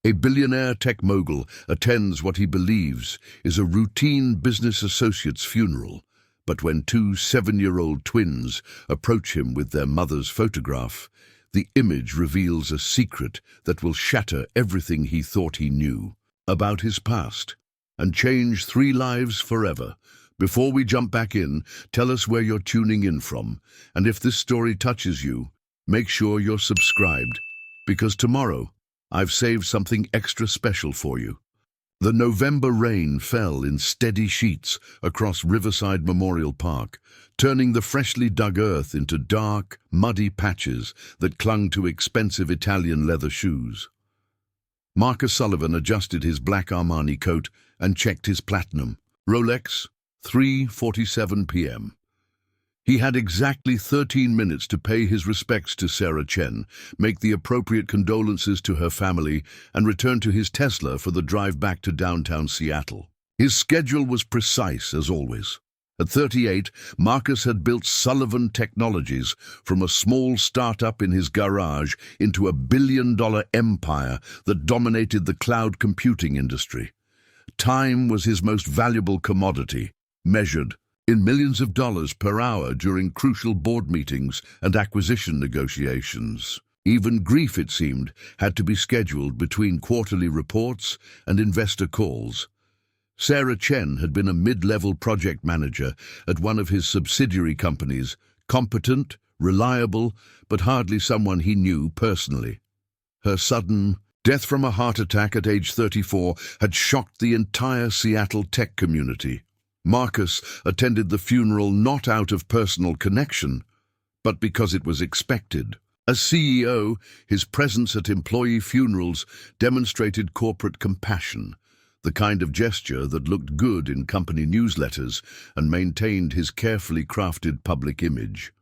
A billionaire tech mogul attends what he believes is a routine business associate's funeral, but when two 7-year-old twins approach him with their mother's photograph, the image reveals a secret that will shatter everything he thought he knew about his past and change 3 lives forever. Before we jump back in, tell us where you're tuning in from, and if this story touches you, make sure you're subscribed, because tomorrow I've saved something extra special for you. The November rain fell in steady sheets across Riverside Memorial Park, turning the freshly dug earth into dark, muddy patches that clung to expensive Italian leather shoes. Marcus Sullivan adjusted his black Armani coat and checked his platinum. Rolex, 3:47 p.m. He had exactly 13 minutes to pay his respects to Sarah Chen, make the appropriate condolences to her family, and return to his Tesla for the drive back to downtown Seattle. His schedule was precise as always. At 38, Marcus had built Sullivan Technologies from a small startup in his garage into a billion-dollar empire that dominated the cloud computing industry. Time was his most valuable commodity, measured in millions of dollars per hour during crucial board meetings and acquisition negotiations. Even grief, it seemed, had to be scheduled between quarterly reports and investor calls. Sarah Chen had been a mid-level project manager at one of his subsidiary companies, competent, reliable, but hardly someone he knew personally. Her sudden death from a heart attack at age 34 had shocked the entire Seattle tech community. Marcus attended the funeral not out of personal connection, but because it was expected. As CEO, his presence at employee funerals demonstrated corporate compassion, the kind of gesture that looked good in company newsletters and maintained his carefully crafted public image.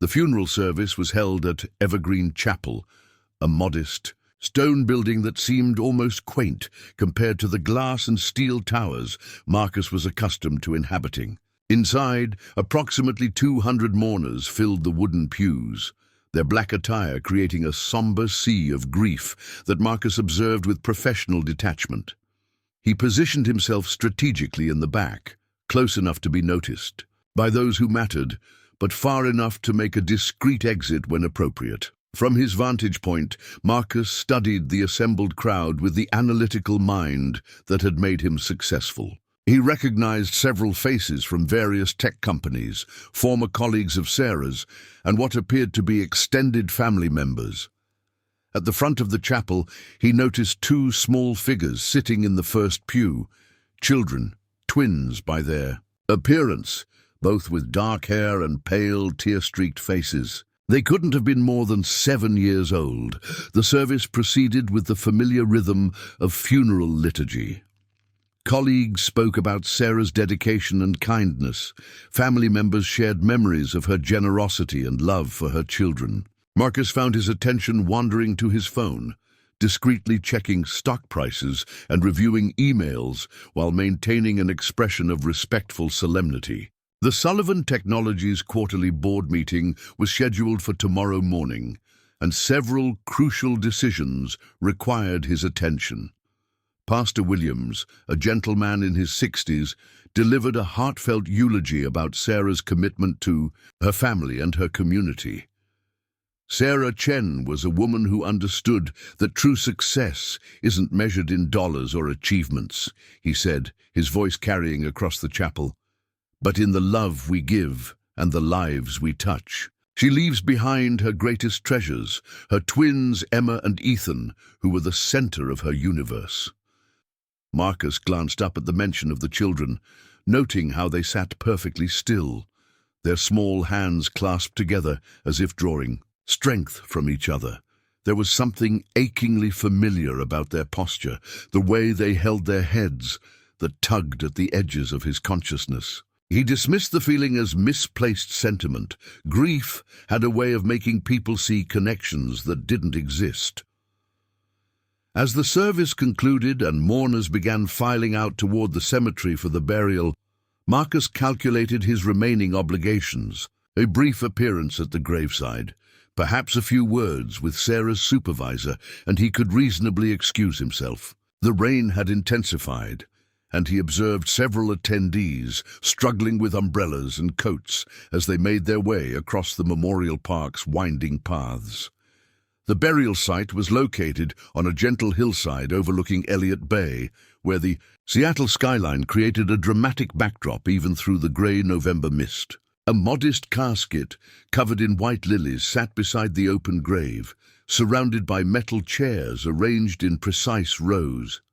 The funeral service was held at Evergreen Chapel, a modest stone building that seemed almost quaint compared to the glass and steel towers Marcus was accustomed to inhabiting. Inside, approximately 200 mourners filled the wooden pews, their black attire creating a somber sea of grief that Marcus observed with professional detachment. He positioned himself strategically in the back, close enough to be noticed by those who mattered, but far enough to make a discreet exit when appropriate. From his vantage point, Marcus studied the assembled crowd with the analytical mind that had made him successful. He recognized several faces from various tech companies, former colleagues of Sarah's, and what appeared to be extended family members. At the front of the chapel, he noticed 2 small figures sitting in the first pew, children, twins by their appearance, both with dark hair and pale, tear-streaked faces. They couldn't have been more than 7 years old. The service proceeded with the familiar rhythm of funeral liturgy. Colleagues spoke about Sarah's dedication and kindness. Family members shared memories of her generosity and love for her children. Marcus found his attention wandering to his phone, discreetly checking stock prices and reviewing emails while maintaining an expression of respectful solemnity. The Sullivan Technologies quarterly board meeting was scheduled for tomorrow morning, and several crucial decisions required his attention. Pastor Williams, a gentleman in his 60s, delivered a heartfelt eulogy about Sarah's commitment to her family and her community. Sarah Chen was a woman who understood that true success isn't measured in dollars or achievements, he said, his voice carrying across the chapel, but in the love we give and the lives we touch. She leaves behind her greatest treasures, her twins Emma and Ethan, who were the center of her universe. Marcus glanced up at the mention of the children, noting how they sat perfectly still, their small hands clasped together as if drawing strength from each other. There was something achingly familiar about their posture, the way they held their heads, that tugged at the edges of his consciousness. He dismissed the feeling as misplaced sentiment. Grief had a way of making people see connections that didn't exist. As the service concluded and mourners began filing out toward the cemetery for the burial, Marcus calculated his remaining obligations. A brief appearance at the graveside, perhaps a few words with Sarah's supervisor, and he could reasonably excuse himself. The rain had intensified, and he observed several attendees struggling with umbrellas and coats as they made their way across the memorial park's winding paths. The burial site was located on a gentle hillside overlooking Elliott Bay, where the Seattle skyline created a dramatic backdrop even through the grey November mist. A modest casket covered in white lilies sat beside the open grave, surrounded by metal chairs arranged in precise rows.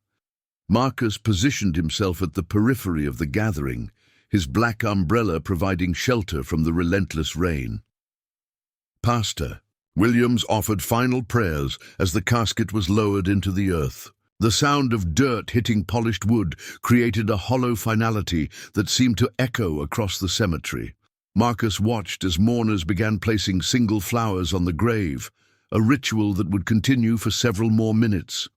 Marcus positioned himself at the periphery of the gathering, his black umbrella providing shelter from the relentless rain. Pastor Williams offered final prayers as the casket was lowered into the earth. The sound of dirt hitting polished wood created a hollow finality that seemed to echo across the cemetery. Marcus watched as mourners began placing single flowers on the grave, a ritual that would continue for several more minutes.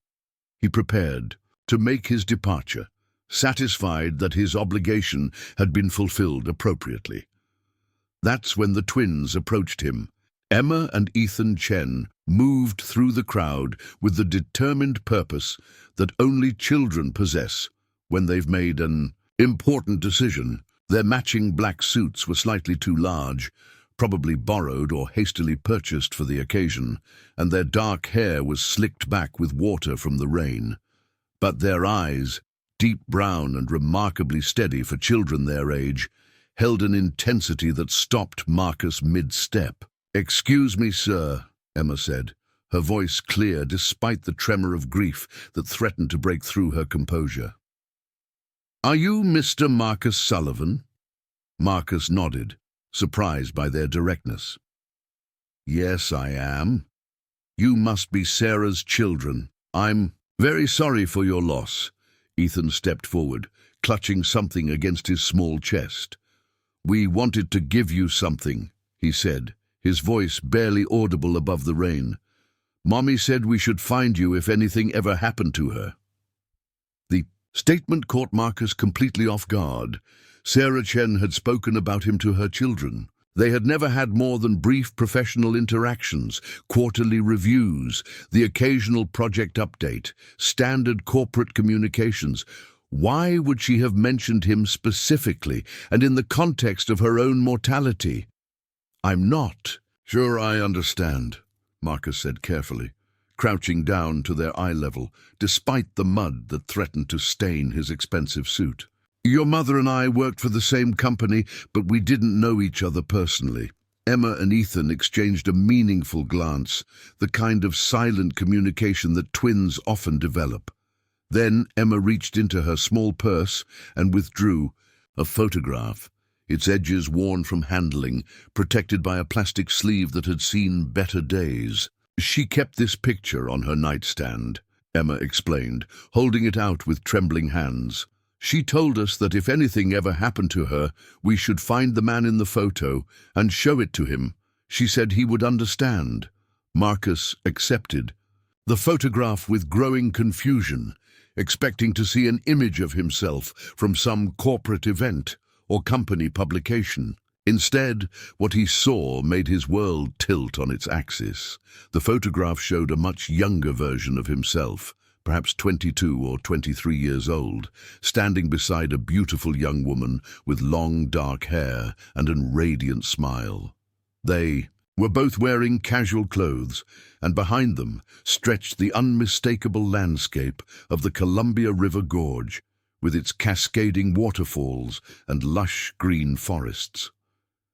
He prepared to make his departure, satisfied that his obligation had been fulfilled appropriately. That's when the twins approached him. Emma and Ethan Chen moved through the crowd with the determined purpose that only children possess when they've made an important decision. Their matching black suits were slightly too large, probably borrowed or hastily purchased for the occasion, and their dark hair was slicked back with water from the rain. But their eyes, deep brown and remarkably steady for children their age, held an intensity that stopped Marcus mid-step. "Excuse me, sir," Emma said, her voice clear despite the tremor of grief that threatened to break through her composure. "Are you Mr. Marcus Sullivan?" Marcus nodded, surprised by their directness. "Yes, I am. You must be Sarah's children. I'm very sorry for your loss." Ethan stepped forward, clutching something against his small chest. "We wanted to give you something," he said, his voice barely audible above the rain. "Mommy said we should find you if anything ever happened to her." The statement caught Marcus completely off guard. Sarah Chen had spoken about him to her children. They had never had more than brief professional interactions, quarterly reviews, the occasional project update, standard corporate communications. Why would she have mentioned him specifically and in the context of her own mortality? "I'm not." "Sure, I understand," Marcus said carefully, crouching down to their eye level, despite the mud that threatened to stain his expensive suit. "Your mother and I worked for the same company, but we didn't know each other personally." Emma and Ethan exchanged a meaningful glance, the kind of silent communication that twins often develop. Then Emma reached into her small purse and withdrew a photograph, its edges worn from handling, protected by a plastic sleeve that had seen better days. "She kept this picture on her nightstand," Emma explained, holding it out with trembling hands. "She told us that if anything ever happened to her, we should find the man in the photo and show it to him. She said he would understand." Marcus accepted the photograph with growing confusion, expecting to see an image of himself from some corporate event or company publication. Instead, what he saw made his world tilt on its axis. The photograph showed a much younger version of himself, perhaps 22 or 23 years old, standing beside a beautiful young woman with long dark hair and a radiant smile. They were both wearing casual clothes, and behind them stretched the unmistakable landscape of the Columbia River Gorge, with its cascading waterfalls and lush green forests.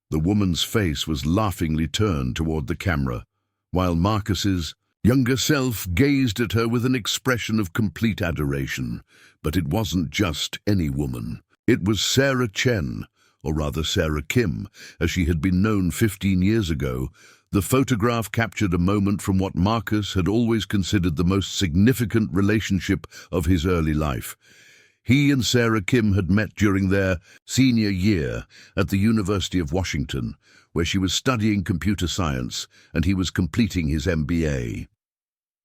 The woman's face was laughingly turned toward the camera, while Marcus's younger self gazed at her with an expression of complete adoration. But it wasn't just any woman. It was Sarah Chen, or rather Sarah Kim, as she had been known 15 years ago. The photograph captured a moment from what Marcus had always considered the most significant relationship of his early life. He and Sarah Kim had met during their senior year at the University of Washington, where she was studying computer science and he was completing his MBA.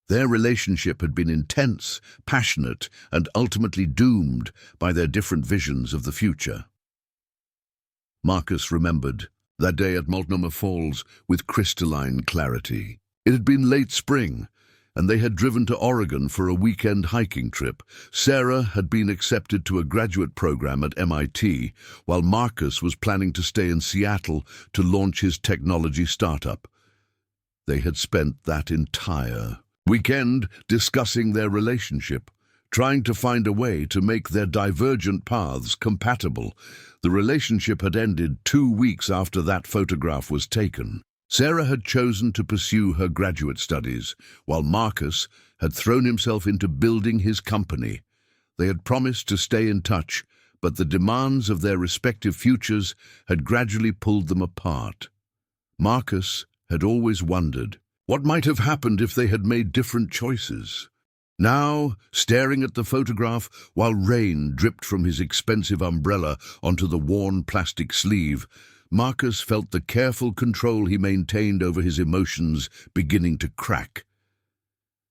Their relationship had been intense, passionate, and ultimately doomed by their different visions of the future. Marcus remembered that day at Multnomah Falls with crystalline clarity. It had been late spring, and they had driven to Oregon for a weekend hiking trip. Sarah had been accepted to a graduate program at MIT, while Marcus was planning to stay in Seattle to launch his technology startup. They had spent that entire weekend discussing their relationship, trying to find a way to make their divergent paths compatible. The relationship had ended 2 weeks after that photograph was taken. Sarah had chosen to pursue her graduate studies, while Marcus had thrown himself into building his company. They had promised to stay in touch, but the demands of their respective futures had gradually pulled them apart. Marcus had always wondered what might have happened if they had made different choices. Now, staring at the photograph while rain dripped from his expensive umbrella onto the worn plastic sleeve, Marcus felt the careful control he maintained over his emotions beginning to crack.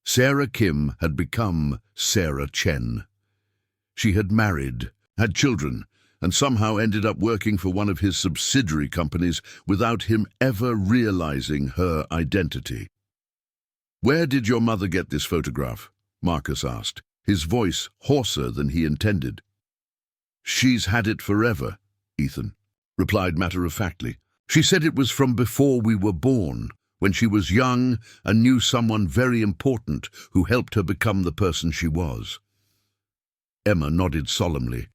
Sarah Kim had become Sarah Chen. She had married, had children, and somehow ended up working for one of his subsidiary companies without him ever realizing her identity. "Where did your mother get this photograph?" Marcus asked, his voice hoarser than he intended. "She's had it forever," Ethan replied matter-of-factly. "She said it was from before we were born, when she was young and knew someone very important who helped her become the person she was." Emma nodded solemnly.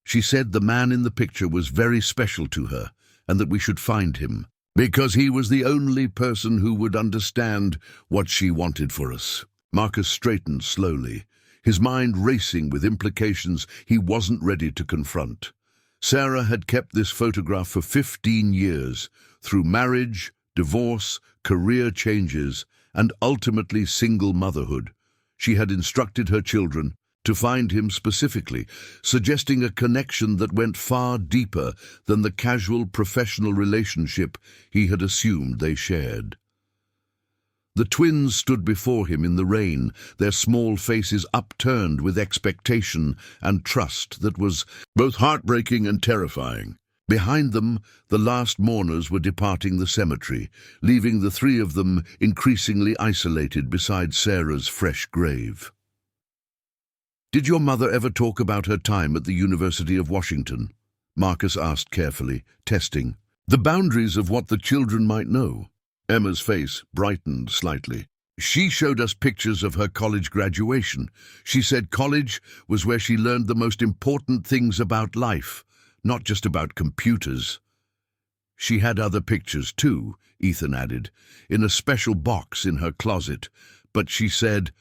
"She said the man in the picture was very special to her and that we should find him, because he was the only person who would understand what she wanted for us." Marcus straightened slowly, his mind racing with implications he wasn't ready to confront. Sarah had kept this photograph for 15 years, through marriage, divorce, career changes, and ultimately single motherhood. She had instructed her children to find him specifically, suggesting a connection that went far deeper than the casual professional relationship he had assumed they shared. The twins stood before him in the rain, their small faces upturned with expectation and trust that was both heartbreaking and terrifying. Behind them, the last mourners were departing the cemetery, leaving the three of them increasingly isolated beside Sarah's fresh grave. "Did your mother ever talk about her time at the University of Washington?" Marcus asked carefully, testing the boundaries of what the children might know. Emma's face brightened slightly. "She showed us pictures of her college graduation. She said college was where she learned the most important things about life, not just about computers." "She had other pictures too," Ethan added, "in a special box in her closet, but she said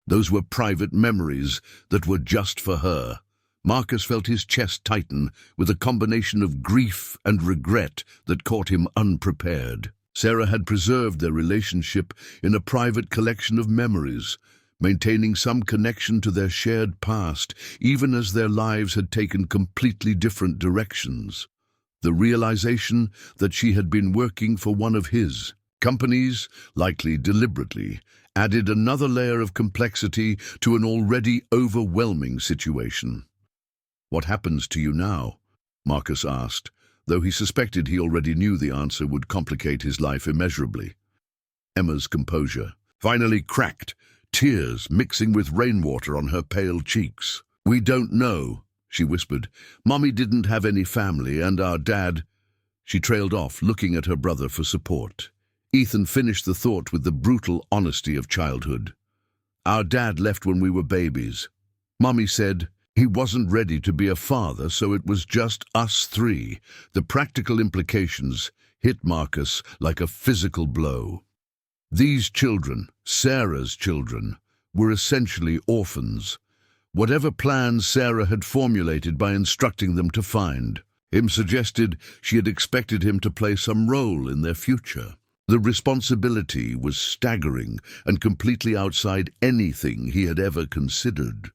those were private memories that were just for her." Marcus felt his chest tighten with a combination of grief and regret that caught him unprepared. Sarah had preserved their relationship in a private collection of memories, maintaining some connection to their shared past, even as their lives had taken completely different directions. The realization that she had been working for one of his companies, likely deliberately, added another layer of complexity to an already overwhelming situation. "What happens to you now?" Marcus asked, though he suspected he already knew the answer would complicate his life immeasurably. Emma's composure finally cracked, tears mixing with rainwater on her pale cheeks. "We don't know," she whispered. "Mommy didn't have any family, and our dad—" She trailed off, looking at her brother for support. Ethan finished the thought with the brutal honesty of childhood. "Our dad left when we were babies. Mommy said he wasn't ready to be a father, so it was just us three." The practical implications hit Marcus like a physical blow. These children, Sarah's children, were essentially orphans. Whatever plans Sarah had formulated by instructing them to find him suggested she had expected him to play some role in their future. The responsibility was staggering and completely outside anything he had ever considered.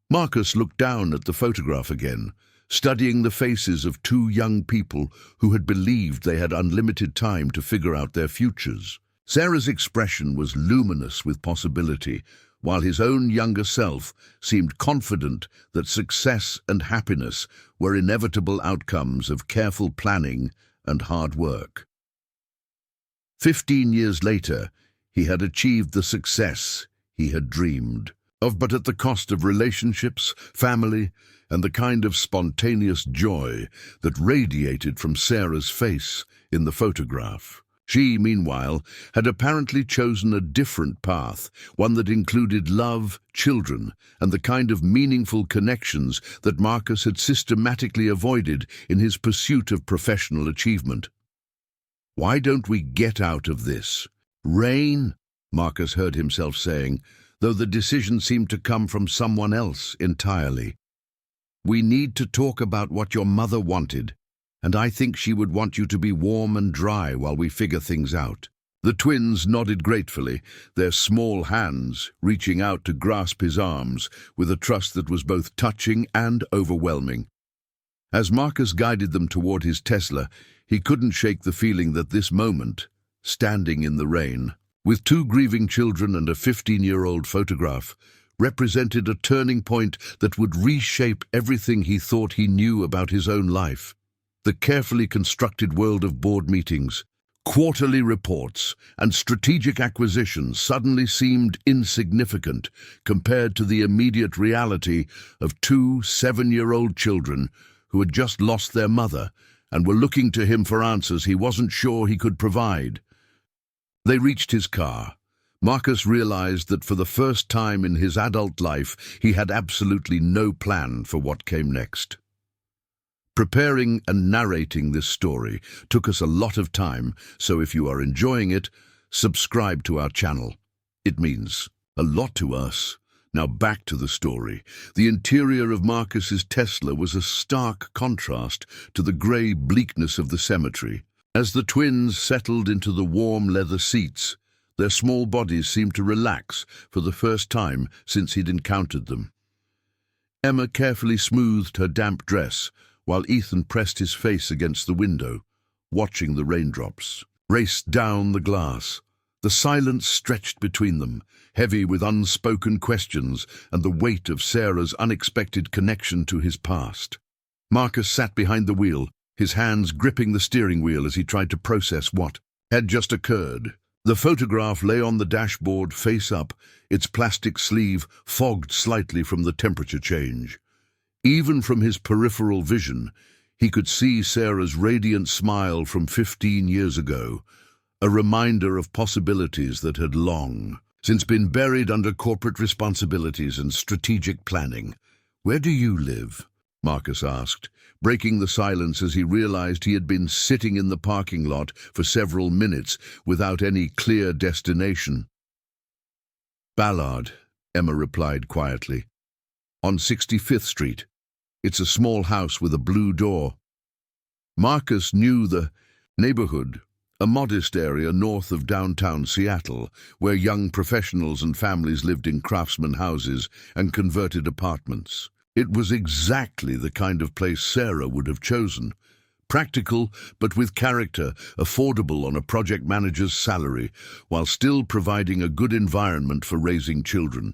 Marcus looked down at the photograph again, studying the faces of two young people who had believed they had unlimited time to figure out their futures. Sarah's expression was luminous with possibility, while his own younger self seemed confident that success and happiness were inevitable outcomes of careful planning and hard work. 15 years later, he had achieved the success he had dreamed of, but at the cost of relationships, family, and the kind of spontaneous joy that radiated from Sarah's face in the photograph. She, meanwhile, had apparently chosen a different path, one that included love, children, and the kind of meaningful connections that Marcus had systematically avoided in his pursuit of professional achievement. "Why don't we get out of this?" "Rain," Marcus heard himself saying, though the decision seemed to come from someone else entirely. "We need to talk about what your mother wanted, and I think she would want you to be warm and dry while we figure things out." The twins nodded gratefully, their small hands reaching out to grasp his arms with a trust that was both touching and overwhelming. As Marcus guided them toward his Tesla, he couldn't shake the feeling that this moment, standing in the rain, with 2 grieving children and a 15-year-old photograph, represented a turning point that would reshape everything he thought he knew about his own life. The carefully constructed world of board meetings, quarterly reports, and strategic acquisitions suddenly seemed insignificant compared to the immediate reality of 2 7-year-old children who had just lost their mother and were looking to him for answers he wasn't sure he could provide. They reached his car. Marcus realized that for the first time in his adult life, he had absolutely no plan for what came next. Preparing and narrating this story took us a lot of time, so if you are enjoying it, subscribe to our channel. It means a lot to us. Now back to the story. The interior of Marcus's Tesla was a stark contrast to the grey bleakness of the cemetery. As the twins settled into the warm leather seats, their small bodies seemed to relax for the first time since he'd encountered them. Emma carefully smoothed her damp dress, while Ethan pressed his face against the window, watching the raindrops race down the glass. The silence stretched between them, heavy with unspoken questions and the weight of Sarah's unexpected connection to his past. Marcus sat behind the wheel, his hands gripping the steering wheel as he tried to process what had just occurred. The photograph lay on the dashboard face up, its plastic sleeve fogged slightly from the temperature change. Even from his peripheral vision, he could see Sarah's radiant smile from 15 years ago, a reminder of possibilities that had long since been buried under corporate responsibilities and strategic planning. "Where do you live?" Marcus asked, breaking the silence as he realized he had been sitting in the parking lot for several minutes without any clear destination. "Ballard," Emma replied quietly. "On 65th Street. It's a small house with a blue door." Marcus knew the neighborhood, a modest area north of downtown Seattle, where young professionals and families lived in craftsman houses and converted apartments. It was exactly the kind of place Sarah would have chosen. Practical, but with character, affordable on a project manager's salary, while still providing a good environment for raising children.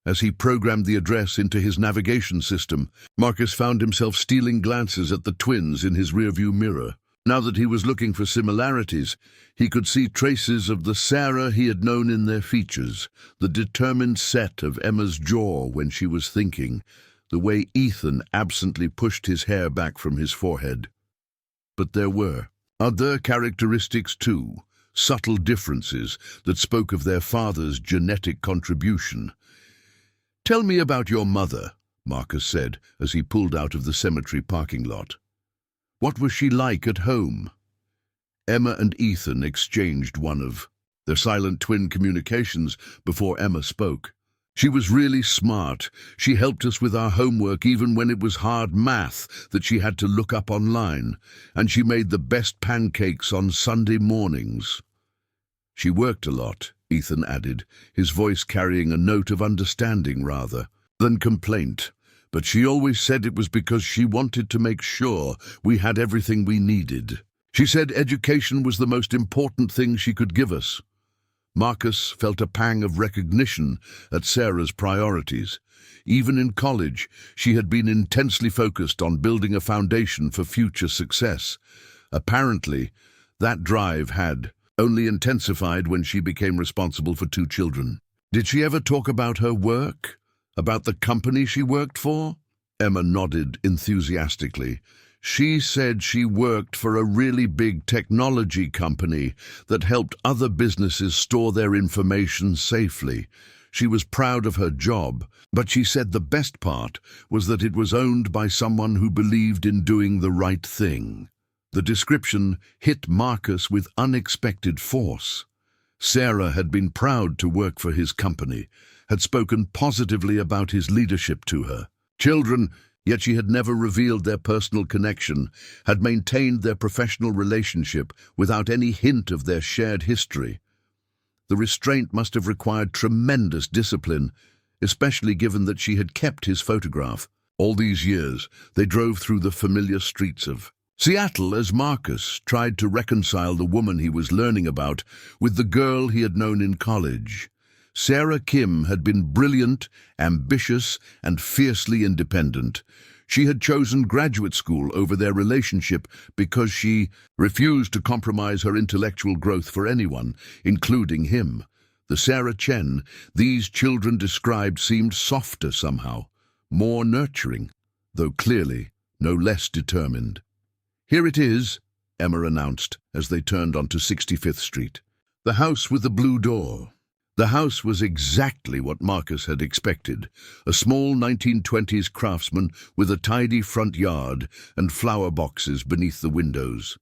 As he programmed the address into his navigation system, Marcus found himself stealing glances at the twins in his rearview mirror. Now that he was looking for similarities, he could see traces of the Sarah he had known in their features, the determined set of Emma's jaw when she was thinking, the way Ethan absently pushed his hair back from his forehead. But there were other characteristics too, subtle differences that spoke of their father's genetic contribution. "Tell me about your mother," Marcus said as he pulled out of the cemetery parking lot. "What was she like at home?" Emma and Ethan exchanged one of their silent twin communications before Emma spoke. "She was really smart. She helped us with our homework even when it was hard math that she had to look up online, and she made the best pancakes on Sunday mornings." "She worked a lot," Ethan added, his voice carrying a note of understanding rather than complaint. "But she always said it was because she wanted to make sure we had everything we needed. She said education was the most important thing she could give us." Marcus felt a pang of recognition at Sarah's priorities. Even in college, she had been intensely focused on building a foundation for future success. Apparently, that drive had only intensified when she became responsible for 2 children. Did she ever talk about her work? About the company she worked for? Emma nodded enthusiastically. She said she worked for a really big technology company that helped other businesses store their information safely. She was proud of her job, but she said the best part was that it was owned by someone who believed in doing the right thing. The description hit Marcus with unexpected force. Sarah had been proud to work for his company, had spoken positively about his leadership to her. Children, yet she had never revealed their personal connection, had maintained their professional relationship without any hint of their shared history. The restraint must have required tremendous discipline, especially given that she had kept his photograph. All these years, they drove through the familiar streets of Seattle as Marcus tried to reconcile the woman he was learning about with the girl he had known in college. Sarah Kim had been brilliant, ambitious, and fiercely independent. She had chosen graduate school over their relationship because she refused to compromise her intellectual growth for anyone, including him. The Sarah Chen these children described seemed softer somehow, more nurturing, though clearly no less determined. "Here it is," Emma announced as they turned onto 65th Street. The house with the blue door. The house was exactly what Marcus had expected, a small 1920s craftsman with a tidy front yard and flower boxes beneath the windows.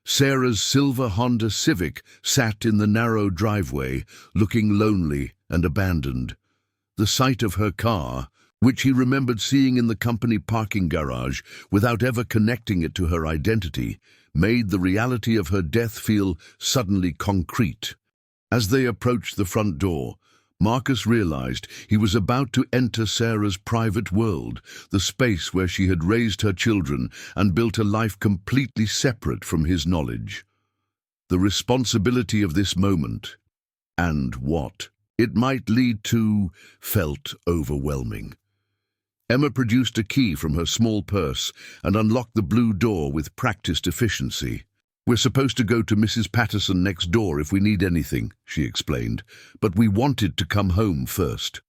Sarah's silver Honda Civic sat in the narrow driveway, looking lonely and abandoned. The sight of her car, which he remembered seeing in the company parking garage without ever connecting it to her identity, made the reality of her death feel suddenly concrete. As they approached the front door, Marcus realized he was about to enter Sarah's private world, the space where she had raised her children and built a life completely separate from his knowledge. The responsibility of this moment, and what it might lead to, felt overwhelming. Emma produced a key from her small purse and unlocked the blue door with practiced efficiency. "We're supposed to go to Mrs. Patterson next door if we need anything," she explained, "but we wanted to come home first."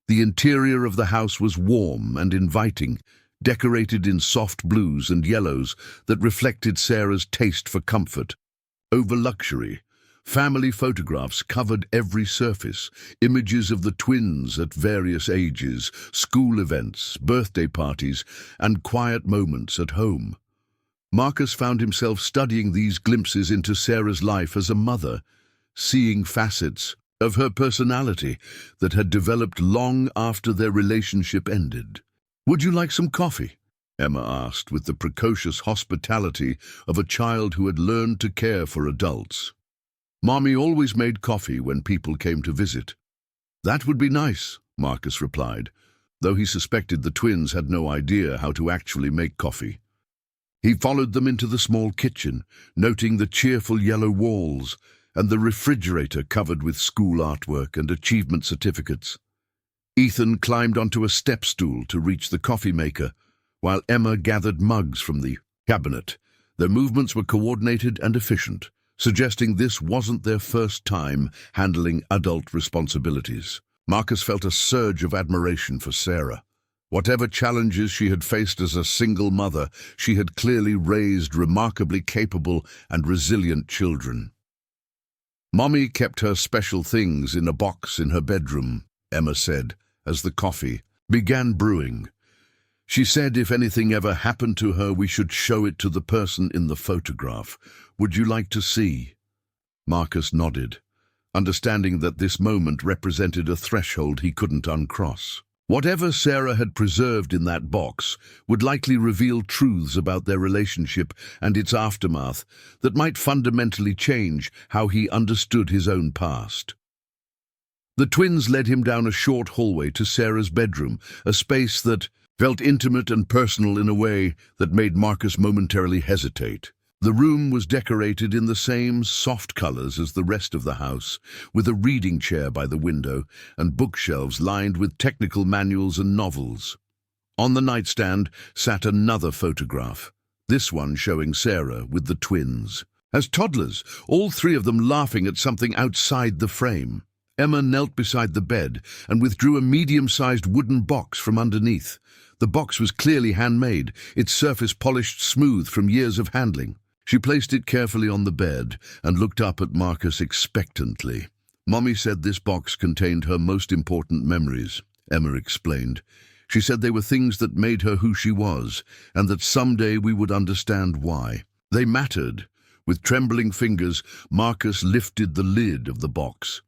The interior of the house was warm and inviting, decorated in soft blues and yellows that reflected Sarah's taste for comfort. Over luxury, family photographs covered every surface, images of the twins at various ages, school events, birthday parties, and quiet moments at home. Marcus found himself studying these glimpses into Sarah's life as a mother, seeing facets of her personality that had developed long after their relationship ended. "Would you like some coffee?" Emma asked with the precocious hospitality of a child who had learned to care for adults. "Mommy always made coffee when people came to visit." "That would be nice," Marcus replied, though he suspected the twins had no idea how to actually make coffee. He followed them into the small kitchen, noting the cheerful yellow walls and the refrigerator covered with school artwork and achievement certificates. Ethan climbed onto a step stool to reach the coffee maker, while Emma gathered mugs from the cabinet. Their movements were coordinated and efficient, suggesting this wasn't their first time handling adult responsibilities. Marcus felt a surge of admiration for Sarah. Whatever challenges she had faced as a single mother, she had clearly raised remarkably capable and resilient children. "Mommy kept her special things in a box in her bedroom," Emma said, as the coffee began brewing. "She said if anything ever happened to her, we should show it to the person in the photograph. Would you like to see?" Marcus nodded, understanding that this moment represented a threshold he couldn't uncross. Whatever Sarah had preserved in that box would likely reveal truths about their relationship and its aftermath that might fundamentally change how he understood his own past. The twins led him down a short hallway to Sarah's bedroom, a space that felt intimate and personal in a way that made Marcus momentarily hesitate. The room was decorated in the same soft colors as the rest of the house, with a reading chair by the window and bookshelves lined with technical manuals and novels. On the nightstand sat another photograph, this one showing Sarah with the twins. As toddlers, all three of them laughing at something outside the frame. Emma knelt beside the bed and withdrew a medium-sized wooden box from underneath. The box was clearly handmade, its surface polished smooth from years of handling. She placed it carefully on the bed and looked up at Marcus expectantly. "Mommy said this box contained her most important memories," Emma explained. "She said they were things that made her who she was, and that someday we would understand why. They mattered." With trembling fingers, Marcus lifted the lid of the box.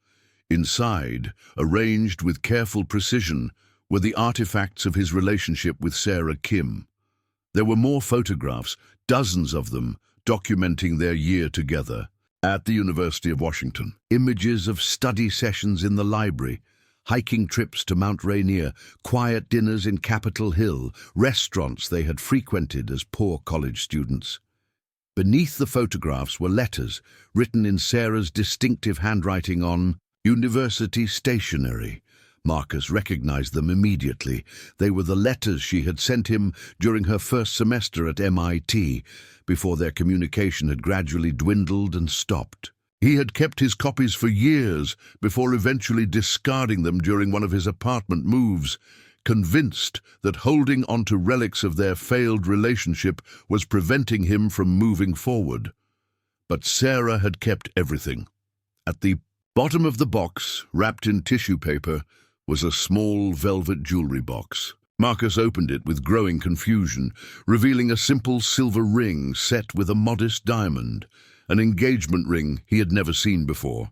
Inside, arranged with careful precision, were the artifacts of his relationship with Sarah Kim. There were more photographs, dozens of them, documenting their year together. At the University of Washington, images of study sessions in the library, hiking trips to Mount Rainier, quiet dinners in Capitol Hill, restaurants they had frequented as poor college students. Beneath the photographs were letters, written in Sarah's distinctive handwriting on university stationery. Marcus recognized them immediately. They were the letters she had sent him during her first semester at MIT, before their communication had gradually dwindled and stopped. He had kept his copies for years before eventually discarding them during one of his apartment moves, convinced that holding onto relics of their failed relationship was preventing him from moving forward. But Sarah had kept everything. At the bottom of the box, wrapped in tissue paper, was a small velvet jewelry box. Marcus opened it with growing confusion, revealing a simple silver ring set with a modest diamond, an engagement ring he had never seen before.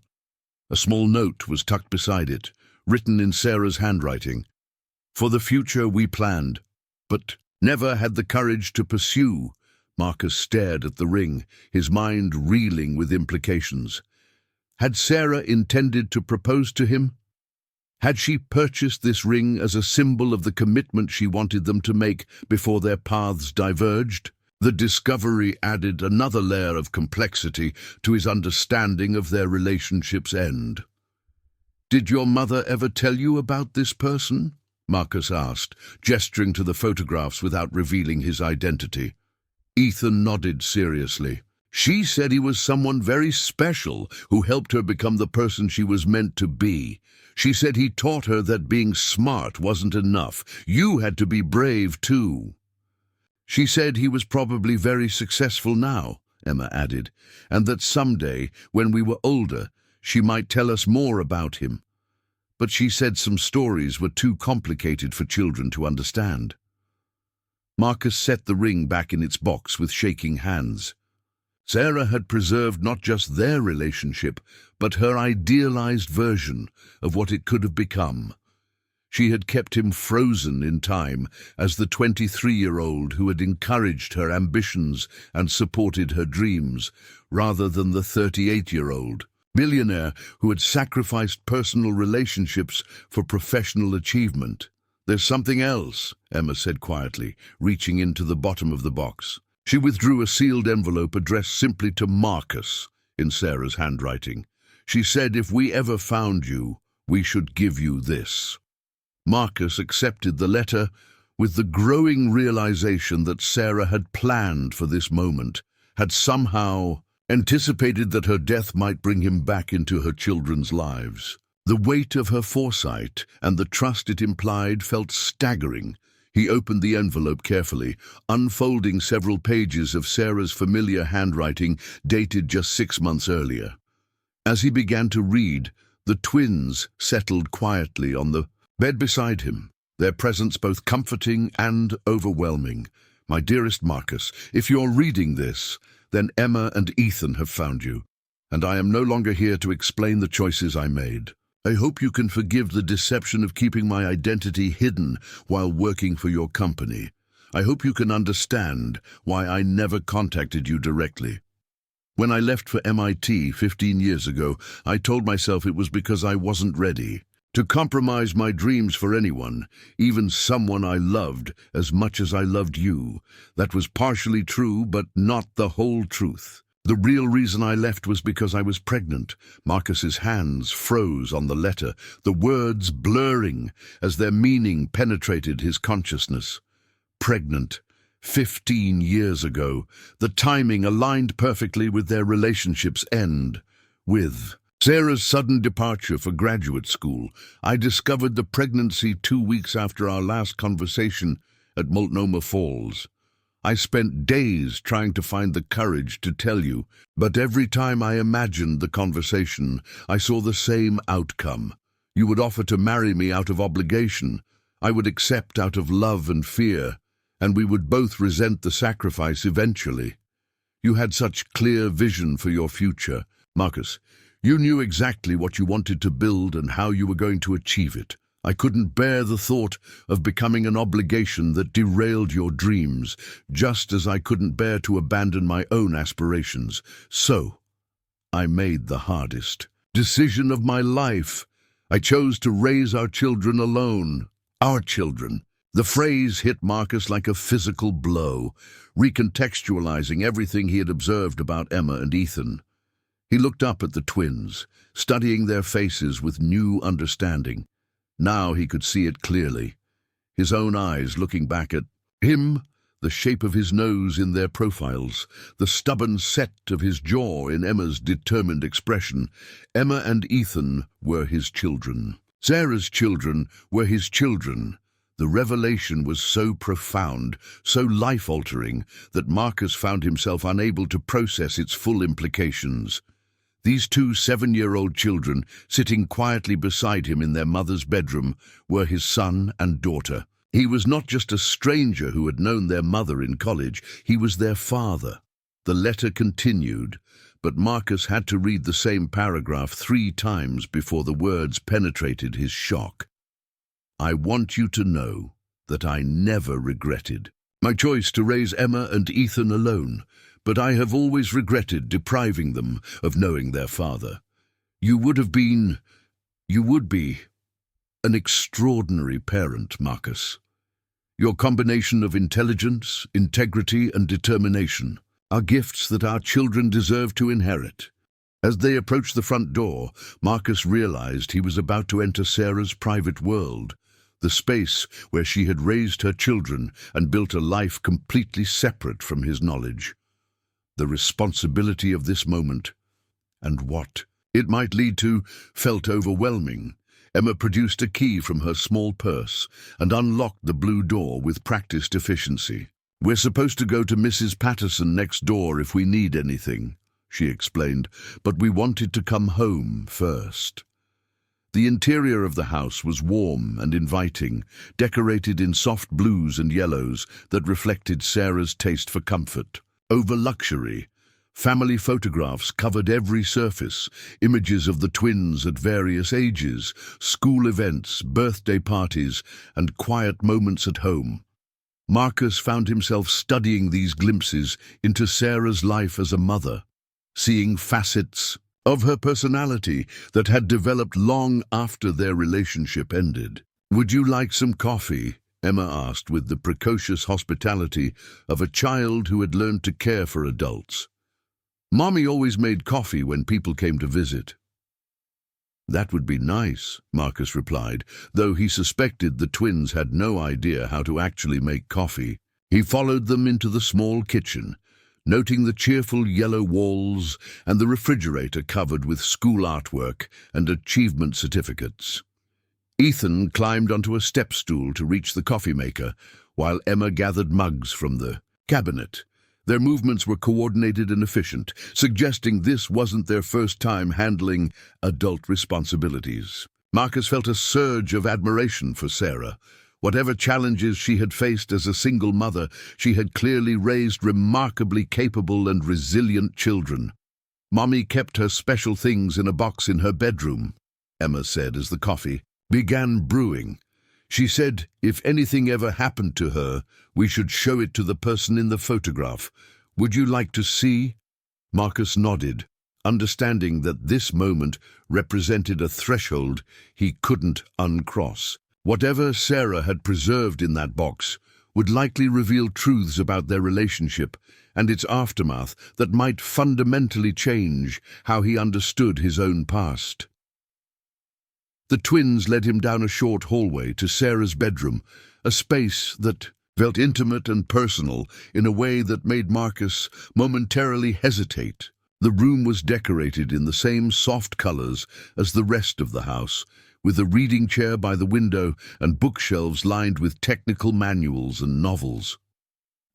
A small note was tucked beside it, written in Sarah's handwriting. "For the future we planned, but never had the courage to pursue." Marcus stared at the ring, his mind reeling with implications. Had Sarah intended to propose to him? Had she purchased this ring as a symbol of the commitment she wanted them to make before their paths diverged? The discovery added another layer of complexity to his understanding of their relationship's end. "Did your mother ever tell you about this person?" Marcus asked, gesturing to the photographs without revealing his identity. Ethan nodded seriously. "She said he was someone very special who helped her become the person she was meant to be. She said he taught her that being smart wasn't enough. You had to be brave too." "She said he was probably very successful now," Emma added, "and that someday, when we were older, she might tell us more about him. But she said some stories were too complicated for children to understand." Marcus set the ring back in its box with shaking hands. Sarah had preserved not just their relationship, but her idealized version of what it could have become. She had kept him frozen in time as the 23-year-old who had encouraged her ambitions and supported her dreams, rather than the 38-year-old millionaire who had sacrificed personal relationships for professional achievement. "There's something else," Emma said quietly, reaching into the bottom of the box. She withdrew a sealed envelope addressed simply to Marcus in Sarah's handwriting. She said, "If we ever found you, we should give you this." Marcus accepted the letter with the growing realization that Sarah had planned for this moment, had somehow anticipated that her death might bring him back into her children's lives. The weight of her foresight and the trust it implied felt staggering. He opened the envelope carefully, unfolding several pages of Sarah's familiar handwriting dated just 6 months earlier. As he began to read, the twins settled quietly on the bed beside him, their presence both comforting and overwhelming. "My dearest Marcus, if you're reading this, then Emma and Ethan have found you, and I am no longer here to explain the choices I made. I hope you can forgive the deception of keeping my identity hidden while working for your company. I hope you can understand why I never contacted you directly. When I left for MIT 15 years ago, I told myself it was because I wasn't ready. To compromise my dreams for anyone, even someone I loved as much as I loved you. That was partially true, but not the whole truth. The real reason I left was because I was pregnant. Marcus's hands froze on the letter, the words blurring as their meaning penetrated his consciousness. Pregnant. 15 years ago. The timing aligned perfectly with their relationship's end. With Sarah's sudden departure for graduate school, I discovered the pregnancy 2 weeks after our last conversation at Multnomah Falls. I spent days trying to find the courage to tell you, but every time I imagined the conversation, I saw the same outcome. You would offer to marry me out of obligation. I would accept out of love and fear, and we would both resent the sacrifice eventually. You had such clear vision for your future, Marcus. You knew exactly what you wanted to build and how you were going to achieve it. I couldn't bear the thought of becoming an obligation that derailed your dreams, just as I couldn't bear to abandon my own aspirations. So, I made the hardest decision of my life. I chose to raise our children alone. Our children. The phrase hit Marcus like a physical blow, recontextualizing everything he had observed about Emma and Ethan. He looked up at the twins, studying their faces with new understanding. Now he could see it clearly. His own eyes looking back at him, the shape of his nose in their profiles, the stubborn set of his jaw in Emma's determined expression. Emma and Ethan were his children. Sarah's children were his children. The revelation was so profound, so life-altering, that Marcus found himself unable to process its full implications. These 2 7-year-old children, sitting quietly beside him in their mother's bedroom, were his son and daughter. He was not just a stranger who had known their mother in college, he was their father. The letter continued, but Marcus had to read the same paragraph 3 times before the words penetrated his shock. I want you to know that I never regretted my choice to raise Emma and Ethan alone, but I have always regretted depriving them of knowing their father. You would be an extraordinary parent, Marcus. Your combination of intelligence, integrity, and determination are gifts that our children deserve to inherit. As they approached the front door, Marcus realized he was about to enter Sarah's private world, the space where she had raised her children and built a life completely separate from his knowledge. The responsibility of this moment, and what it might lead to, felt overwhelming. Emma produced a key from her small purse and unlocked the blue door with practiced efficiency. We're supposed to go to Mrs. Patterson next door if we need anything, she explained, but we wanted to come home first. The interior of the house was warm and inviting, decorated in soft blues and yellows that reflected Sarah's taste for comfort. Over luxury, family photographs covered every surface, images of the twins at various ages, school events, birthday parties, and quiet moments at home. Marcus found himself studying these glimpses into Sarah's life as a mother, seeing facets of her personality that had developed long after their relationship ended. "Would you like some coffee?" Emma asked with the precocious hospitality of a child who had learned to care for adults. "Mommy always made coffee when people came to visit." "That would be nice," Marcus replied, though he suspected the twins had no idea how to actually make coffee. He followed them into the small kitchen, noting the cheerful yellow walls and the refrigerator covered with school artwork and achievement certificates. Ethan climbed onto a step stool to reach the coffee maker, while Emma gathered mugs from the cabinet. Their movements were coordinated and efficient, suggesting this wasn't their first time handling adult responsibilities. Marcus felt a surge of admiration for Sarah. Whatever challenges she had faced as a single mother, she had clearly raised remarkably capable and resilient children. "Mommy kept her special things in a box in her bedroom," Emma said as the coffee began brewing. "She said if anything ever happened to her, we should show it to the person in the photograph. Would you like to see?" Marcus nodded. understanding that this moment represented a threshold he couldn't uncross. Whatever Sarah had preserved in that box would likely reveal truths about their relationship and its aftermath that might fundamentally change how he understood his own past. The twins led him down a short hallway to Sarah's bedroom, a space that felt intimate and personal in a way that made Marcus momentarily hesitate. The room was decorated in the same soft colors as the rest of the house, with a reading chair by the window and bookshelves lined with technical manuals and novels.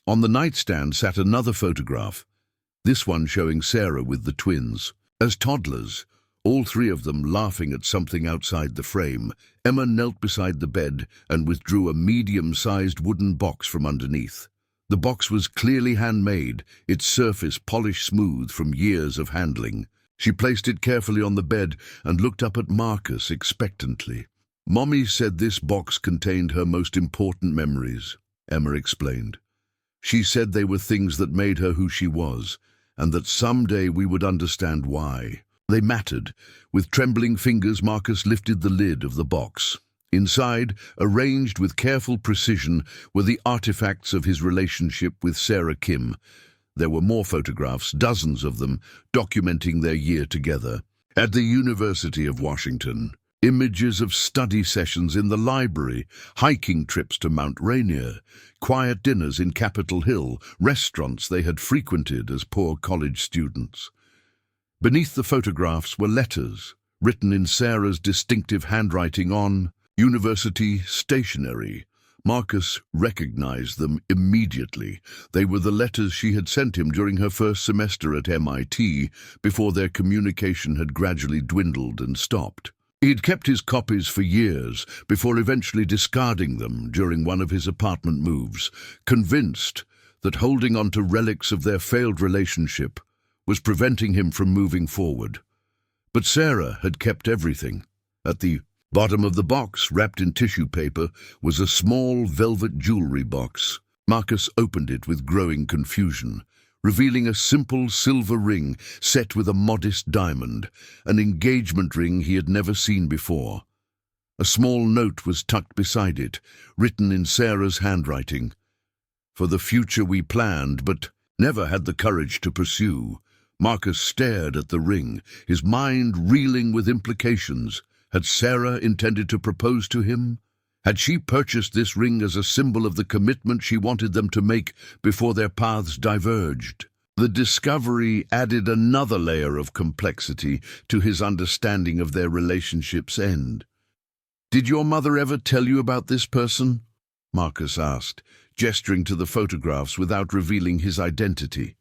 On the nightstand sat another photograph, this one showing Sarah with the twins. As toddlers, all three of them laughing at something outside the frame, Emma knelt beside the bed and withdrew a medium-sized wooden box from underneath. The box was clearly handmade, its surface polished smooth from years of handling. She placed it carefully on the bed and looked up at Marcus expectantly. "Mommy said this box contained her most important memories," Emma explained. "She said they were things that made her who she was, and that someday we would understand why." They mattered. With trembling fingers, Marcus lifted the lid of the box. Inside, arranged with careful precision, were the artifacts of his relationship with Sarah Kim. There were more photographs, dozens of them, documenting their year together. At the University of Washington, images of study sessions in the library, hiking trips to Mount Rainier, quiet dinners in Capitol Hill, restaurants they had frequented as poor college students. Beneath the photographs were letters, written in Sarah's distinctive handwriting on university stationery. Marcus recognized them immediately. They were the letters she had sent him during her first semester at MIT, before their communication had gradually dwindled and stopped. He had kept his copies for years, before eventually discarding them during one of his apartment moves, convinced that holding on to relics of their failed relationship was preventing him from moving forward. But Sarah had kept everything. At the bottom of the box, wrapped in tissue paper, was a small velvet jewelry box. Marcus opened it with growing confusion, revealing a simple silver ring set with a modest diamond, an engagement ring he had never seen before. A small note was tucked beside it, written in Sarah's handwriting. "For the future we planned, but never had the courage to pursue." Marcus stared at the ring, his mind reeling with implications. Had Sarah intended to propose to him? Had she purchased this ring as a symbol of the commitment she wanted them to make before their paths diverged? The discovery added another layer of complexity to his understanding of their relationship's end. "Did your mother ever tell you about this person?" Marcus asked, gesturing to the photographs without revealing his identity.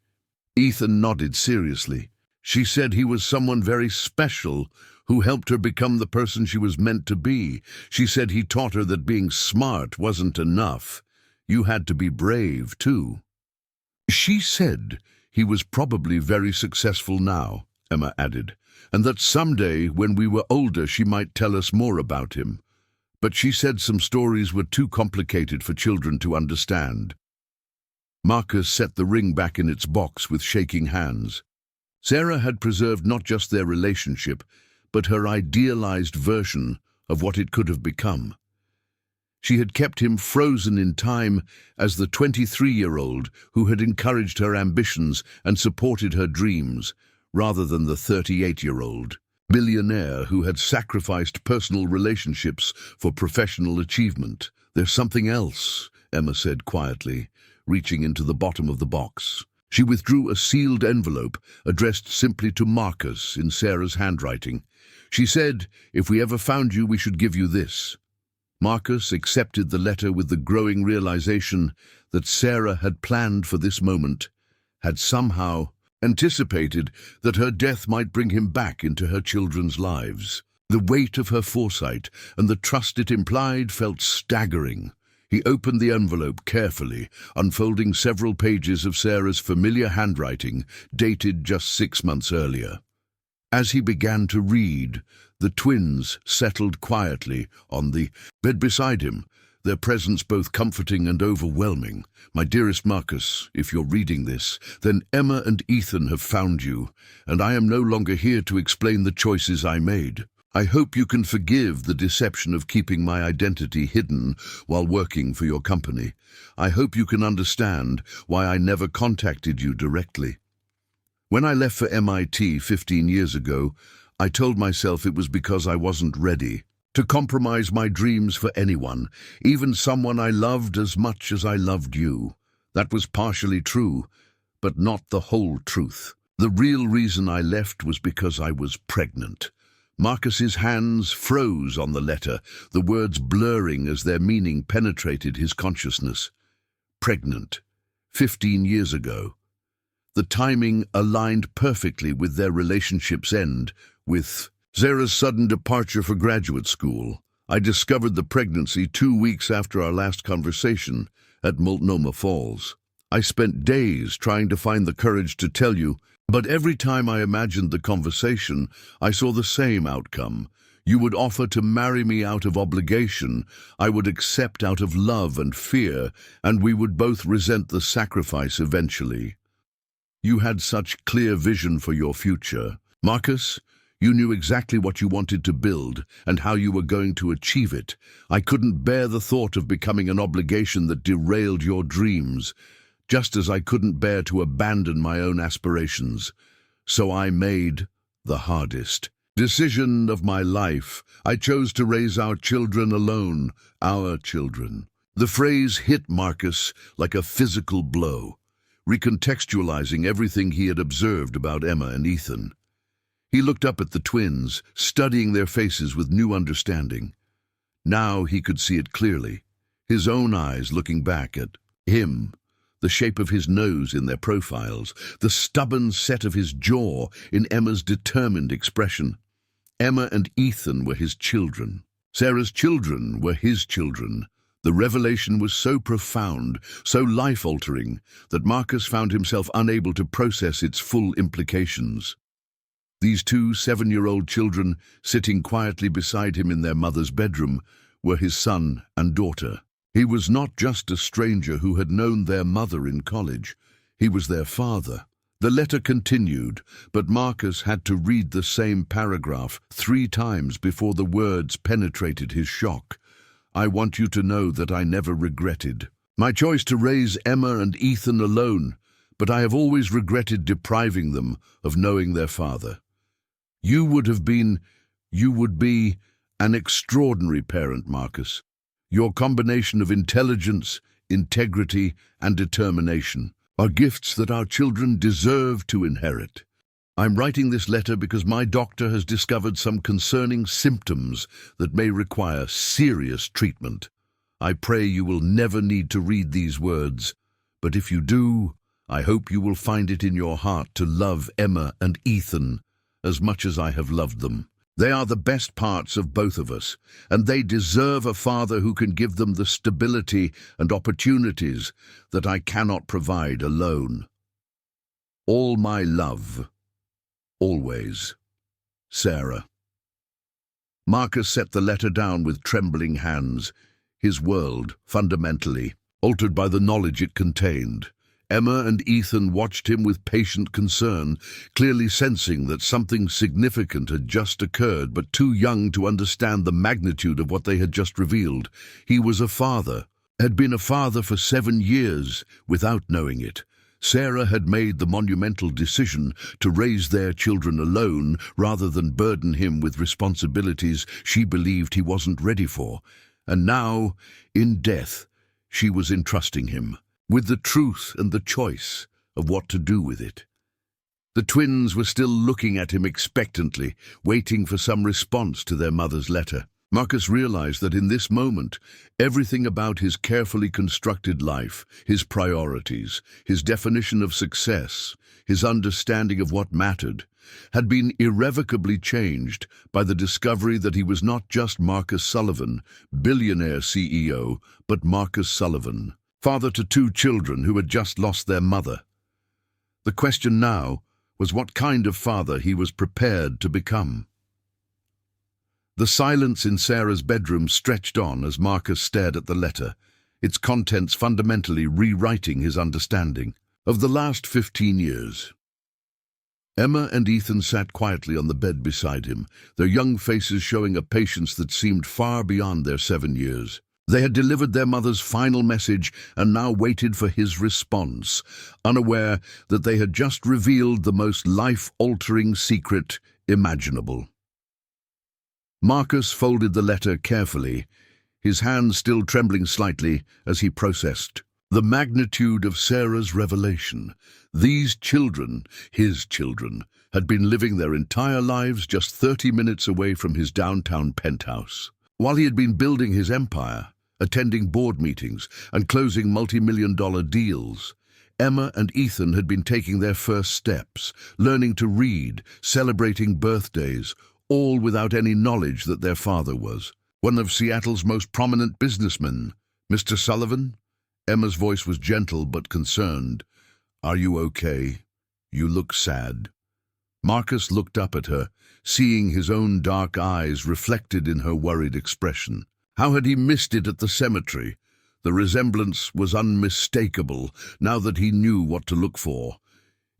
Ethan nodded seriously. "She said he was someone very special who helped her become the person she was meant to be. She said he taught her that being smart wasn't enough. You had to be brave, too." "She said he was probably very successful now," Emma added, "and that someday, when we were older, she might tell us more about him. But she said some stories were too complicated for children to understand." Marcus set the ring back in its box with shaking hands. Sarah had preserved not just their relationship, but her idealized version of what it could have become. She had kept him frozen in time as the 23-year-old who had encouraged her ambitions and supported her dreams, rather than the 38-year-old millionaire who had sacrificed personal relationships for professional achievement. "There's something else," Emma said quietly, reaching into the bottom of the box. She withdrew a sealed envelope addressed simply to Marcus in Sarah's handwriting. She said, "If we ever found you, we should give you this." Marcus accepted the letter with the growing realization that Sarah had planned for this moment, had somehow anticipated that her death might bring him back into her children's lives. The weight of her foresight and the trust it implied felt staggering. He opened the envelope carefully, unfolding several pages of Sarah's familiar handwriting, dated just 6 months earlier. As he began to read, the twins settled quietly on the bed beside him, their presence both comforting and overwhelming. My dearest Marcus, if you're reading this, then Emma and Ethan have found you, and I am no longer here to explain the choices I made. I hope you can forgive the deception of keeping my identity hidden while working for your company. I hope you can understand why I never contacted you directly. When I left for MIT 15 years ago, I told myself it was because I wasn't ready to compromise my dreams for anyone, even someone I loved as much as I loved you. That was partially true, but not the whole truth. The real reason I left was because I was pregnant. Marcus's hands froze on the letter, the words blurring as their meaning penetrated his consciousness. Pregnant. 15 years ago. The timing aligned perfectly with their relationship's end, with Sarah's sudden departure for graduate school. I discovered the pregnancy 2 weeks after our last conversation at Multnomah Falls. I spent days trying to find the courage to tell you, but every time I imagined the conversation, I saw the same outcome. You would offer to marry me out of obligation, I would accept out of love and fear, and we would both resent the sacrifice eventually. You had such clear vision for your future. Marcus, you knew exactly what you wanted to build and how you were going to achieve it. I couldn't bear the thought of becoming an obligation that derailed your dreams, just as I couldn't bear to abandon my own aspirations. So I made the hardest decision of my life. I chose to raise our children alone, our children. The phrase hit Marcus like a physical blow, recontextualizing everything he had observed about Emma and Ethan. He looked up at the twins, studying their faces with new understanding. Now he could see it clearly, his own eyes looking back at him, the shape of his nose in their profiles, the stubborn set of his jaw in Emma's determined expression. Emma and Ethan were his children. Sarah's children were his children. The revelation was so profound, so life-altering, that Marcus found himself unable to process its full implications. These 2 7-year-old children, sitting quietly beside him in their mother's bedroom, were his son and daughter. He was not just a stranger who had known their mother in college. He was their father. The letter continued, but Marcus had to read the same paragraph 3 times before the words penetrated his shock. I want you to know that I never regretted my choice to raise Emma and Ethan alone, but I have always regretted depriving them of knowing their father. You would be an extraordinary parent, Marcus. Your combination of intelligence, integrity, and determination are gifts that our children deserve to inherit. I'm writing this letter because my doctor has discovered some concerning symptoms that may require serious treatment. I pray you will never need to read these words, but if you do, I hope you will find it in your heart to love Emma and Ethan as much as I have loved them. They are the best parts of both of us, and they deserve a father who can give them the stability and opportunities that I cannot provide alone. All my love. Always. Sarah. Marcus set the letter down with trembling hands, his world, fundamentally, altered by the knowledge it contained. Emma and Ethan watched him with patient concern, clearly sensing that something significant had just occurred, but too young to understand the magnitude of what they had just revealed. He was a father, had been a father for 7 years without knowing it. Sarah had made the monumental decision to raise their children alone rather than burden him with responsibilities she believed he wasn't ready for. And now, in death, she was entrusting him with the truth and the choice of what to do with it. The twins were still looking at him expectantly, waiting for some response to their mother's letter. Marcus realized that in this moment, everything about his carefully constructed life, his priorities, his definition of success, his understanding of what mattered, had been irrevocably changed by the discovery that he was not just Marcus Sullivan, billionaire CEO, but Marcus Sullivan, father to 2 children who had just lost their mother. The question now was what kind of father he was prepared to become. The silence in Sarah's bedroom stretched on as Marcus stared at the letter, its contents fundamentally rewriting his understanding of the last 15 years. Emma and Ethan sat quietly on the bed beside him, their young faces showing a patience that seemed far beyond their 7 years. They had delivered their mother's final message and now waited for his response, unaware that they had just revealed the most life-altering secret imaginable. Marcus folded the letter carefully, his hands still trembling slightly as he processed the magnitude of Sarah's revelation. These children, his children, had been living their entire lives just 30 minutes away from his downtown penthouse. While he had been building his empire, attending board meetings, and closing multi-million-dollar deals, Emma and Ethan had been taking their first steps, learning to read, celebrating birthdays, all without any knowledge that their father was one of Seattle's most prominent businessmen. "Mr. Sullivan?" Emma's voice was gentle but concerned. "Are you okay? You look sad." Marcus looked up at her, seeing his own dark eyes reflected in her worried expression. How had he missed it at the cemetery? The resemblance was unmistakable, now that he knew what to look for.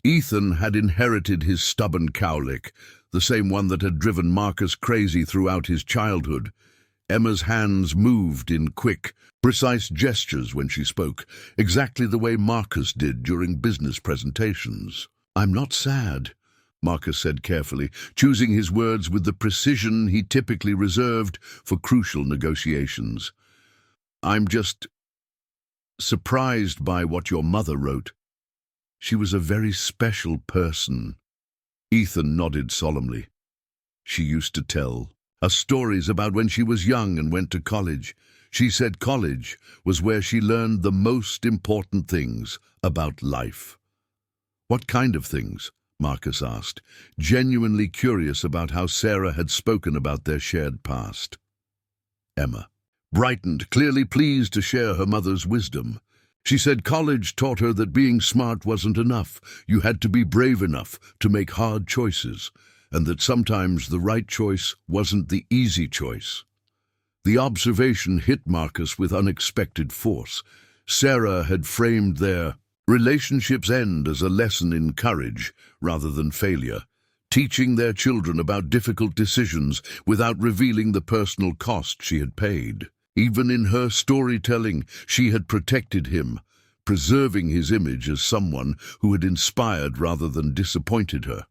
Ethan had inherited his stubborn cowlick, the same one that had driven Marcus crazy throughout his childhood. Emma's hands moved in quick, precise gestures when she spoke, exactly the way Marcus did during business presentations. "I'm not sad," Marcus said carefully, choosing his words with the precision he typically reserved for crucial negotiations. "I'm just surprised by what your mother wrote. She was a very special person." Ethan nodded solemnly. "She used to tell us stories about when she was young and went to college. She said college was where she learned the most important things about life." "What kind of things?" Marcus asked, genuinely curious about how Sarah had spoken about their shared past. Emma brightened, clearly pleased to share her mother's wisdom. She said college taught her that being smart wasn't enough. You had to be brave enough to make hard choices, and that sometimes the right choice wasn't the easy choice. The observation hit Marcus with unexpected force. Sarah had framed their relationship's end as a lesson in courage rather than failure, teaching their children about difficult decisions without revealing the personal cost she had paid. Even in her storytelling, she had protected him, preserving his image as someone who had inspired rather than disappointed her.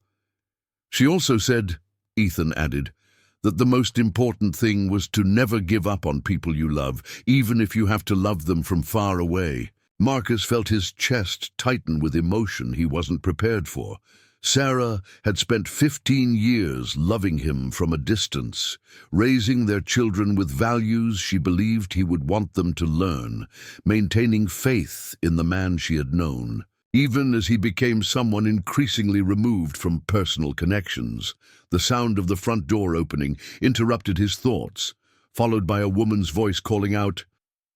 She also said, Ethan added, that the most important thing was to never give up on people you love, even if you have to love them from far away. Marcus felt his chest tighten with emotion he wasn't prepared for. Sarah had spent 15 years loving him from a distance, raising their children with values she believed he would want them to learn, maintaining faith in the man she had known. Even as he became someone increasingly removed from personal connections, the sound of the front door opening interrupted his thoughts, followed by a woman's voice calling out,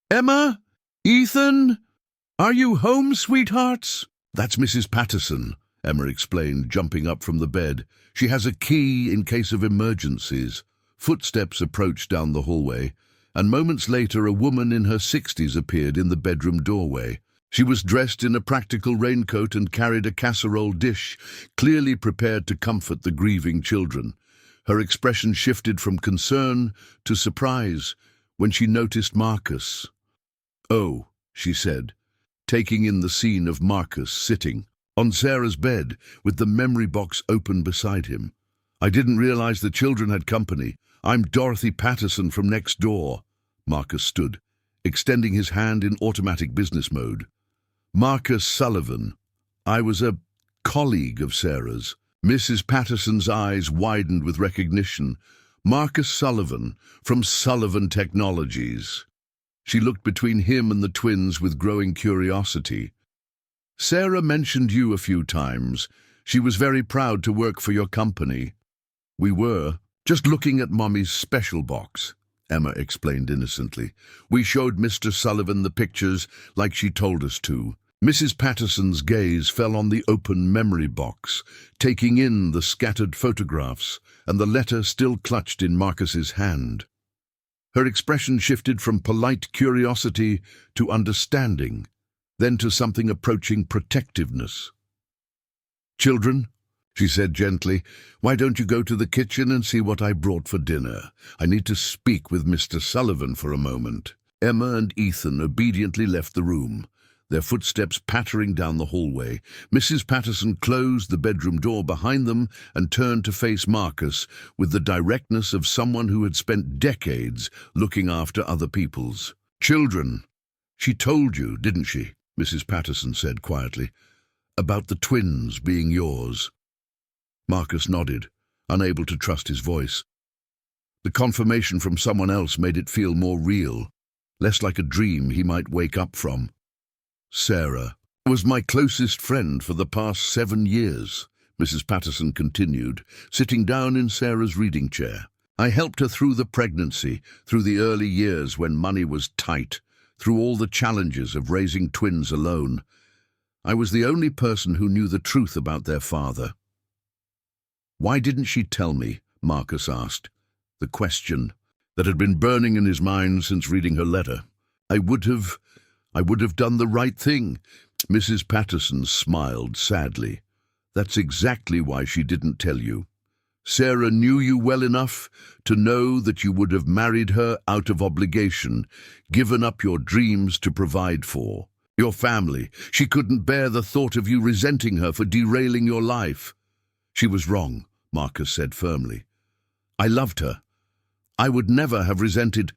"Emma? Ethan? Are you home, sweethearts?" "That's Mrs. Patterson," Emma explained, jumping up from the bed. "She has a key in case of emergencies." Footsteps approached down the hallway, and moments later a woman in her 60s appeared in the bedroom doorway. She was dressed in a practical raincoat and carried a casserole dish, clearly prepared to comfort the grieving children. Her expression shifted from concern to surprise when she noticed Marcus. "Oh," she said, taking in the scene of Marcus sitting on Sarah's bed with the memory box open beside him. "I didn't realize the children had company. I'm Dorothy Patterson from next door." Marcus stood, extending his hand in automatic business mode. "Marcus Sullivan. I was a colleague of Sarah's." Mrs. Patterson's eyes widened with recognition. "Marcus Sullivan, from Sullivan Technologies." She looked between him and the twins with growing curiosity. "Sarah mentioned you a few times. She was very proud to work for your company." "We were just looking at Mommy's special box," Emma explained innocently. "We showed Mr. Sullivan the pictures like she told us to. Mrs. Patterson's gaze fell on the open memory box, taking in the scattered photographs and the letter still clutched in Marcus's hand. Her expression shifted from polite curiosity to understanding, then to something approaching protectiveness. "Children," she said gently, "why don't you go to the kitchen and see what I brought for dinner? I need to speak with Mr. Sullivan for a moment." Emma and Ethan obediently left the room, their footsteps pattering down the hallway. Mrs. Patterson closed the bedroom door behind them and turned to face Marcus with the directness of someone who had spent decades looking after other people's children. "She told you, didn't she?" Mrs. Patterson said quietly, "about the twins being yours." Marcus nodded, unable to trust his voice. The confirmation from someone else made it feel more real, less like a dream he might wake up from. "Sarah was my closest friend for the past 7 years," Mrs. Patterson continued, sitting down in Sarah's reading chair. "I helped her through the pregnancy, through the early years when money was tight, through all the challenges of raising twins alone. I was the only person who knew the truth about their father." "Why didn't she tell me?" Marcus asked, the question that had been burning in his mind since reading her letter. I would have done the right thing." Mrs. Patterson smiled sadly. "That's exactly why she didn't tell you. Sarah knew you well enough to know that you would have married her out of obligation, given up your dreams to provide for your family. She couldn't bear the thought of you resenting her for derailing your life." "She was wrong," Marcus said firmly. "I loved her. I would never have resented—"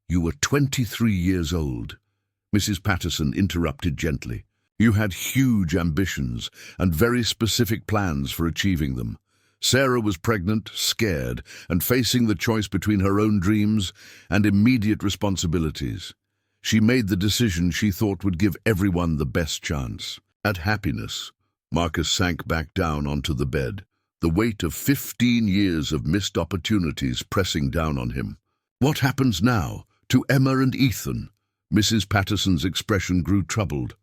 "You were 23 years old," Mrs. Patterson interrupted gently. "You had huge ambitions and very specific plans for achieving them. Sarah was pregnant, scared, and facing the choice between her own dreams and immediate responsibilities. She made the decision she thought would give everyone the best chance at happiness." Marcus sank back down onto the bed, the weight of 15 years of missed opportunities pressing down on him. "What happens now to Emma and Ethan?" Mrs. Patterson's expression grew troubled.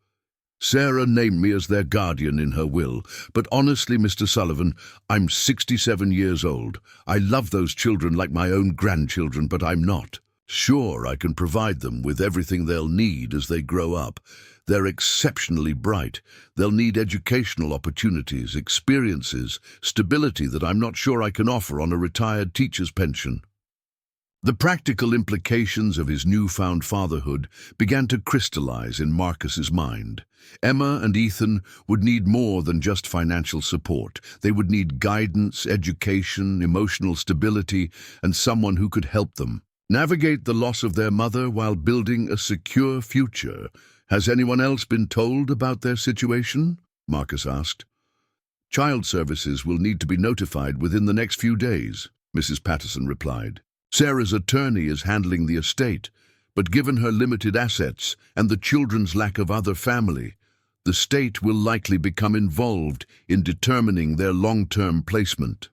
"Sarah named me as their guardian in her will, but honestly, Mr. Sullivan, I'm 67 years old. I love those children like my own grandchildren, but I'm not. Sure, I can provide them with everything they'll need as they grow up. They're exceptionally bright. They'll need educational opportunities, experiences, stability that I'm not sure I can offer on a retired teacher's pension." The practical implications of his newfound fatherhood began to crystallize in Marcus's mind. Emma and Ethan would need more than just financial support. They would need guidance, education, emotional stability, and someone who could help them navigate the loss of their mother while building a secure future. "Has anyone else been told about their situation?" Marcus asked. "Child services will need to be notified within the next few days," Mrs. Patterson replied. "Sarah's attorney is handling the estate, but given her limited assets and the children's lack of other family, the state will likely become involved in determining their long-term placement."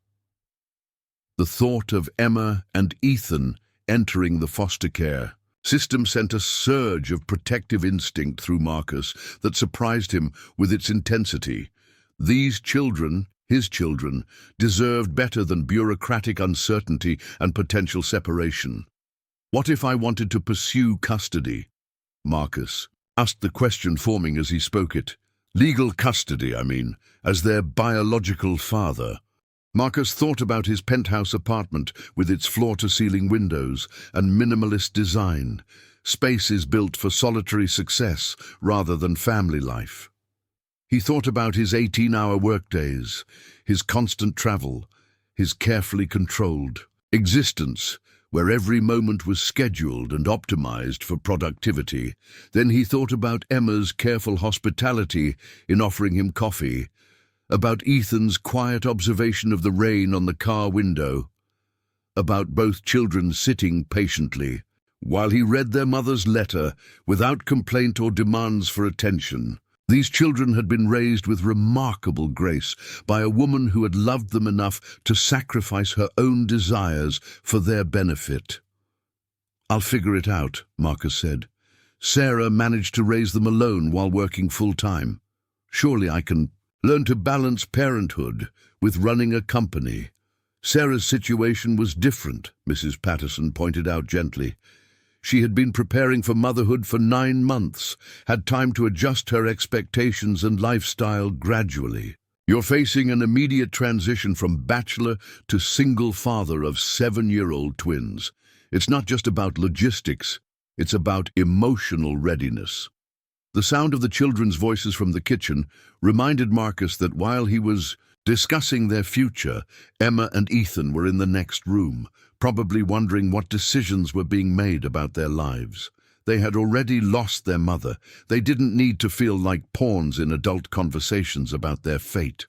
The thought of Emma and Ethan entering the foster care system sent a surge of protective instinct through Marcus that surprised him with its intensity. These children, his children, deserved better than bureaucratic uncertainty and potential separation. "What if I wanted to pursue custody?" Marcus asked, the question forming as he spoke it. "Legal custody, I mean, as their biological father." Marcus thought about his penthouse apartment with its floor-to-ceiling windows and minimalist design, spaces built for solitary success rather than family life. He thought about his 18-hour workdays, his constant travel, his carefully controlled existence, where every moment was scheduled and optimized for productivity. Then he thought about Emma's careful hospitality in offering him coffee, about Ethan's quiet observation of the rain on the car window, about both children sitting patiently while he read their mother's letter without complaint or demands for attention. These children had been raised with remarkable grace by a woman who had loved them enough to sacrifice her own desires for their benefit. "I'll figure it out," Marcus said. Sarah managed to raise them alone while working full-time. Surely I can learn to balance parenthood with running a company. Sarah's situation was different, Mrs. Patterson pointed out gently. She had been preparing for motherhood for 9 months, had time to adjust her expectations and lifestyle gradually. You're facing an immediate transition from bachelor to single father of 7-year-old twins. It's not just about logistics, it's about emotional readiness. The sound of the children's voices from the kitchen reminded Marcus that while he was discussing their future, Emma and Ethan were in the next room, probably wondering what decisions were being made about their lives. They had already lost their mother. They didn't need to feel like pawns in adult conversations about their fate.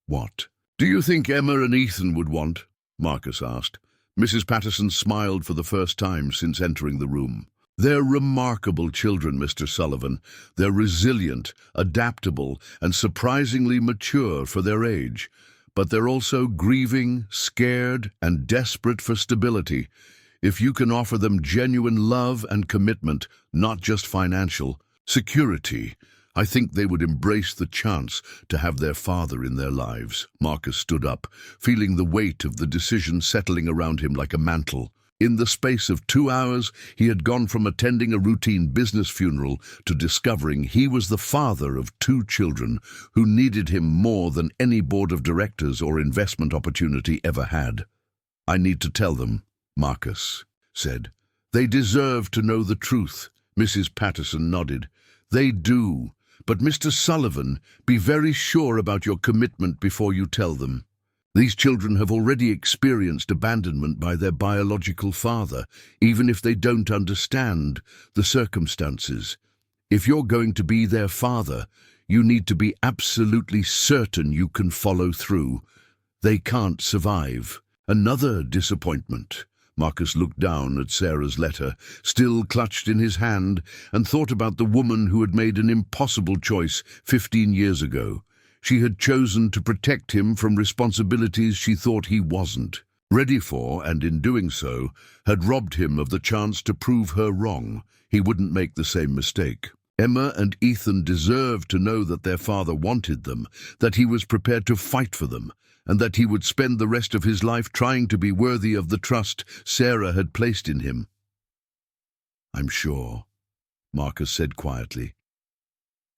What do you think Emma and Ethan would want? Marcus asked. Mrs. Patterson smiled for the first time since entering the room. They're remarkable children, Mr. Sullivan. They're resilient, adaptable, and surprisingly mature for their age. But they're also grieving, scared, and desperate for stability. If you can offer them genuine love and commitment, not just financial, security, I think they would embrace the chance to have their father in their lives. Marcus stood up, feeling the weight of the decision settling around him like a mantle. In the space of 2 hours, he had gone from attending a routine business funeral to discovering he was the father of 2 children who needed him more than any board of directors or investment opportunity ever had. I need to tell them, Marcus said. They deserve to know the truth. Mrs. Patterson nodded. They do. But Mr. Sullivan, be very sure about your commitment before you tell them. These children have already experienced abandonment by their biological father, even if they don't understand the circumstances. If you're going to be their father, you need to be absolutely certain you can follow through. They can't survive. Another disappointment. Marcus looked down at Sarah's letter, still clutched in his hand, and thought about the woman who had made an impossible choice 15 years ago. She had chosen to protect him from responsibilities she thought he wasn't ready for, and in doing so, had robbed him of the chance to prove her wrong. He wouldn't make the same mistake. Emma and Ethan deserved to know that their father wanted them, that he was prepared to fight for them, and that he would spend the rest of his life trying to be worthy of the trust Sarah had placed in him. I'm sure, Marcus said quietly.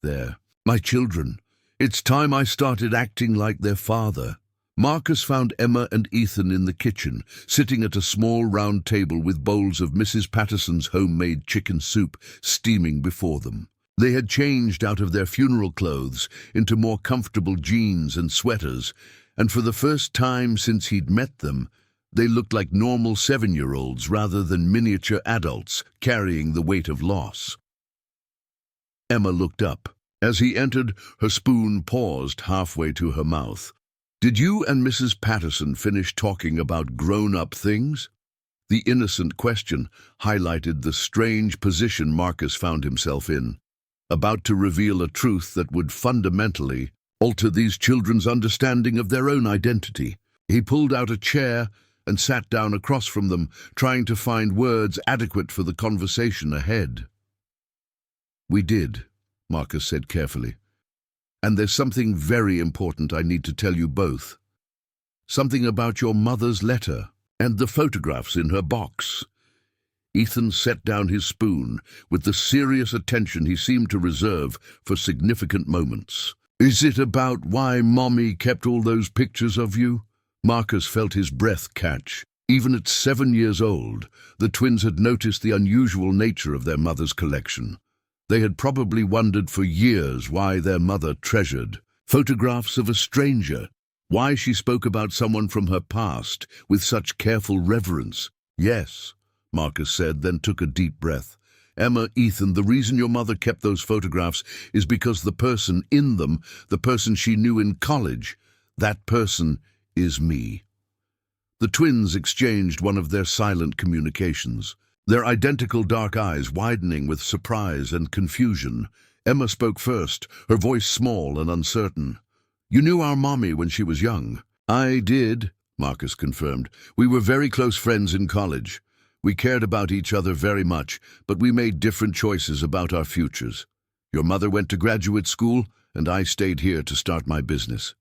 There, my children. It's time I started acting like their father. Marcus found Emma and Ethan in the kitchen, sitting at a small round table with bowls of Mrs. Patterson's homemade chicken soup steaming before them. They had changed out of their funeral clothes into more comfortable jeans and sweaters, and for the first time since he'd met them, they looked like normal 7-year-olds rather than miniature adults carrying the weight of loss. Emma looked up. As he entered, her spoon paused halfway to her mouth. Did you and Mrs. Patterson finish talking about grown-up things? The innocent question highlighted the strange position Marcus found himself in, about to reveal a truth that would fundamentally alter these children's understanding of their own identity. He pulled out a chair and sat down across from them, trying to find words adequate for the conversation ahead. We did, Marcus said carefully. And there's something very important I need to tell you both. Something about your mother's letter and the photographs in her box. Ethan set down his spoon with the serious attention he seemed to reserve for significant moments. Is it about why Mommy kept all those pictures of you? Marcus felt his breath catch. Even at 7 years old, the twins had noticed the unusual nature of their mother's collection. They had probably wondered for years why their mother treasured photographs of a stranger, why she spoke about someone from her past with such careful reverence. Yes, Marcus said, then took a deep breath. Emma, Ethan, the reason your mother kept those photographs is because the person in them, the person she knew in college, that person is me. The twins exchanged one of their silent communications, their identical dark eyes widening with surprise and confusion. Emma spoke first, her voice small and uncertain. You knew our mommy when she was young. I did, Marcus confirmed. We were very close friends in college. We cared about each other very much, but we made different choices about our futures. Your mother went to graduate school, and I stayed here to start my business."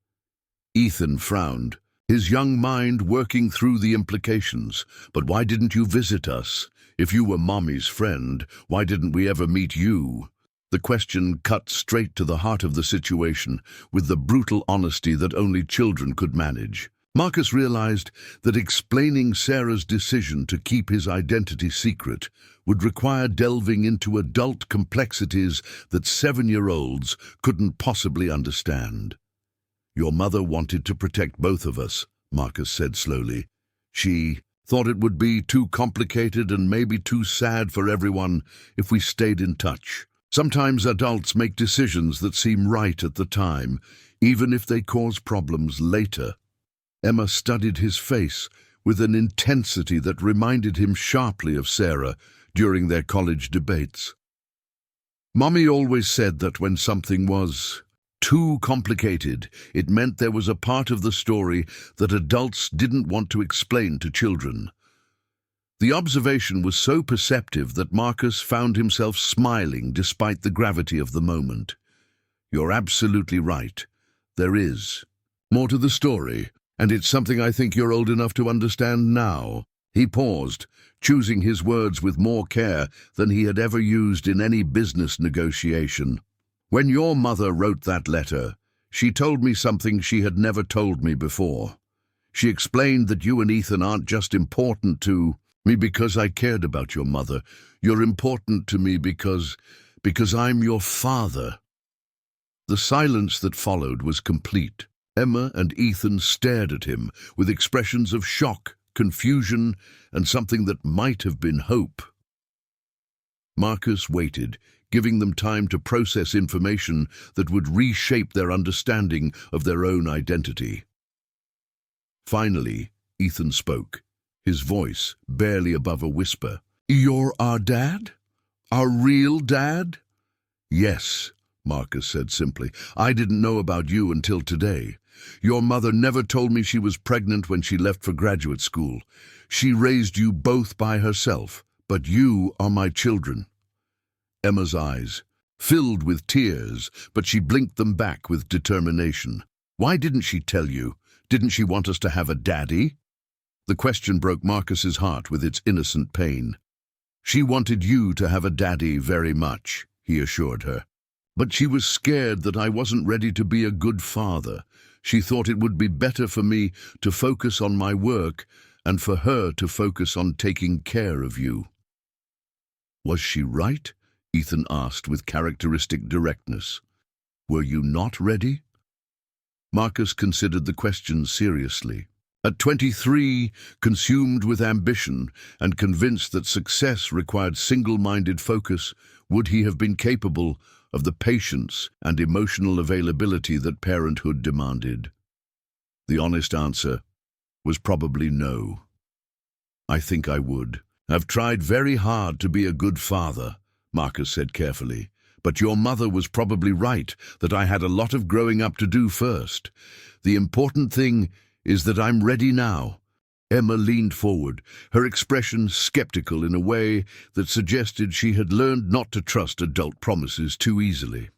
Ethan frowned, his young mind working through the implications. "But why didn't you visit us? If you were Mommy's friend, why didn't we ever meet you?" The question cut straight to the heart of the situation, with the brutal honesty that only children could manage. Marcus realized that explaining Sarah's decision to keep his identity secret would require delving into adult complexities that 7-year-olds couldn't possibly understand. "Your mother wanted to protect both of us," Marcus said slowly. "She thought it would be too complicated and maybe too sad for everyone if we stayed in touch. Sometimes adults make decisions that seem right at the time, even if they cause problems later." Emma studied his face with an intensity that reminded him sharply of Sarah during their college debates. "Mommy always said that when something was too complicated, it meant there was a part of the story that adults didn't want to explain to children." The observation was so perceptive that Marcus found himself smiling despite the gravity of the moment. "You're absolutely right. There is more to the story, and it's something I think you're old enough to understand now." He paused, choosing his words with more care than he had ever used in any business negotiation. "When your mother wrote that letter, she told me something she had never told me before. She explained that you and Ethan aren't just important to me because I cared about your mother. You're important to me because I'm your father." The silence that followed was complete. Emma and Ethan stared at him with expressions of shock, confusion, and something that might have been hope. Marcus waited, giving them time to process information that would reshape their understanding of their own identity. Finally, Ethan spoke, his voice barely above a whisper. "You're our dad? Our real dad?" "Yes," Marcus said simply. "I didn't know about you until today. Your mother never told me she was pregnant when she left for graduate school. She raised you both by herself, but you are my children." Emma's eyes filled with tears, but she blinked them back with determination. "Why didn't she tell you? Didn't she want us to have a daddy?" The question broke Marcus's heart with its innocent pain. "She wanted you to have a daddy very much," he assured her. "But she was scared that I wasn't ready to be a good father. She thought it would be better for me to focus on my work and for her to focus on taking care of you." "Was she right?" Ethan asked with characteristic directness. "Were you not ready?" Marcus considered the question seriously. At 23, consumed with ambition and convinced that success required single-minded focus, would he have been capable of the patience and emotional availability that parenthood demanded? The honest answer was probably no. "I think I would. I've tried very hard to be a good father," Marcus said carefully. "But your mother was probably right that I had a lot of growing up to do first. The important thing is that I'm ready now." Emma leaned forward, her expression skeptical in a way that suggested she had learned not to trust adult promises too easily.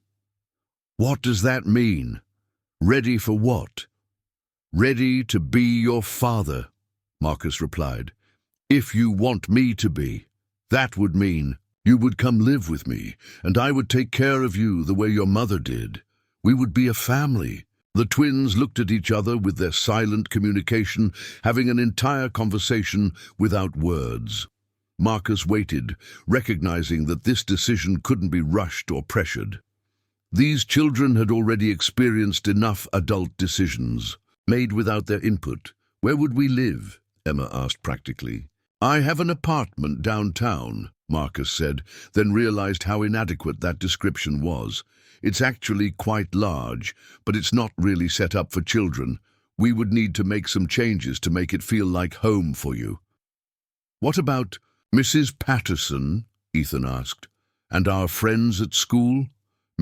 "What does that mean? Ready for what?" "Ready to be your father," Marcus replied. "If you want me to be. That would mean you would come live with me, and I would take care of you the way your mother did. We would be a family." The twins looked at each other with their silent communication, having an entire conversation without words. Marcus waited, recognizing that this decision couldn't be rushed or pressured. These children had already experienced enough adult decisions, made without their input. "Where would we live?" Emma asked practically. "I have an apartment downtown," Marcus said, then realized how inadequate that description was. "It's actually quite large, but it's not really set up for children. We would need to make some changes to make it feel like home for you." "What about Mrs. Patterson?" Ethan asked. "And our friends at school?"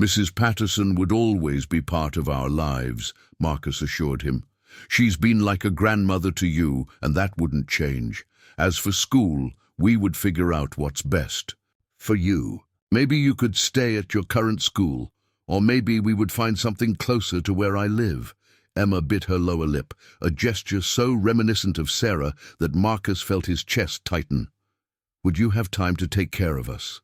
"Mrs. Patterson would always be part of our lives," Marcus assured him. "She's been like a grandmother to you, and that wouldn't change. As for school, We would figure out what's best for you. Maybe you could stay at your current school, or maybe we would find something closer to where I live." Emma bit her lower lip, a gesture so reminiscent of Sarah that Marcus felt his chest tighten. "Would you have time to take care of us?"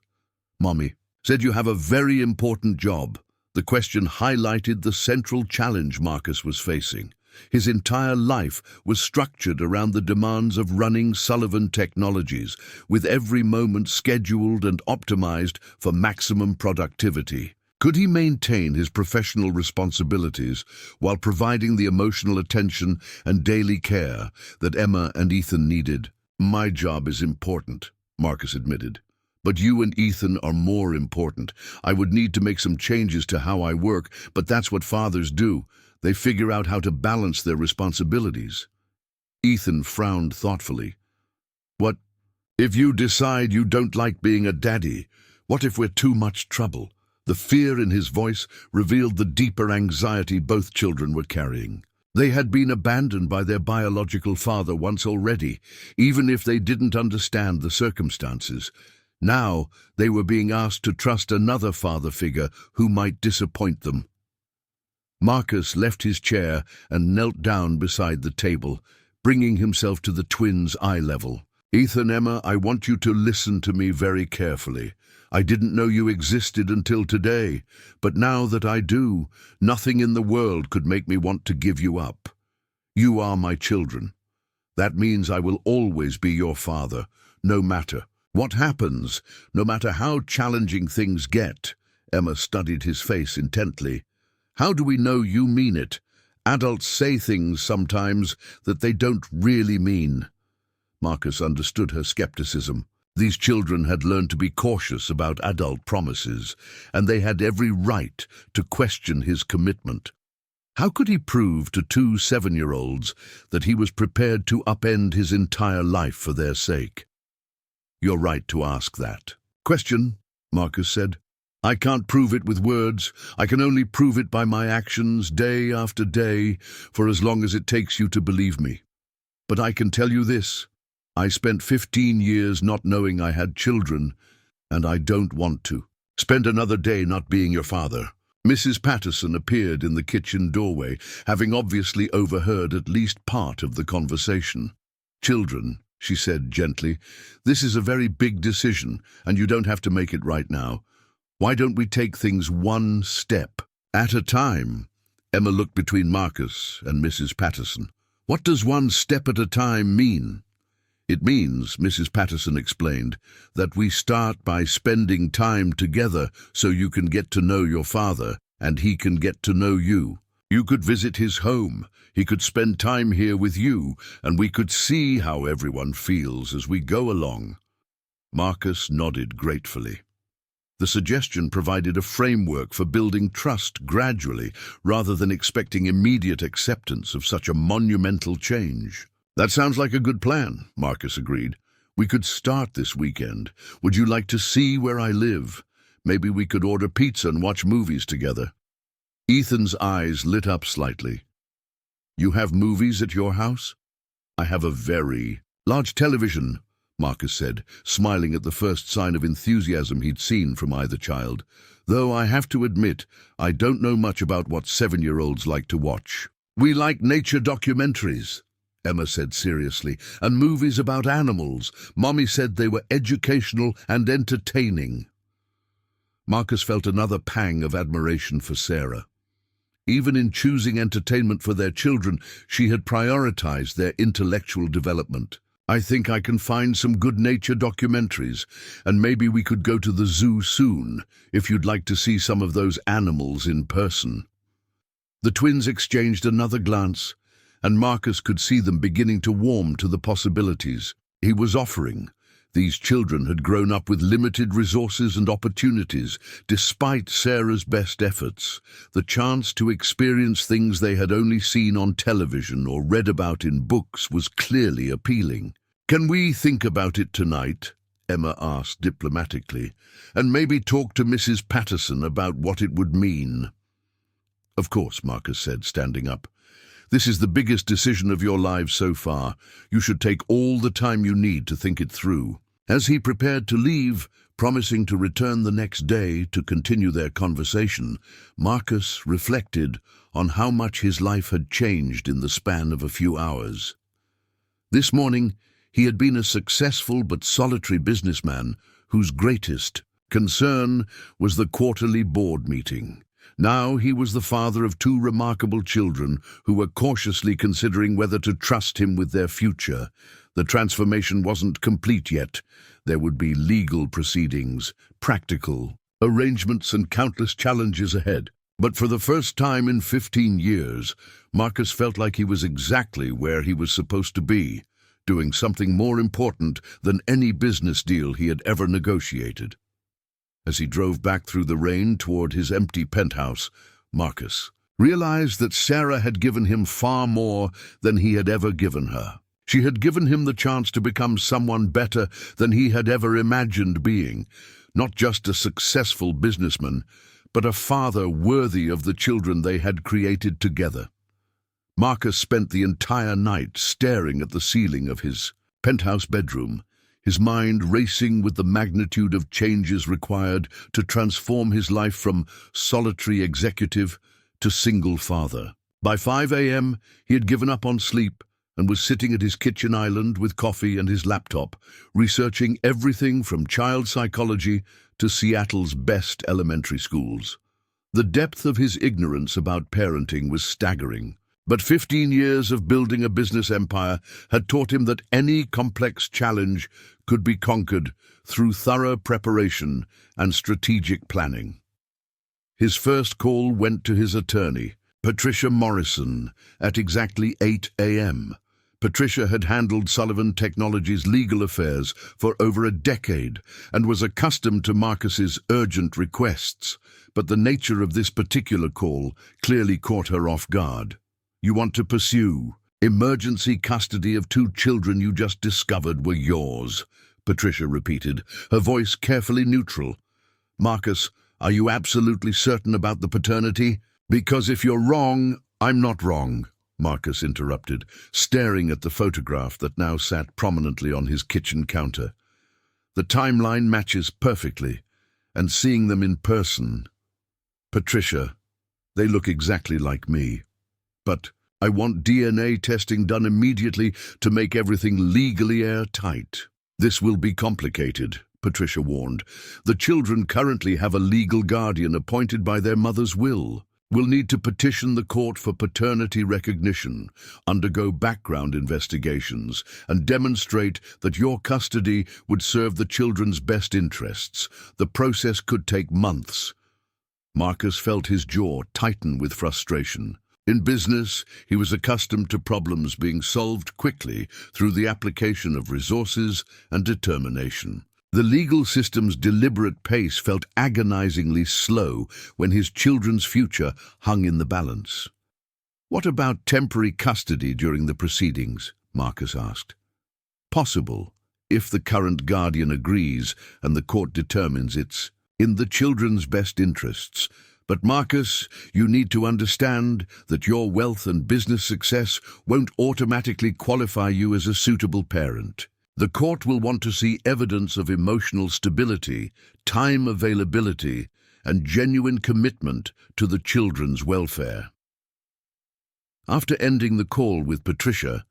"Mommy said you have a very important job." The question highlighted the central challenge Marcus was facing. His entire life was structured around the demands of running Sullivan Technologies, with every moment scheduled and optimized for maximum productivity. Could he maintain his professional responsibilities while providing the emotional attention and daily care that Emma and Ethan needed? "My job is important," Marcus admitted. "But you and Ethan are more important. I would need to make some changes to how I work, but that's what fathers do. They figure out how to balance their responsibilities." Ethan frowned thoughtfully. "What if you decide you don't like being a daddy? What if we're too much trouble?" The fear in his voice revealed the deeper anxiety both children were carrying. They had been abandoned by their biological father once already, even if they didn't understand the circumstances. Now they were being asked to trust another father figure who might disappoint them. Marcus left his chair and knelt down beside the table, bringing himself to the twins' eye level. "Ethan, Emma, I want you to listen to me very carefully. I didn't know you existed until today, but now that I do, nothing in the world could make me want to give you up. You are my children. That means I will always be your father, no matter what happens, no matter how challenging things get." Emma studied his face intently. "How do we know you mean it? Adults say things sometimes that they don't really mean." Marcus understood her skepticism. These children had learned to be cautious about adult promises, and they had every right to question his commitment. How could he prove to two 7-year-olds that he was prepared to upend his entire life for their sake? "You're right to ask that question," Marcus said. "I can't prove it with words. I can only prove it by my actions day after day, for as long as it takes you to believe me. But I can tell you this. I spent 15 years not knowing I had children, and I don't want to spend another day not being your father." Mrs. Patterson appeared in the kitchen doorway, having obviously overheard at least part of the conversation. "Children," she said gently, "this is a very big decision, and you don't have to make it right now. Why don't we take things one step at a time?" Emma looked between Marcus and Mrs. Patterson. "What does one step at a time mean?" "It means," Mrs. Patterson explained, "that we start by spending time together so you can get to know your father and he can get to know you. You could visit his home, he could spend time here with you, and we could see how everyone feels as we go along." Marcus nodded gratefully. The suggestion provided a framework for building trust gradually, rather than expecting immediate acceptance of such a monumental change. "That sounds like a good plan," Marcus agreed. "We could start this weekend. Would you like to see where I live? Maybe we could order pizza and watch movies together." Ethan's eyes lit up slightly. "You have movies at your house?" "I have a very large television," Marcus said, smiling at the first sign of enthusiasm he'd seen from either child. "Though I have to admit, I don't know much about what 7-year-olds like to watch." "We like nature documentaries," Emma said seriously, "and movies about animals. Mommy said they were educational and entertaining." Marcus felt another pang of admiration for Sarah. Even in choosing entertainment for their children, she had prioritized their intellectual development. "I think I can find some good nature documentaries, and maybe we could go to the zoo soon, if you'd like to see some of those animals in person." The twins exchanged another glance, and Marcus could see them beginning to warm to the possibilities he was offering. These children had grown up with limited resources and opportunities, despite Sarah's best efforts. The chance to experience things they had only seen on television or read about in books was clearly appealing. "Can we think about it tonight?" Emma asked diplomatically, "and maybe talk to Mrs. Patterson about what it would mean?" "Of course," Marcus said, standing up. "This is the biggest decision of your lives so far. You should take all the time you need to think it through." As he prepared to leave, promising to return the next day to continue their conversation, Marcus reflected on how much his life had changed in the span of a few hours. This morning, he had been a successful but solitary businessman whose greatest concern was the quarterly board meeting. Now he was the father of two remarkable children who were cautiously considering whether to trust him with their future. The transformation wasn't complete yet. There would be legal proceedings, practical arrangements, and countless challenges ahead. But for the first time in 15 years, Marcus felt like he was exactly where he was supposed to be, doing something more important than any business deal he had ever negotiated. As he drove back through the rain toward his empty penthouse, Marcus realized that Sarah had given him far more than he had ever given her. She had given him the chance to become someone better than he had ever imagined being, not just a successful businessman, but a father worthy of the children they had created together. Marcus spent the entire night staring at the ceiling of his penthouse bedroom, his mind racing with the magnitude of changes required to transform his life from solitary executive to single father. By 5 a.m., he had given up on sleep and was sitting at his kitchen island with coffee and his laptop, researching everything from child psychology to Seattle's best elementary schools. The depth of his ignorance about parenting was staggering. But 15 years of building a business empire had taught him that any complex challenge could be conquered through thorough preparation and strategic planning. His first call went to his attorney, Patricia Morrison, at exactly 8 a.m. Patricia had handled Sullivan Technologies' legal affairs for over a decade and was accustomed to Marcus's urgent requests, but the nature of this particular call clearly caught her off guard. "You want to pursue emergency custody of two children you just discovered were yours," Patricia repeated, her voice carefully neutral. "Marcus, are you absolutely certain about the paternity? Because if you're wrong, I'm not wrong," Marcus interrupted, staring at the photograph that now sat prominently on his kitchen counter. "The timeline matches perfectly, and seeing them in person, Patricia, they look exactly like me. But I want DNA testing done immediately to make everything legally airtight." "This will be complicated," Patricia warned. "The children currently have a legal guardian appointed by their mother's will. We'll need to petition the court for paternity recognition, undergo background investigations, and demonstrate that your custody would serve the children's best interests. The process could take months." Marcus felt his jaw tighten with frustration. In business, he was accustomed to problems being solved quickly through the application of resources and determination. The legal system's deliberate pace felt agonizingly slow when his children's future hung in the balance. "What about temporary custody during the proceedings?" Marcus asked. "Possible, if the current guardian agrees and the court determines it's in the children's best interests. But Marcus, you need to understand that your wealth and business success won't automatically qualify you as a suitable parent. The court will want to see evidence of emotional stability, time availability, and genuine commitment to the children's welfare." After ending the call with Patricia,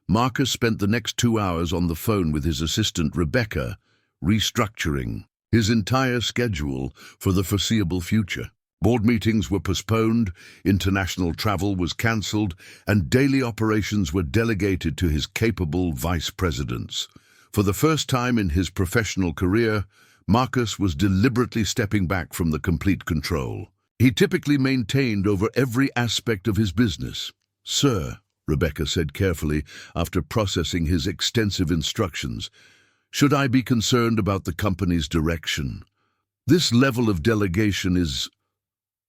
Marcus spent the next 2 hours on the phone with his assistant Rebecca, restructuring his entire schedule for the foreseeable future. Board meetings were postponed, international travel was cancelled, and daily operations were delegated to his capable vice presidents. For the first time in his professional career, Marcus was deliberately stepping back from the complete control he typically maintained over every aspect of his business. "Sir," Rebecca said carefully after processing his extensive instructions, "should I be concerned about the company's direction? This level of delegation is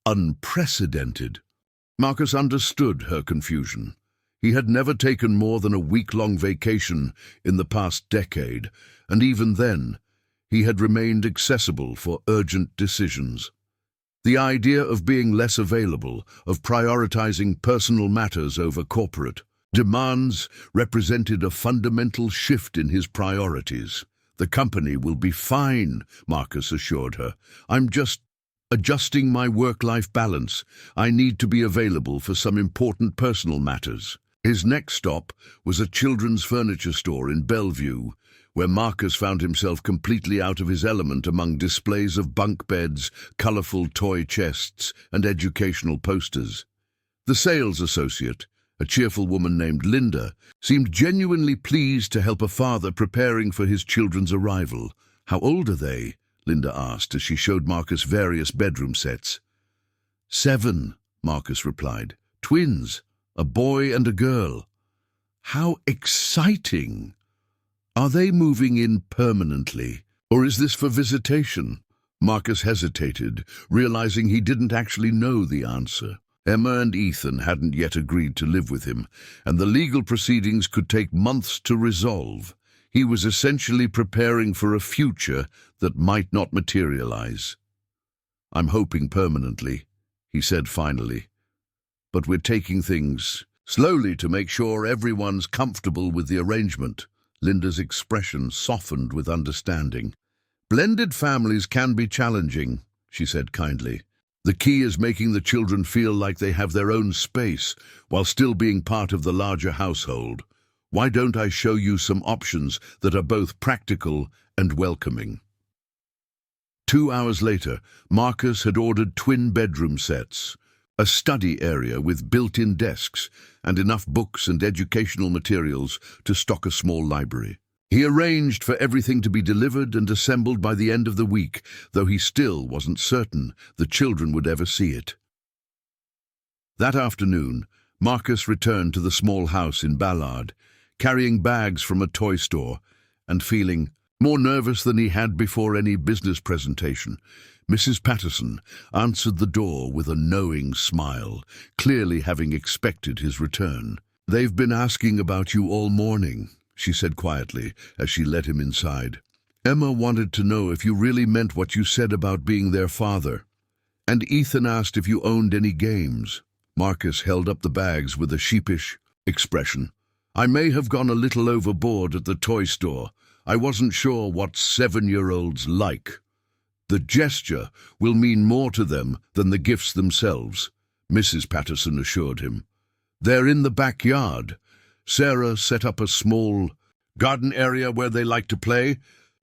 unprecedented." Marcus understood her confusion. He had never taken more than a week-long vacation in the past decade, and even then, he had remained accessible for urgent decisions. The idea of being less available, of prioritizing personal matters over corporate demands, represented a fundamental shift in his priorities. The company will be fine, Marcus assured her. I'm just adjusting my work-life balance. I need to be available for some important personal matters. His next stop was a children's furniture store in Bellevue, where Marcus found himself completely out of his element among displays of bunk beds, colourful toy chests, and educational posters. The sales associate, a cheerful woman named Linda, seemed genuinely pleased to help a father preparing for his children's arrival. "How old are they?" Linda asked as she showed Marcus various bedroom sets. 7, Marcus replied. "Twins, a boy and a girl." "How exciting! Are they moving in permanently, or is this for visitation?" Marcus hesitated, realizing he didn't actually know the answer. Emma and Ethan hadn't yet agreed to live with him, and the legal proceedings could take months to resolve. He was essentially preparing for a future that might not materialize. "I'm hoping permanently," he said finally. "But we're taking things slowly to make sure everyone's comfortable with the arrangement." Linda's expression softened with understanding. "Blended families can be challenging," she said kindly. "The key is making the children feel like they have their own space while still being part of the larger household. Why don't I show you some options that are both practical and welcoming?" 2 hours later, Marcus had ordered twin bedroom sets, a study area with built-in desks and enough books and educational materials to stock a small library. He arranged for everything to be delivered and assembled by the end of the week, though he still wasn't certain the children would ever see it. That afternoon, Marcus returned to the small house in Ballard, carrying bags from a toy store and feeling more nervous than he had before any business presentation. Mrs. Patterson answered the door with a knowing smile, clearly having expected his return. "They've been asking about you all morning," she said quietly as she led him inside. "Emma wanted to know if you really meant what you said about being their father. And Ethan asked if you owned any games." Marcus held up the bags with a sheepish expression. "I may have gone a little overboard at the toy store. I wasn't sure what 7-year-olds like." "The gesture will mean more to them than the gifts themselves," Mrs. Patterson assured him. "They're in the backyard. Sarah set up a small garden area where they like to play."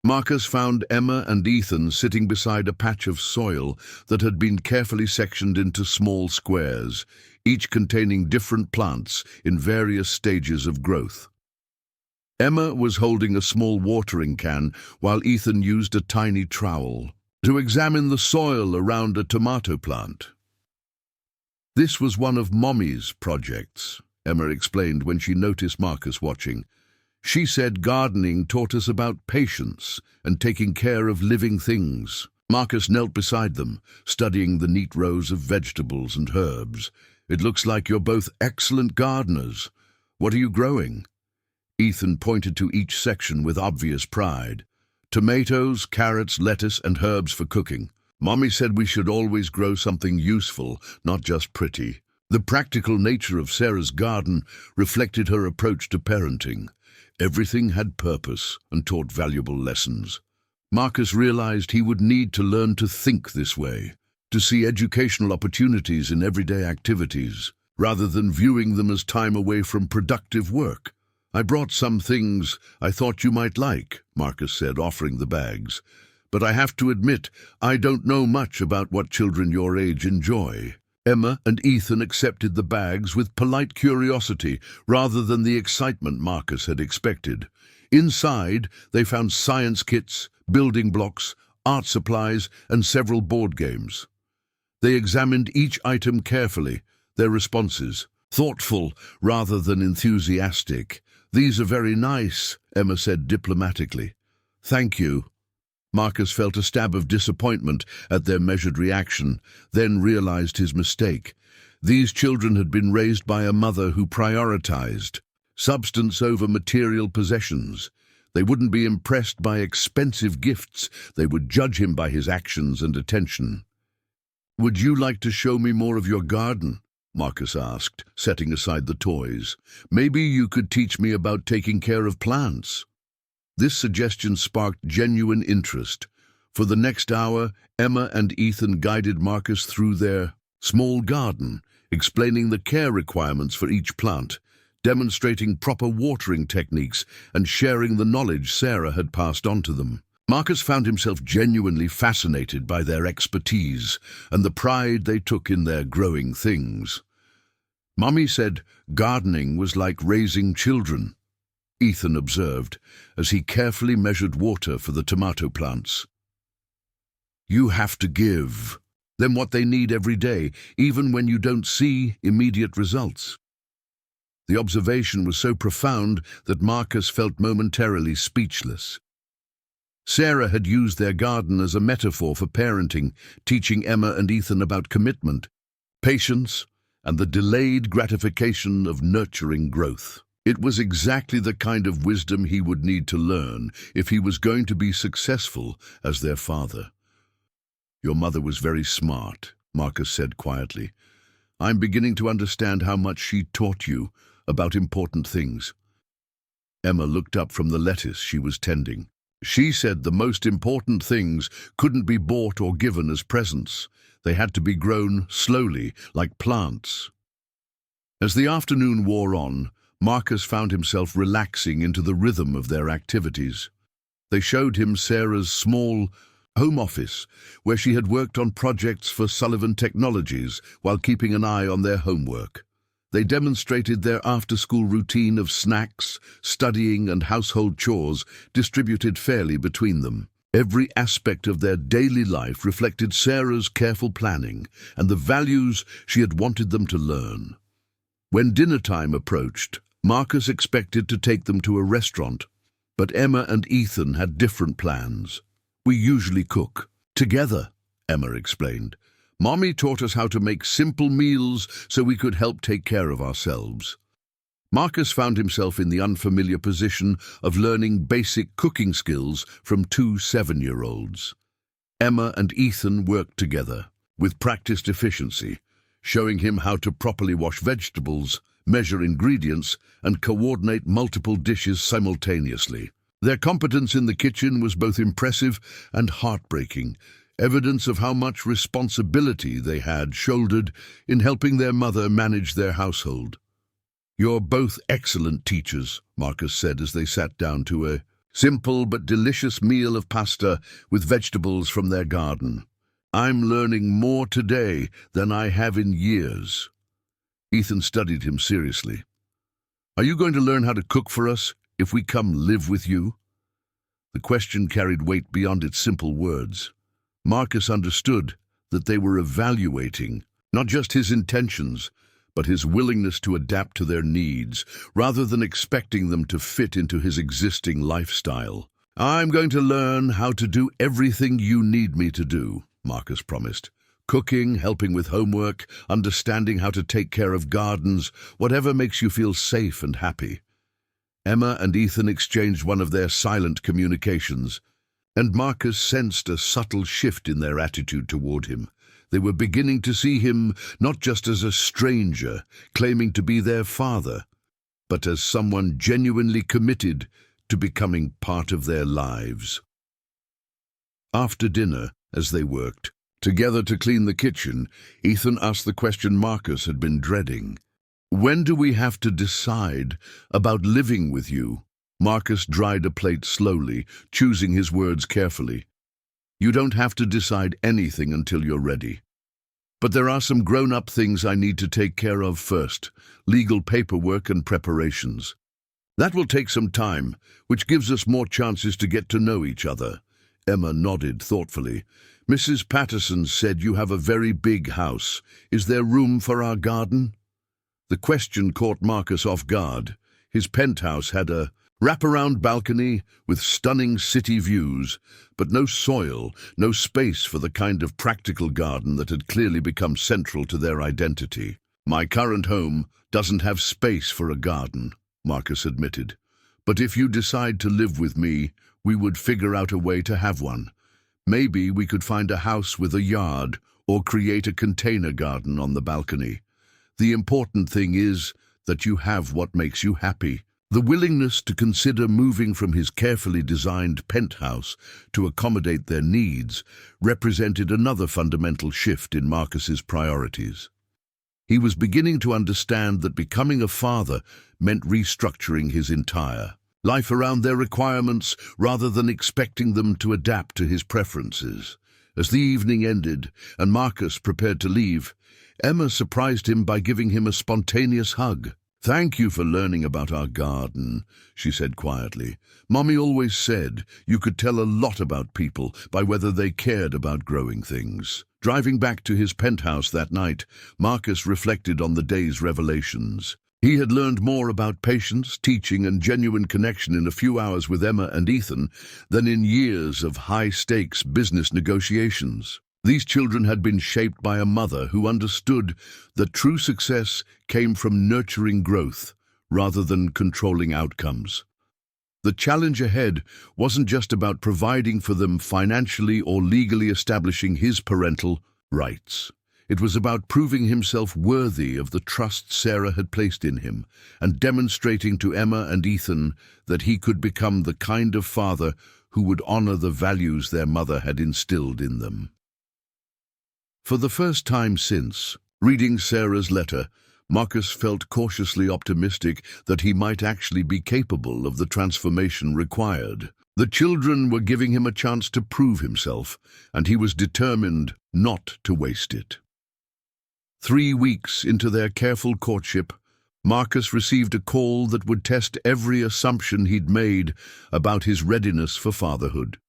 Marcus found Emma and Ethan sitting beside a patch of soil that had been carefully sectioned into small squares, each containing different plants in various stages of growth. Emma was holding a small watering can while Ethan used a tiny trowel to examine the soil around a tomato plant. "This was one of Mommy's projects," Emma explained when she noticed Marcus watching. "She said gardening taught us about patience and taking care of living things." Marcus knelt beside them, studying the neat rows of vegetables and herbs. "It looks like you're both excellent gardeners. What are you growing?" Ethan pointed to each section with obvious pride. "Tomatoes, carrots, lettuce, and herbs for cooking. Mommy said we should always grow something useful, not just pretty." The practical nature of Sarah's garden reflected her approach to parenting. Everything had purpose and taught valuable lessons. Marcus realized he would need to learn to think this way, to see educational opportunities in everyday activities, rather than viewing them as time away from productive work. "I brought some things I thought you might like," Marcus said, offering the bags. "But I have to admit, I don't know much about what children your age enjoy." Emma and Ethan accepted the bags with polite curiosity rather than the excitement Marcus had expected. Inside, they found science kits, building blocks, art supplies, and several board games. They examined each item carefully, their responses thoughtful rather than enthusiastic. "These are very nice," Emma said diplomatically. "Thank you." Marcus felt a stab of disappointment at their measured reaction, then realized his mistake. These children had been raised by a mother who prioritized substance over material possessions. They wouldn't be impressed by expensive gifts. They would judge him by his actions and attention. "Would you like to show me more of your garden?" Marcus asked, setting aside the toys. "Maybe you could teach me about taking care of plants." This suggestion sparked genuine interest. For the next hour, Emma and Ethan guided Marcus through their small garden, explaining the care requirements for each plant, demonstrating proper watering techniques, and sharing the knowledge Sarah had passed on to them. Marcus found himself genuinely fascinated by their expertise and the pride they took in their growing things. Mummy said gardening was like raising children, Ethan observed, as he carefully measured water for the tomato plants. You have to give them what they need every day, even when you don't see immediate results. The observation was so profound that Marcus felt momentarily speechless. Sarah had used their garden as a metaphor for parenting, teaching Emma and Ethan about commitment, patience, and the delayed gratification of nurturing growth. It was exactly the kind of wisdom he would need to learn if he was going to be successful as their father. Your mother was very smart, Marcus said quietly. I'm beginning to understand how much she taught you about important things. Emma looked up from the lettuce she was tending. She said the most important things couldn't be bought or given as presents. They had to be grown slowly, like plants. As the afternoon wore on, Marcus found himself relaxing into the rhythm of their activities. They showed him Sarah's small home office, where she had worked on projects for Sullivan Technologies while keeping an eye on their homework. They demonstrated their after-school routine of snacks, studying, and household chores distributed fairly between them. Every aspect of their daily life reflected Sarah's careful planning and the values she had wanted them to learn. When dinner time approached, Marcus expected to take them to a restaurant, but Emma and Ethan had different plans. We usually cook together, Emma explained. Mommy taught us how to make simple meals so we could help take care of ourselves. Marcus found himself in the unfamiliar position of learning basic cooking skills from two 7-year-olds. Emma and Ethan worked together, with practiced efficiency, showing him how to properly wash vegetables, measure ingredients, and coordinate multiple dishes simultaneously. Their competence in the kitchen was both impressive and heartbreaking, evidence of how much responsibility they had shouldered in helping their mother manage their household. You're both excellent teachers, Marcus said as they sat down to a simple but delicious meal of pasta with vegetables from their garden. I'm learning more today than I have in years. Ethan studied him seriously. Are you going to learn how to cook for us if we come live with you? The question carried weight beyond its simple words. Marcus understood that they were evaluating not just his intentions, but his willingness to adapt to their needs, rather than expecting them to fit into his existing lifestyle. I'm going to learn how to do everything you need me to do, Marcus promised. Cooking, helping with homework, understanding how to take care of gardens, whatever makes you feel safe and happy. Emma and Ethan exchanged one of their silent communications, and Marcus sensed a subtle shift in their attitude toward him. They were beginning to see him not just as a stranger, claiming to be their father, but as someone genuinely committed to becoming part of their lives. After dinner, as they worked together to clean the kitchen, Ethan asked the question Marcus had been dreading. When do we have to decide about living with you? Marcus dried a plate slowly, choosing his words carefully. You don't have to decide anything until you're ready. But there are some grown-up things I need to take care of first, legal paperwork and preparations. That will take some time, which gives us more chances to get to know each other. Emma nodded thoughtfully. Mrs. Patterson said you have a very big house. Is there room for our garden? The question caught Marcus off guard. His penthouse had a wraparound balcony with stunning city views, but no soil, no space for the kind of practical garden that had clearly become central to their identity. My current home doesn't have space for a garden, Marcus admitted. But if you decide to live with me, we would figure out a way to have one. Maybe we could find a house with a yard or create a container garden on the balcony. The important thing is that you have what makes you happy. The willingness to consider moving from his carefully designed penthouse to accommodate their needs represented another fundamental shift in Marcus's priorities. He was beginning to understand that becoming a father meant restructuring his entire life around their requirements rather than expecting them to adapt to his preferences. As the evening ended and Marcus prepared to leave, Emma surprised him by giving him a spontaneous hug. "Thank you for learning about our garden," she said quietly. "Mommy always said you could tell a lot about people by whether they cared about growing things." Driving back to his penthouse that night, Marcus reflected on the day's revelations. He had learned more about patience, teaching, and genuine connection in a few hours with Emma and Ethan than in years of high-stakes business negotiations. These children had been shaped by a mother who understood that true success came from nurturing growth rather than controlling outcomes. The challenge ahead wasn't just about providing for them financially or legally establishing his parental rights. It was about proving himself worthy of the trust Sarah had placed in him and demonstrating to Emma and Ethan that he could become the kind of father who would honor the values their mother had instilled in them. For the first time since reading Sarah's letter, Marcus felt cautiously optimistic that he might actually be capable of the transformation required. The children were giving him a chance to prove himself, and he was determined not to waste it. 3 weeks into their careful courtship, Marcus received a call that would test every assumption he'd made about his readiness for fatherhood.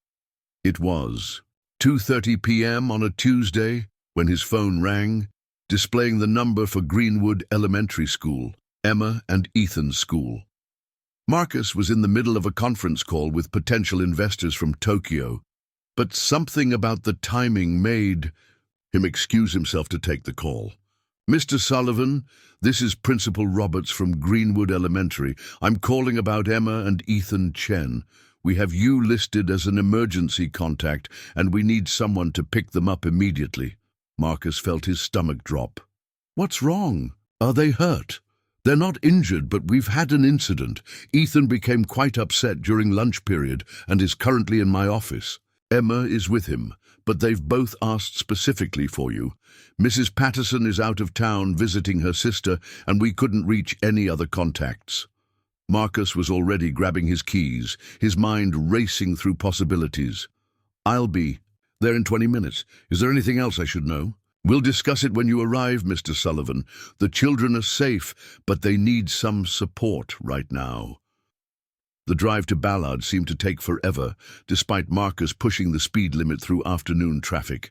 It was 2:30 p.m. on a Tuesday when his phone rang, displaying the number for Greenwood Elementary School, Emma and Ethan's school. Marcus was in the middle of a conference call with potential investors from Tokyo, but something about the timing made him excuse himself to take the call. "Mr. Sullivan, this is Principal Roberts from Greenwood Elementary. I'm calling about Emma and Ethan Chen. We have you listed as an emergency contact, and we need someone to pick them up immediately." Marcus felt his stomach drop. "What's wrong? Are they hurt?" "They're not injured, but we've had an incident. Ethan became quite upset during lunch period and is currently in my office. Emma is with him, but they've both asked specifically for you. Mrs. Patterson is out of town visiting her sister, and we couldn't reach any other contacts." Marcus was already grabbing his keys, his mind racing through possibilities. "I'll be there in 20 minutes. Is there anything else I should know?" "We'll discuss it when you arrive, Mr. Sullivan. The children are safe, but they need some support right now." The drive to Ballard seemed to take forever, despite Marcus pushing the speed limit through afternoon traffic.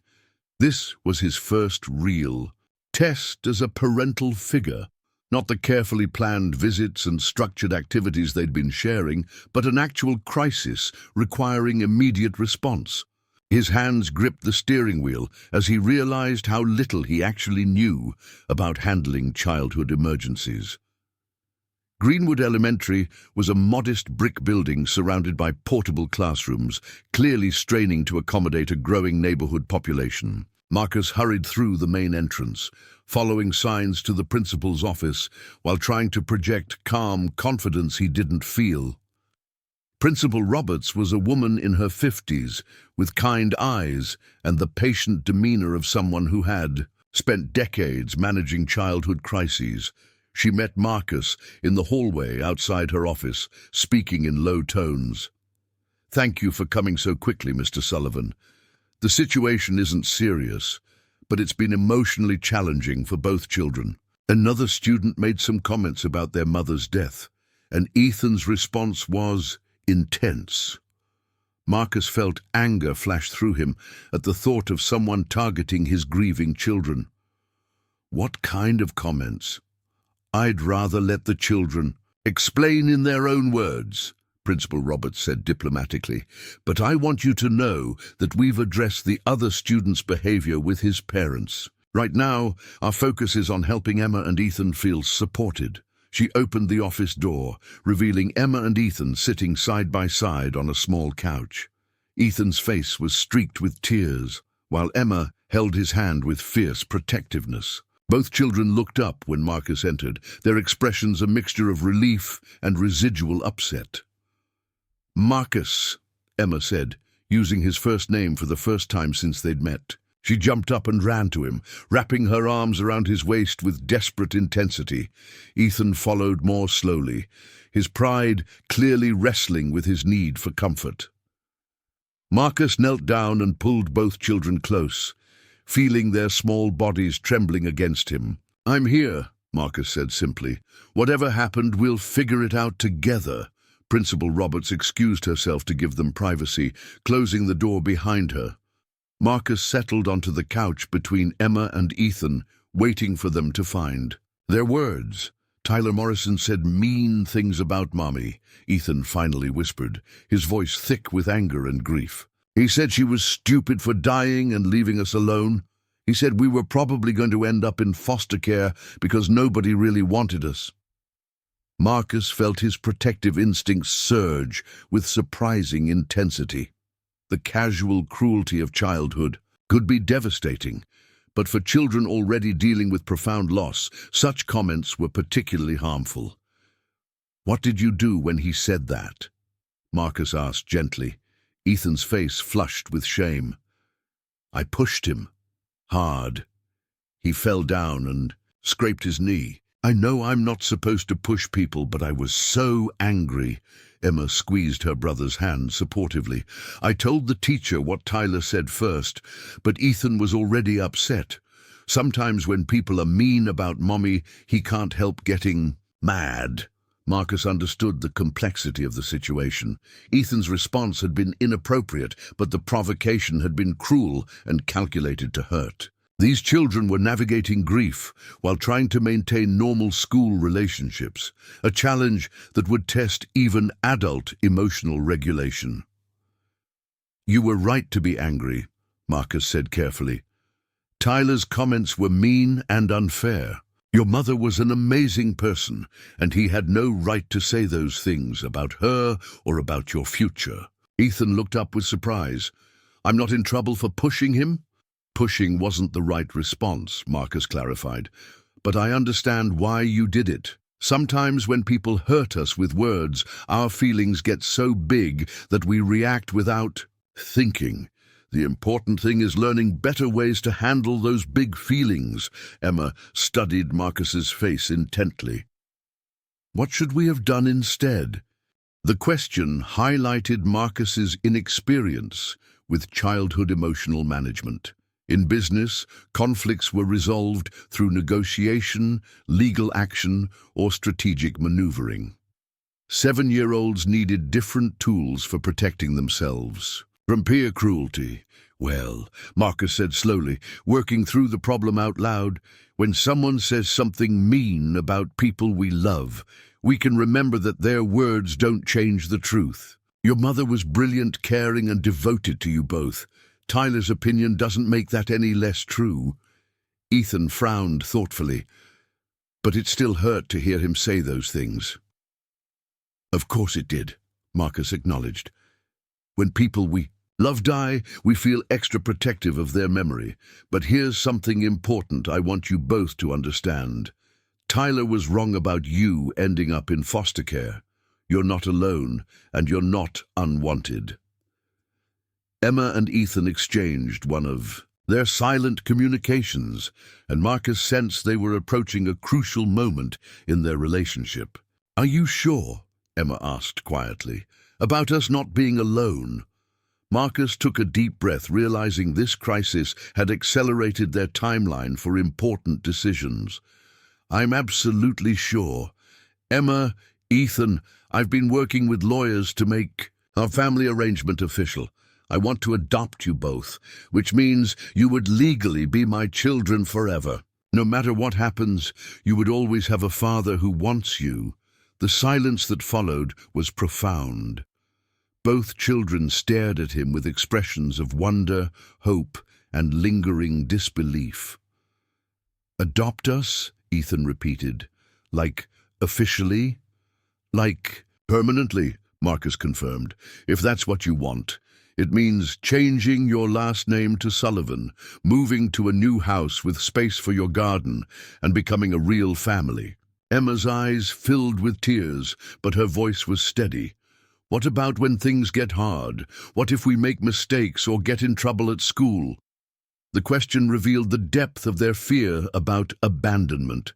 This was his first real test as a parental figure. Not the carefully planned visits and structured activities they'd been sharing, but an actual crisis requiring immediate response. His hands gripped the steering wheel as he realized how little he actually knew about handling childhood emergencies. Greenwood Elementary was a modest brick building surrounded by portable classrooms, clearly straining to accommodate a growing neighborhood population. Marcus hurried through the main entrance, following signs to the principal's office while trying to project calm confidence he didn't feel. Principal Roberts was a woman in her 50s, with kind eyes and the patient demeanor of someone who had spent decades managing childhood crises. She met Marcus in the hallway outside her office, speaking in low tones. "Thank you for coming so quickly, Mr. Sullivan. The situation isn't serious, but it's been emotionally challenging for both children." Another student made some comments about their mother's death, and Ethan's response was intense. Marcus felt anger flash through him at the thought of someone targeting his grieving children. What kind of comments? "I'd rather let the children explain in their own words," Principal Roberts said diplomatically, "but I want you to know that we've addressed the other student's behavior with his parents. Right now, our focus is on helping Emma and Ethan feel supported." She opened the office door, revealing Emma and Ethan sitting side by side on a small couch. Ethan's face was streaked with tears, while Emma held his hand with fierce protectiveness. Both children looked up when Marcus entered, their expressions a mixture of relief and residual upset. "Marcus," Emma said, using his first name for the first time since they'd met. She jumped up and ran to him, wrapping her arms around his waist with desperate intensity. Ethan followed more slowly, his pride clearly wrestling with his need for comfort. Marcus knelt down and pulled both children close, feeling their small bodies trembling against him. "I'm here," Marcus said simply. "Whatever happened, we'll figure it out together." Principal Roberts excused herself to give them privacy, closing the door behind her. Marcus settled onto the couch between Emma and Ethan, waiting for them to find. Their words. "Tyler Morrison said mean things about Mommy," Ethan finally whispered, his voice thick with anger and grief. "He said she was stupid for dying and leaving us alone. He said we were probably going to end up in foster care because nobody really wanted us." Marcus felt his protective instincts surge with surprising intensity. The casual cruelty of childhood could be devastating, but for children already dealing with profound loss, such comments were particularly harmful. "What did you do when he said that?" Marcus asked gently, Ethan's face flushed with shame. "I pushed him. Hard. He fell down and scraped his knee. I know I'm not supposed to push people, but I was so angry." Emma squeezed her brother's hand supportively. "I told the teacher what Tyler said first, but Ethan was already upset. Sometimes when people are mean about Mommy, he can't help getting mad." Marcus understood the complexity of the situation. Ethan's response had been inappropriate, but the provocation had been cruel and calculated to hurt. These children were navigating grief while trying to maintain normal school relationships, a challenge that would test even adult emotional regulation. "You were right to be angry," Marcus said carefully. "Tyler's comments were mean and unfair. Your mother was an amazing person, and he had no right to say those things about her or about your future." Ethan looked up with surprise. "I'm not in trouble for pushing him?" "Pushing wasn't the right response," Marcus clarified, "but I understand why you did it. Sometimes when people hurt us with words, our feelings get so big that we react without thinking. The important thing is learning better ways to handle those big feelings." Emma studied Marcus's face intently. "What should we have done instead?" The question highlighted Marcus's inexperience with childhood emotional management. In business, conflicts were resolved through negotiation, legal action, or strategic maneuvering. 7-year-olds needed different tools for protecting themselves. From peer cruelty, "Well," Marcus said slowly, working through the problem out loud, "when someone says something mean about people we love, we can remember that their words don't change the truth. Your mother was brilliant, caring, and devoted to you both. Tyler's opinion doesn't make that any less true." Ethan frowned thoughtfully, but it still hurt to hear him say those things. "Of course it did," Marcus acknowledged. "When people we love die, we feel extra protective of their memory. But here's something important I want you both to understand. Tyler was wrong about you ending up in foster care. You're not alone, and you're not unwanted." Emma and Ethan exchanged one of their silent communications, and Marcus sensed they were approaching a crucial moment in their relationship. "Are you sure?" Emma asked quietly, "about us not being alone?" Marcus took a deep breath, realizing this crisis had accelerated their timeline for important decisions. "I'm absolutely sure. Emma, Ethan, I've been working with lawyers to make our family arrangement official. I want to adopt you both, which means you would legally be my children forever. No matter what happens, you would always have a father who wants you." The silence that followed was profound. Both children stared at him with expressions of wonder, hope, and lingering disbelief. "Adopt us?" Ethan repeated. "Like officially?" "Like permanently," Marcus confirmed. "If that's what you want. It means changing your last name to Sullivan, moving to a new house with space for your garden, and becoming a real family. Emma's eyes filled with tears, but her voice was steady. What about when things get hard? What if we make mistakes or get in trouble at school? The question revealed the depth of their fear about abandonment.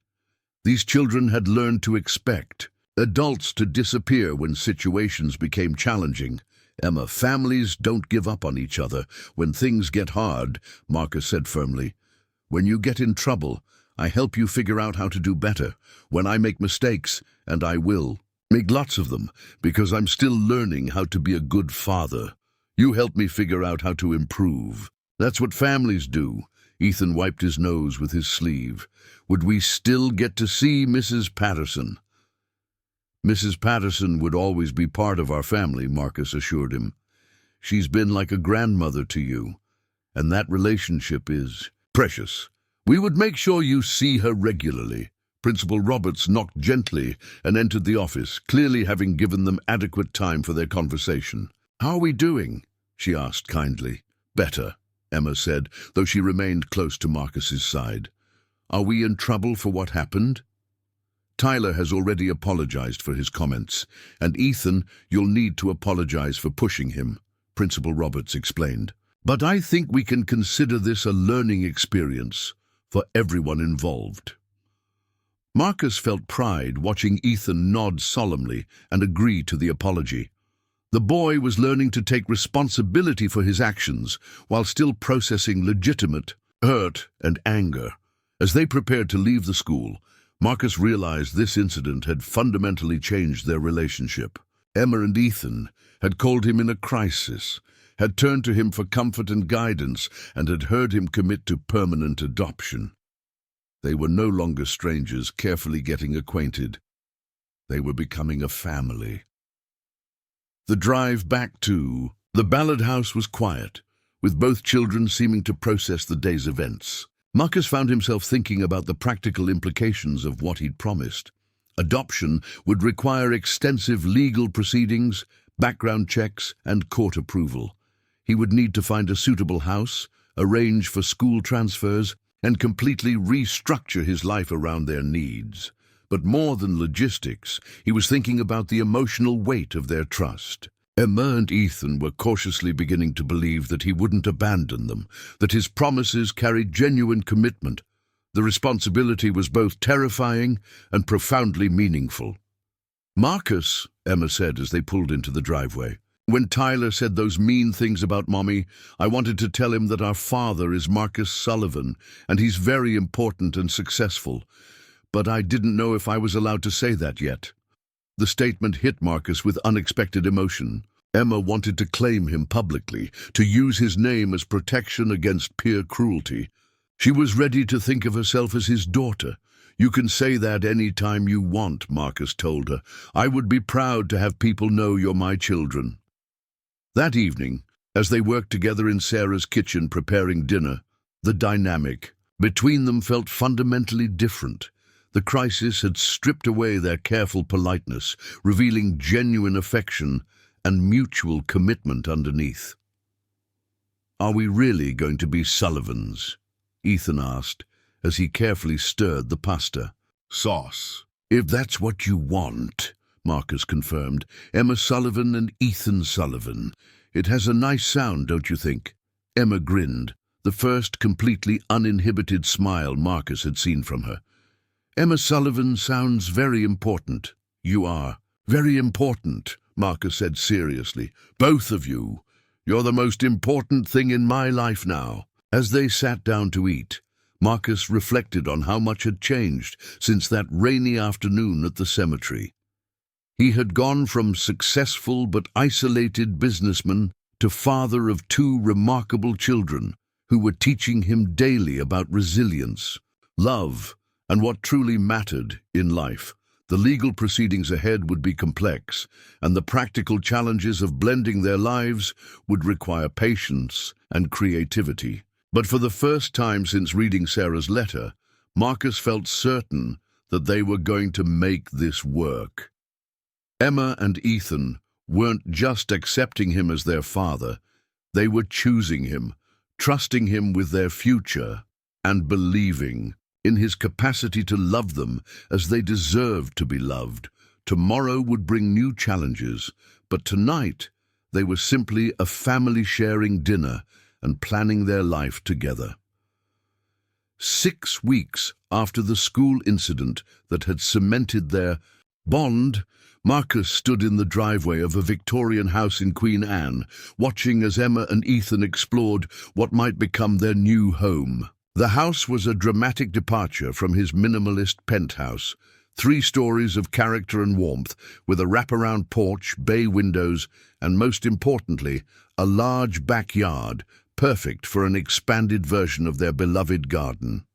These children had learned to expect adults to disappear when situations became challenging. Emma, families don't give up on each other when things get hard, Marcus said firmly. When you get in trouble, I help you figure out how to do better. When I make mistakes, and I will make lots of them, because I'm still learning how to be a good father, you help me figure out how to improve. That's what families do. Ethan wiped his nose with his sleeve. Would we still get to see Mrs. Patterson? Mrs. Patterson would always be part of our family, Marcus assured him. She's been like a grandmother to you, and that relationship is precious. We would make sure you see her regularly. Principal Roberts knocked gently and entered the office, clearly having given them adequate time for their conversation. How are we doing? She asked kindly. Better, Emma said, though she remained close to Marcus's side. Are we in trouble for what happened? Tyler has already apologized for his comments, and Ethan, you'll need to apologize for pushing him, Principal Roberts explained. But I think we can consider this a learning experience for everyone involved. Marcus felt pride watching Ethan nod solemnly and agree to the apology. The boy was learning to take responsibility for his actions while still processing legitimate hurt and anger. As they prepared to leave the school, Marcus realized this incident had fundamentally changed their relationship. Emma and Ethan had called him in a crisis, had turned to him for comfort and guidance, and had heard him commit to permanent adoption. They were no longer strangers carefully getting acquainted. They were becoming a family. The drive back to the Ballard house was quiet, with both children seeming to process the day's events. Marcus found himself thinking about the practical implications of what he'd promised. Adoption would require extensive legal proceedings, background checks, and court approval. He would need to find a suitable house, arrange for school transfers, and completely restructure his life around their needs. But more than logistics, he was thinking about the emotional weight of their trust. Emma and Ethan were cautiously beginning to believe that he wouldn't abandon them, that his promises carried genuine commitment. The responsibility was both terrifying and profoundly meaningful. Marcus, Emma said as they pulled into the driveway, when Tyler said those mean things about Mommy, I wanted to tell him that our father is Marcus Sullivan, and he's very important and successful. But I didn't know if I was allowed to say that yet. The statement hit Marcus with unexpected emotion. Emma wanted to claim him publicly, to use his name as protection against peer cruelty. She was ready to think of herself as his daughter. You can say that any time you want, Marcus told her. I would be proud to have people know you're my children. That evening, as they worked together in Sarah's kitchen preparing dinner, the dynamic between them felt fundamentally different. The crisis had stripped away their careful politeness, revealing genuine affection and mutual commitment underneath. Are we really going to be Sullivans? Ethan asked, as he carefully stirred the pasta. Sauce. If that's what you want, Marcus confirmed. Emma Sullivan and Ethan Sullivan. It has a nice sound, don't you think? Emma grinned, the first completely uninhibited smile Marcus had seen from her. Emma Sullivan sounds very important. You are. Very important, Marcus said seriously. Both of you. You're the most important thing in my life now. As they sat down to eat, Marcus reflected on how much had changed since that rainy afternoon at the cemetery. He had gone from successful but isolated businessman to father of two remarkable children who were teaching him daily about resilience, love, and what truly mattered in life. The legal proceedings ahead would be complex, and the practical challenges of blending their lives would require patience and creativity. But for the first time since reading Sarah's letter, Marcus felt certain that they were going to make this work. Emma and Ethan weren't just accepting him as their father, They were choosing him, trusting him with their future, and believing in his capacity to love them as they deserved to be loved. Tomorrow would bring new challenges, but tonight they were simply a family sharing dinner and planning their life together. 6 weeks after the school incident that had cemented their bond, Marcus stood in the driveway of a Victorian house in Queen Anne, watching as Emma and Ethan explored what might become their new home. The house was a dramatic departure from his minimalist penthouse, 3 stories of character and warmth, with a wraparound porch, bay windows, and most importantly, a large backyard, perfect for an expanded version of their beloved garden.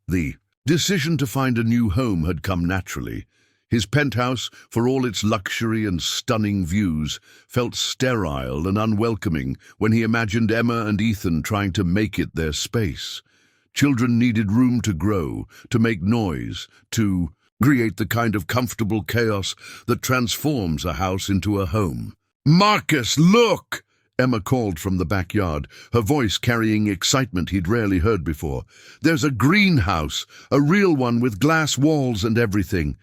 The decision to find a new home had come naturally. His penthouse, for all its luxury and stunning views, felt sterile and unwelcoming when he imagined Emma and Ethan trying to make it their space. Children needed room to grow, to make noise, to create the kind of comfortable chaos that transforms a house into a home. "Marcus, look!" Emma called from the backyard, her voice carrying excitement he'd rarely heard before. "There's a greenhouse, a real one with glass walls and everything."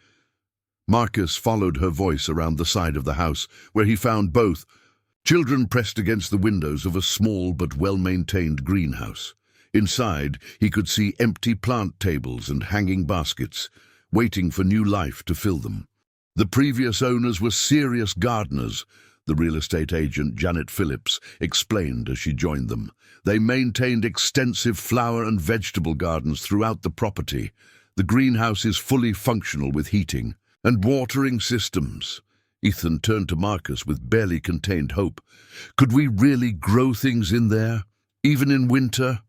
Marcus followed her voice around the side of the house, where he found both children pressed against the windows of a small but well-maintained greenhouse. Inside, he could see empty plant tables and hanging baskets, waiting for new life to fill them. The previous owners were serious gardeners, the real estate agent Janet Phillips explained as she joined them. They maintained extensive flower and vegetable gardens throughout the property. The greenhouse is fully functional with heating and watering systems. Ethan turned to Marcus with barely contained hope. "Could we really grow things in there, even in winter?"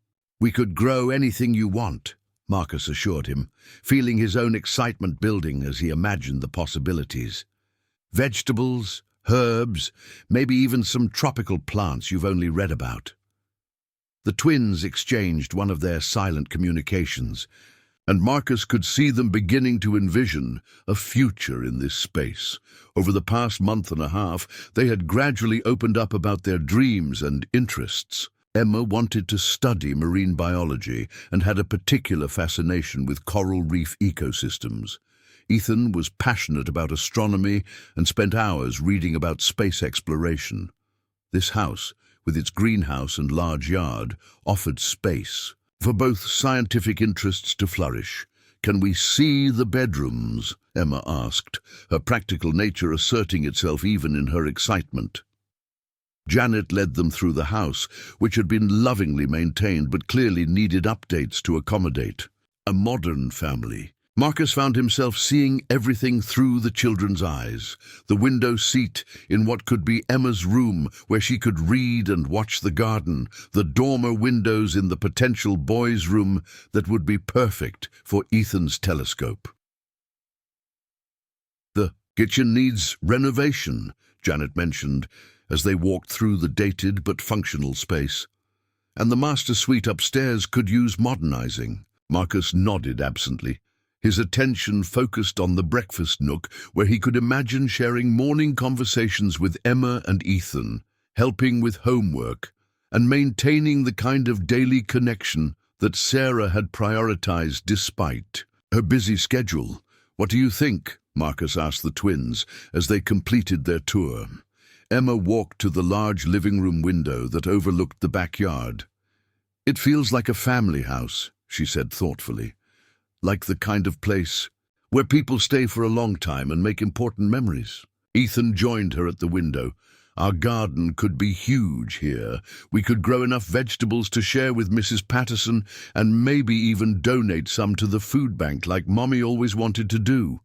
"We could grow anything you want," Marcus assured him, feeling his own excitement building as he imagined the possibilities. "Vegetables, herbs, maybe even some tropical plants you've only read about." The twins exchanged one of their silent communications, and Marcus could see them beginning to envision a future in this space. Over the past month and a half, they had gradually opened up about their dreams and interests. Emma wanted to study marine biology and had a particular fascination with coral reef ecosystems. Ethan was passionate about astronomy and spent hours reading about space exploration. This house, with its greenhouse and large yard, offered space for both scientific interests to flourish. "Can we see the bedrooms?" Emma asked, her practical nature asserting itself even in her excitement. Janet led them through the house, which had been lovingly maintained but clearly needed updates to accommodate a modern family. Marcus found himself seeing everything through the children's eyes. The window seat in what could be Emma's room, where she could read and watch the garden. The dormer windows in the potential boys' room that would be perfect for Ethan's telescope. "The kitchen needs renovation," Janet mentioned, as they walked through the dated but functional space. "And the master suite upstairs could use modernizing." Marcus nodded absently, his attention focused on the breakfast nook, where he could imagine sharing morning conversations with Emma and Ethan, helping with homework, and maintaining the kind of daily connection that Sarah had prioritized despite her busy schedule. "What do you think?" Marcus asked the twins as they completed their tour. Emma walked to the large living room window that overlooked the backyard. "It feels like a family house," she said thoughtfully. "Like the kind of place where people stay for a long time and make important memories." Ethan joined her at the window. "Our garden could be huge here. We could grow enough vegetables to share with Mrs. Patterson and maybe even donate some to the food bank like Mommy always wanted to do."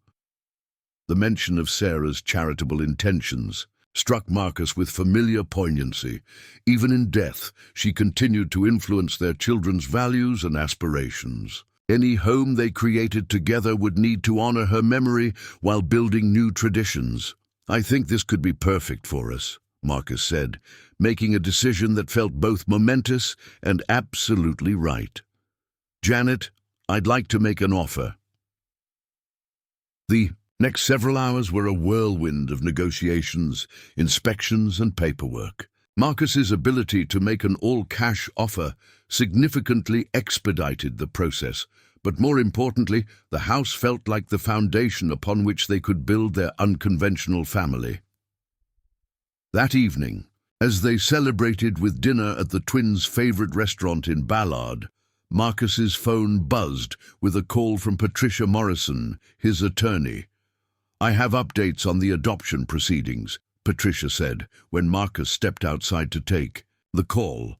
The mention of Sarah's charitable intentions struck Marcus with familiar poignancy. Even in death, she continued to influence their children's values and aspirations. Any home they created together would need to honor her memory while building new traditions. "I think this could be perfect for us," Marcus said, making a decision that felt both momentous and absolutely right. "Janet, I'd like to make an offer." The Next several hours were a whirlwind of negotiations, inspections, and paperwork. Marcus's ability to make an all-cash offer significantly expedited the process, but more importantly, the house felt like the foundation upon which they could build their unconventional family. That evening, as they celebrated with dinner at the twins' favorite restaurant in Ballard, Marcus's phone buzzed with a call from Patricia Morrison, his attorney. "I have updates on the adoption proceedings," Patricia said when Marcus stepped outside to take the call.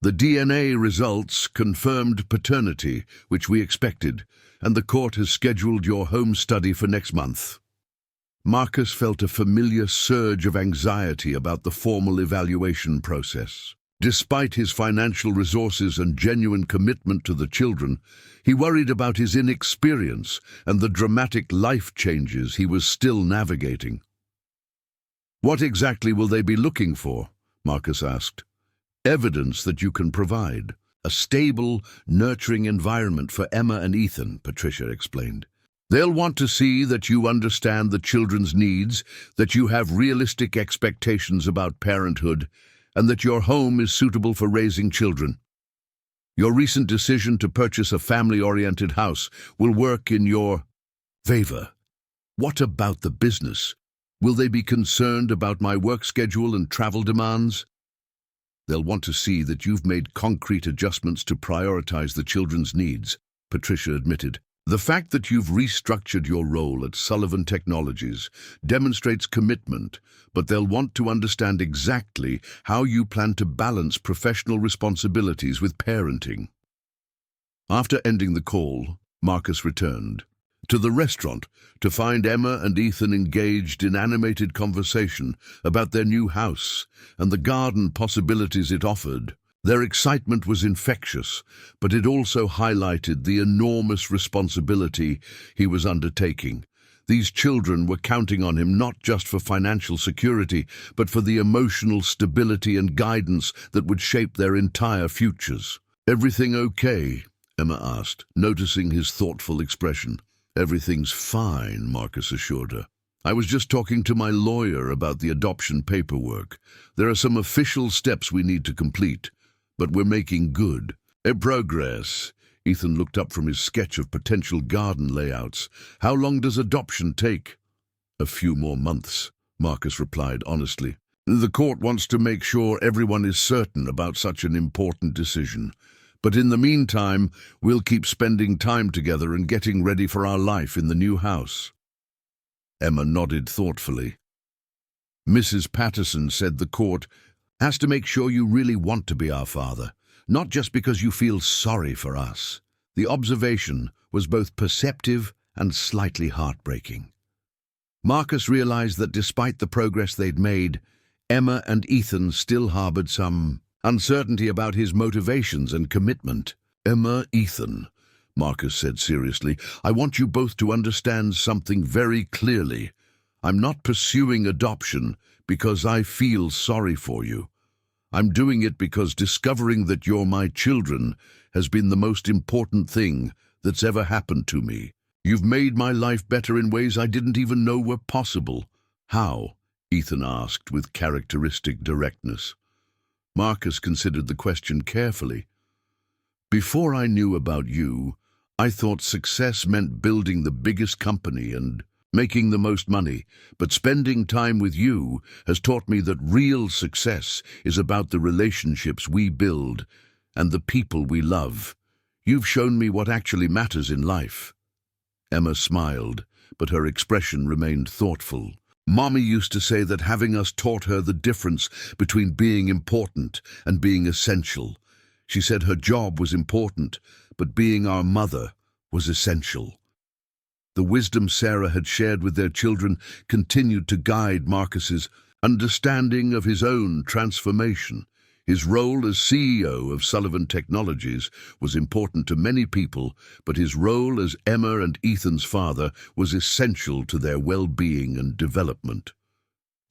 "The DNA results confirmed paternity, which we expected, and the court has scheduled your home study for next month." Marcus felt a familiar surge of anxiety about the formal evaluation process. Despite his financial resources and genuine commitment to the children, he worried about his inexperience and the dramatic life changes he was still navigating. "What exactly will they be looking for?" Marcus asked. "Evidence that you can provide. A stable, nurturing environment for Emma and Ethan," Patricia explained. "They'll want to see that you understand the children's needs, that you have realistic expectations about parenthood, and that your home is suitable for raising children. Your recent decision to purchase a family-oriented house will work in your favor. What about the business? Will they be concerned about my work schedule and travel demands?" "They'll want to see that you've made concrete adjustments to prioritize the children's needs," Patricia admitted. "The fact that you've restructured your role at Sullivan Technologies demonstrates commitment, but they'll want to understand exactly how you plan to balance professional responsibilities with parenting." After ending the call, Marcus returned to the restaurant to find Emma and Ethan engaged in animated conversation about their new house and the garden possibilities it offered. Their excitement was infectious, but it also highlighted the enormous responsibility he was undertaking. These children were counting on him not just for financial security, but for the emotional stability and guidance that would shape their entire futures. "Everything okay?" Emma asked, noticing his thoughtful expression. "Everything's fine," Marcus assured her. "I was just talking to my lawyer about the adoption paperwork. There are some official steps we need to complete, but we're making good progress." Ethan looked up from his sketch of potential garden layouts. "How long does adoption take?" "A few more months," Marcus replied honestly. "The court wants to make sure everyone is certain about such an important decision. But in the meantime, we'll keep spending time together and getting ready for our life in the new house." Emma nodded thoughtfully. "Mrs. Patterson said the court has to make sure you really want to be our father, not just because you feel sorry for us." The observation was both perceptive and slightly heartbreaking. Marcus realized that despite the progress they'd made, Emma and Ethan still harbored some uncertainty about his motivations and commitment. Ethan," Marcus said seriously, "I want you both to understand something very clearly. I'm not pursuing adoption because I feel sorry for you. I'm doing it because discovering that you're my children has been the most important thing that's ever happened to me. You've made my life better in ways I didn't even know were possible." "How?" Ethan asked with characteristic directness. Marcus considered the question carefully. "Before I knew about you, I thought success meant building the biggest company and making the most money, but spending time with you has taught me that real success is about the relationships we build and the people we love. You've shown me what actually matters in life." Emma smiled, but her expression remained thoughtful. "Mommy used to say that having us taught her the difference between being important and being essential. She said her job was important, but being our mother was essential." The wisdom Sarah had shared with their children continued to guide Marcus's understanding of his own transformation. His role as CEO of Sullivan Technologies was important to many people, but his role as Emma and Ethan's father was essential to their well-being and development.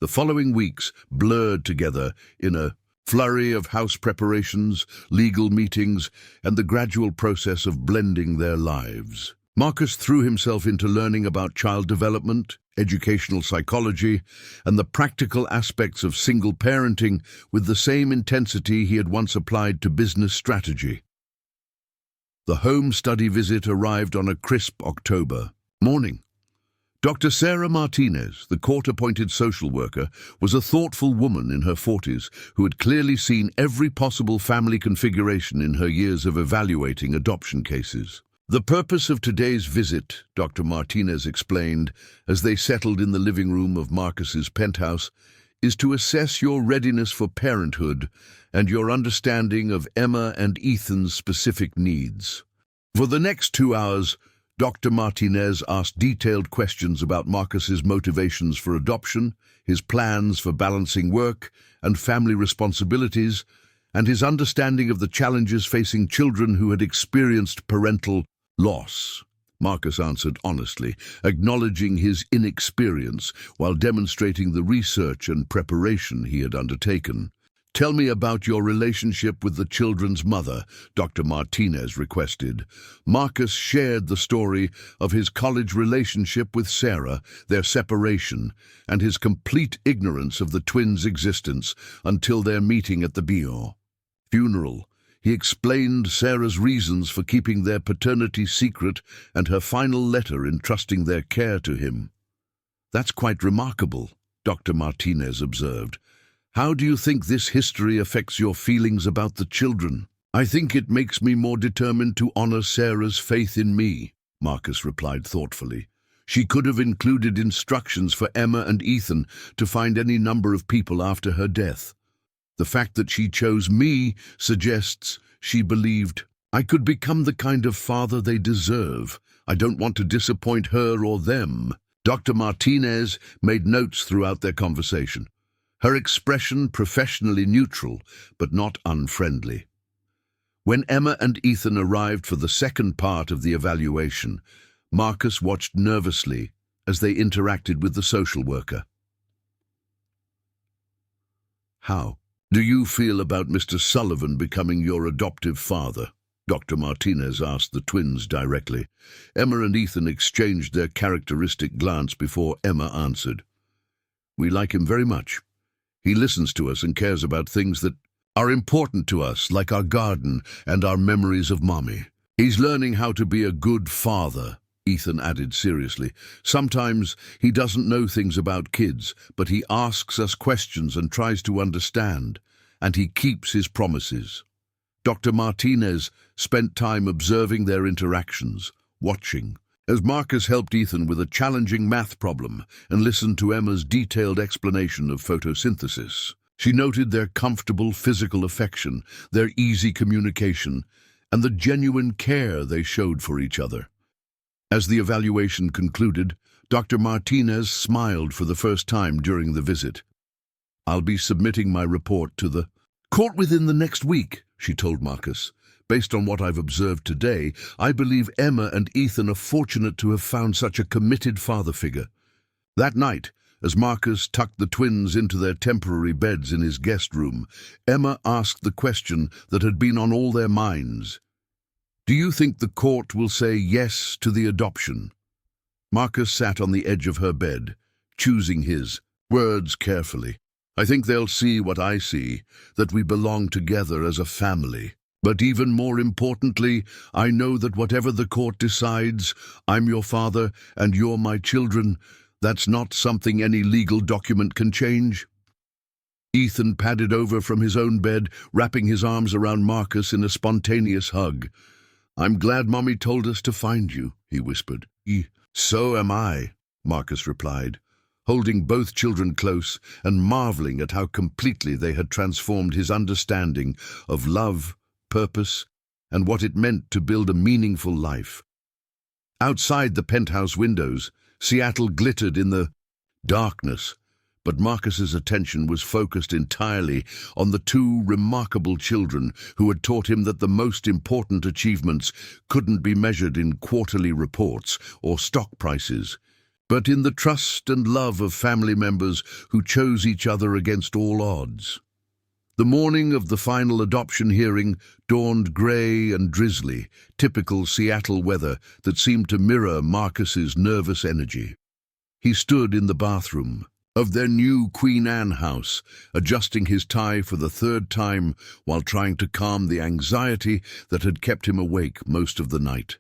The following weeks blurred together in a flurry of house preparations, legal meetings, and the gradual process of blending their lives. Marcus threw himself into learning about child development, educational psychology, and the practical aspects of single parenting with the same intensity he had once applied to business strategy. The home study visit arrived on a crisp October morning. Dr. Sarah Martinez, the court-appointed social worker, was a thoughtful woman in her 40s who had clearly seen every possible family configuration in her years of evaluating adoption cases. The purpose of today's visit, Dr. Martinez explained, as they settled in the living room of Marcus's penthouse, is to assess your readiness for parenthood and your understanding of Emma and Ethan's specific needs. For the next 2 hours, Dr. Martinez asked detailed questions about Marcus's motivations for adoption, his plans for balancing work and family responsibilities, and his understanding of the challenges facing children who had experienced parental loss. Marcus answered honestly, acknowledging his inexperience while demonstrating the research and preparation he had undertaken. "Tell me about your relationship with the children's mother," Dr. Martinez requested. Marcus shared the story of his college relationship with Sarah, their separation, and his complete ignorance of the twins' existence until their meeting at the funeral. He explained Sarah's reasons for keeping their paternity secret and her final letter entrusting their care to him. "That's quite remarkable," Dr. Martinez observed. "How do you think this history affects your feelings about the children?" "I think it makes me more determined to honor Sarah's faith in me," Marcus replied thoughtfully. "She could have included instructions for Emma and Ethan to find any number of people after her death. The fact that she chose me suggests she believed I could become the kind of father they deserve. I don't want to disappoint her or them." Dr. Martinez made notes throughout their conversation, her expression professionally neutral, but not unfriendly. When Emma and Ethan arrived for the second part of the evaluation, Marcus watched nervously as they interacted with the social worker. "How do you feel about Mr. Sullivan becoming your adoptive father?" Dr. Martinez asked the twins directly. Emma and Ethan exchanged their characteristic glance before Emma answered. "We like him very much. He listens to us and cares about things that are important to us, like our garden and our memories of Mommy. He's learning how to be a good father," Ethan added seriously. "Sometimes he doesn't know things about kids, but he asks us questions and tries to understand, and he keeps his promises." Dr. Martinez spent time observing their interactions, watching, as Marcus helped Ethan with a challenging math problem and listened to Emma's detailed explanation of photosynthesis. She noted their comfortable physical affection, their easy communication, and the genuine care they showed for each other. As the evaluation concluded, Dr. Martinez smiled for the first time during the visit. "I'll be submitting my report to the court within the next week," she told Marcus. "Based on what I've observed today, I believe Emma and Ethan are fortunate to have found such a committed father figure." That night, as Marcus tucked the twins into their temporary beds in his guest room, Emma asked the question that had been on all their minds. "Do you think the court will say yes to the adoption?" Marcus sat on the edge of her bed, choosing his words carefully. "I think they'll see what I see, that we belong together as a family. But even more importantly, I know that whatever the court decides, I'm your father and you're my children. That's not something any legal document can change." Ethan padded over from his own bed, wrapping his arms around Marcus in a spontaneous hug. "I'm glad Mommy told us to find you," he whispered. "So am I," Marcus replied, holding both children close and marveling at how completely they had transformed his understanding of love, purpose, and what it meant to build a meaningful life. Outside the penthouse windows, Seattle glittered in the darkness, but Marcus's attention was focused entirely on the two remarkable children who had taught him that the most important achievements couldn't be measured in quarterly reports or stock prices, but in the trust and love of family members who chose each other against all odds. The morning of the final adoption hearing dawned grey and drizzly, typical Seattle weather that seemed to mirror Marcus's nervous energy. He stood in the bathroom of their new Queen Anne house, adjusting his tie for the third time while trying to calm the anxiety that had kept him awake most of the night.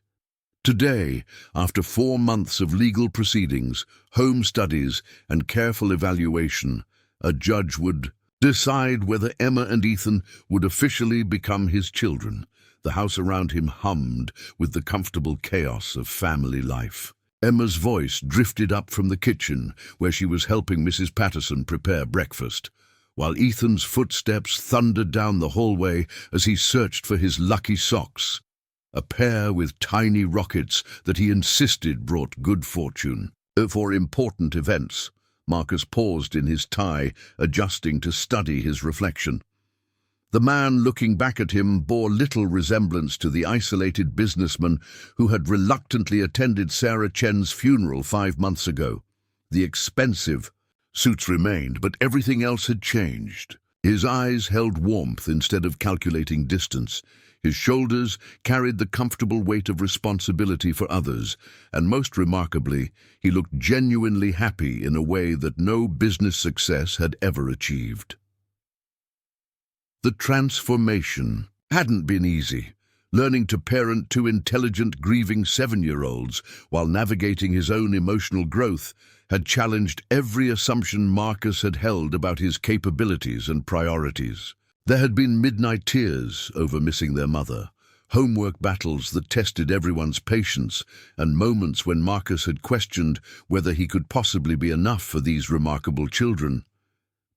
Today, after 4 months of legal proceedings, home studies, and careful evaluation, a judge would decide whether Emma and Ethan would officially become his children. The house around him hummed with the comfortable chaos of family life. Emma's voice drifted up from the kitchen, where she was helping Mrs. Patterson prepare breakfast, while Ethan's footsteps thundered down the hallway as he searched for his lucky socks, a pair with tiny rockets that he insisted brought good fortune. For important events, Marcus paused in his tie, adjusting to study his reflection. The man looking back at him bore little resemblance to the isolated businessman who had reluctantly attended Sarah Chen's funeral 5 months ago. The expensive suits remained, but everything else had changed. His eyes held warmth instead of calculating distance. His shoulders carried the comfortable weight of responsibility for others, and most remarkably, he looked genuinely happy in a way that no business success had ever achieved. The transformation hadn't been easy. Learning to parent 2 intelligent, grieving 7-year-olds while navigating his own emotional growth had challenged every assumption Marcus had held about his capabilities and priorities. There had been midnight tears over missing their mother, homework battles that tested everyone's patience, and moments when Marcus had questioned whether he could possibly be enough for these remarkable children.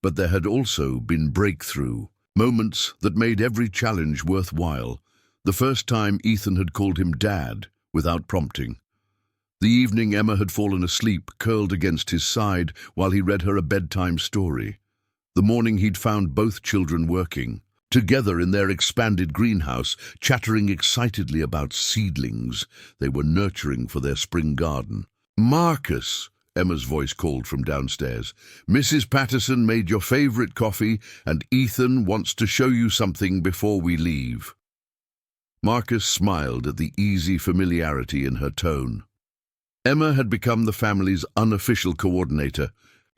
But there had also been breakthrough, moments that made every challenge worthwhile. The first time Ethan had called him Dad, without prompting. The evening Emma had fallen asleep, curled against his side while he read her a bedtime story. The morning he'd found both children working, together in their expanded greenhouse, chattering excitedly about seedlings they were nurturing for their spring garden. "Marcus," Emma's voice called from downstairs, "Mrs. Patterson made your favorite coffee, and Ethan wants to show you something before we leave." Marcus smiled at the easy familiarity in her tone. Emma had become the family's unofficial coordinator,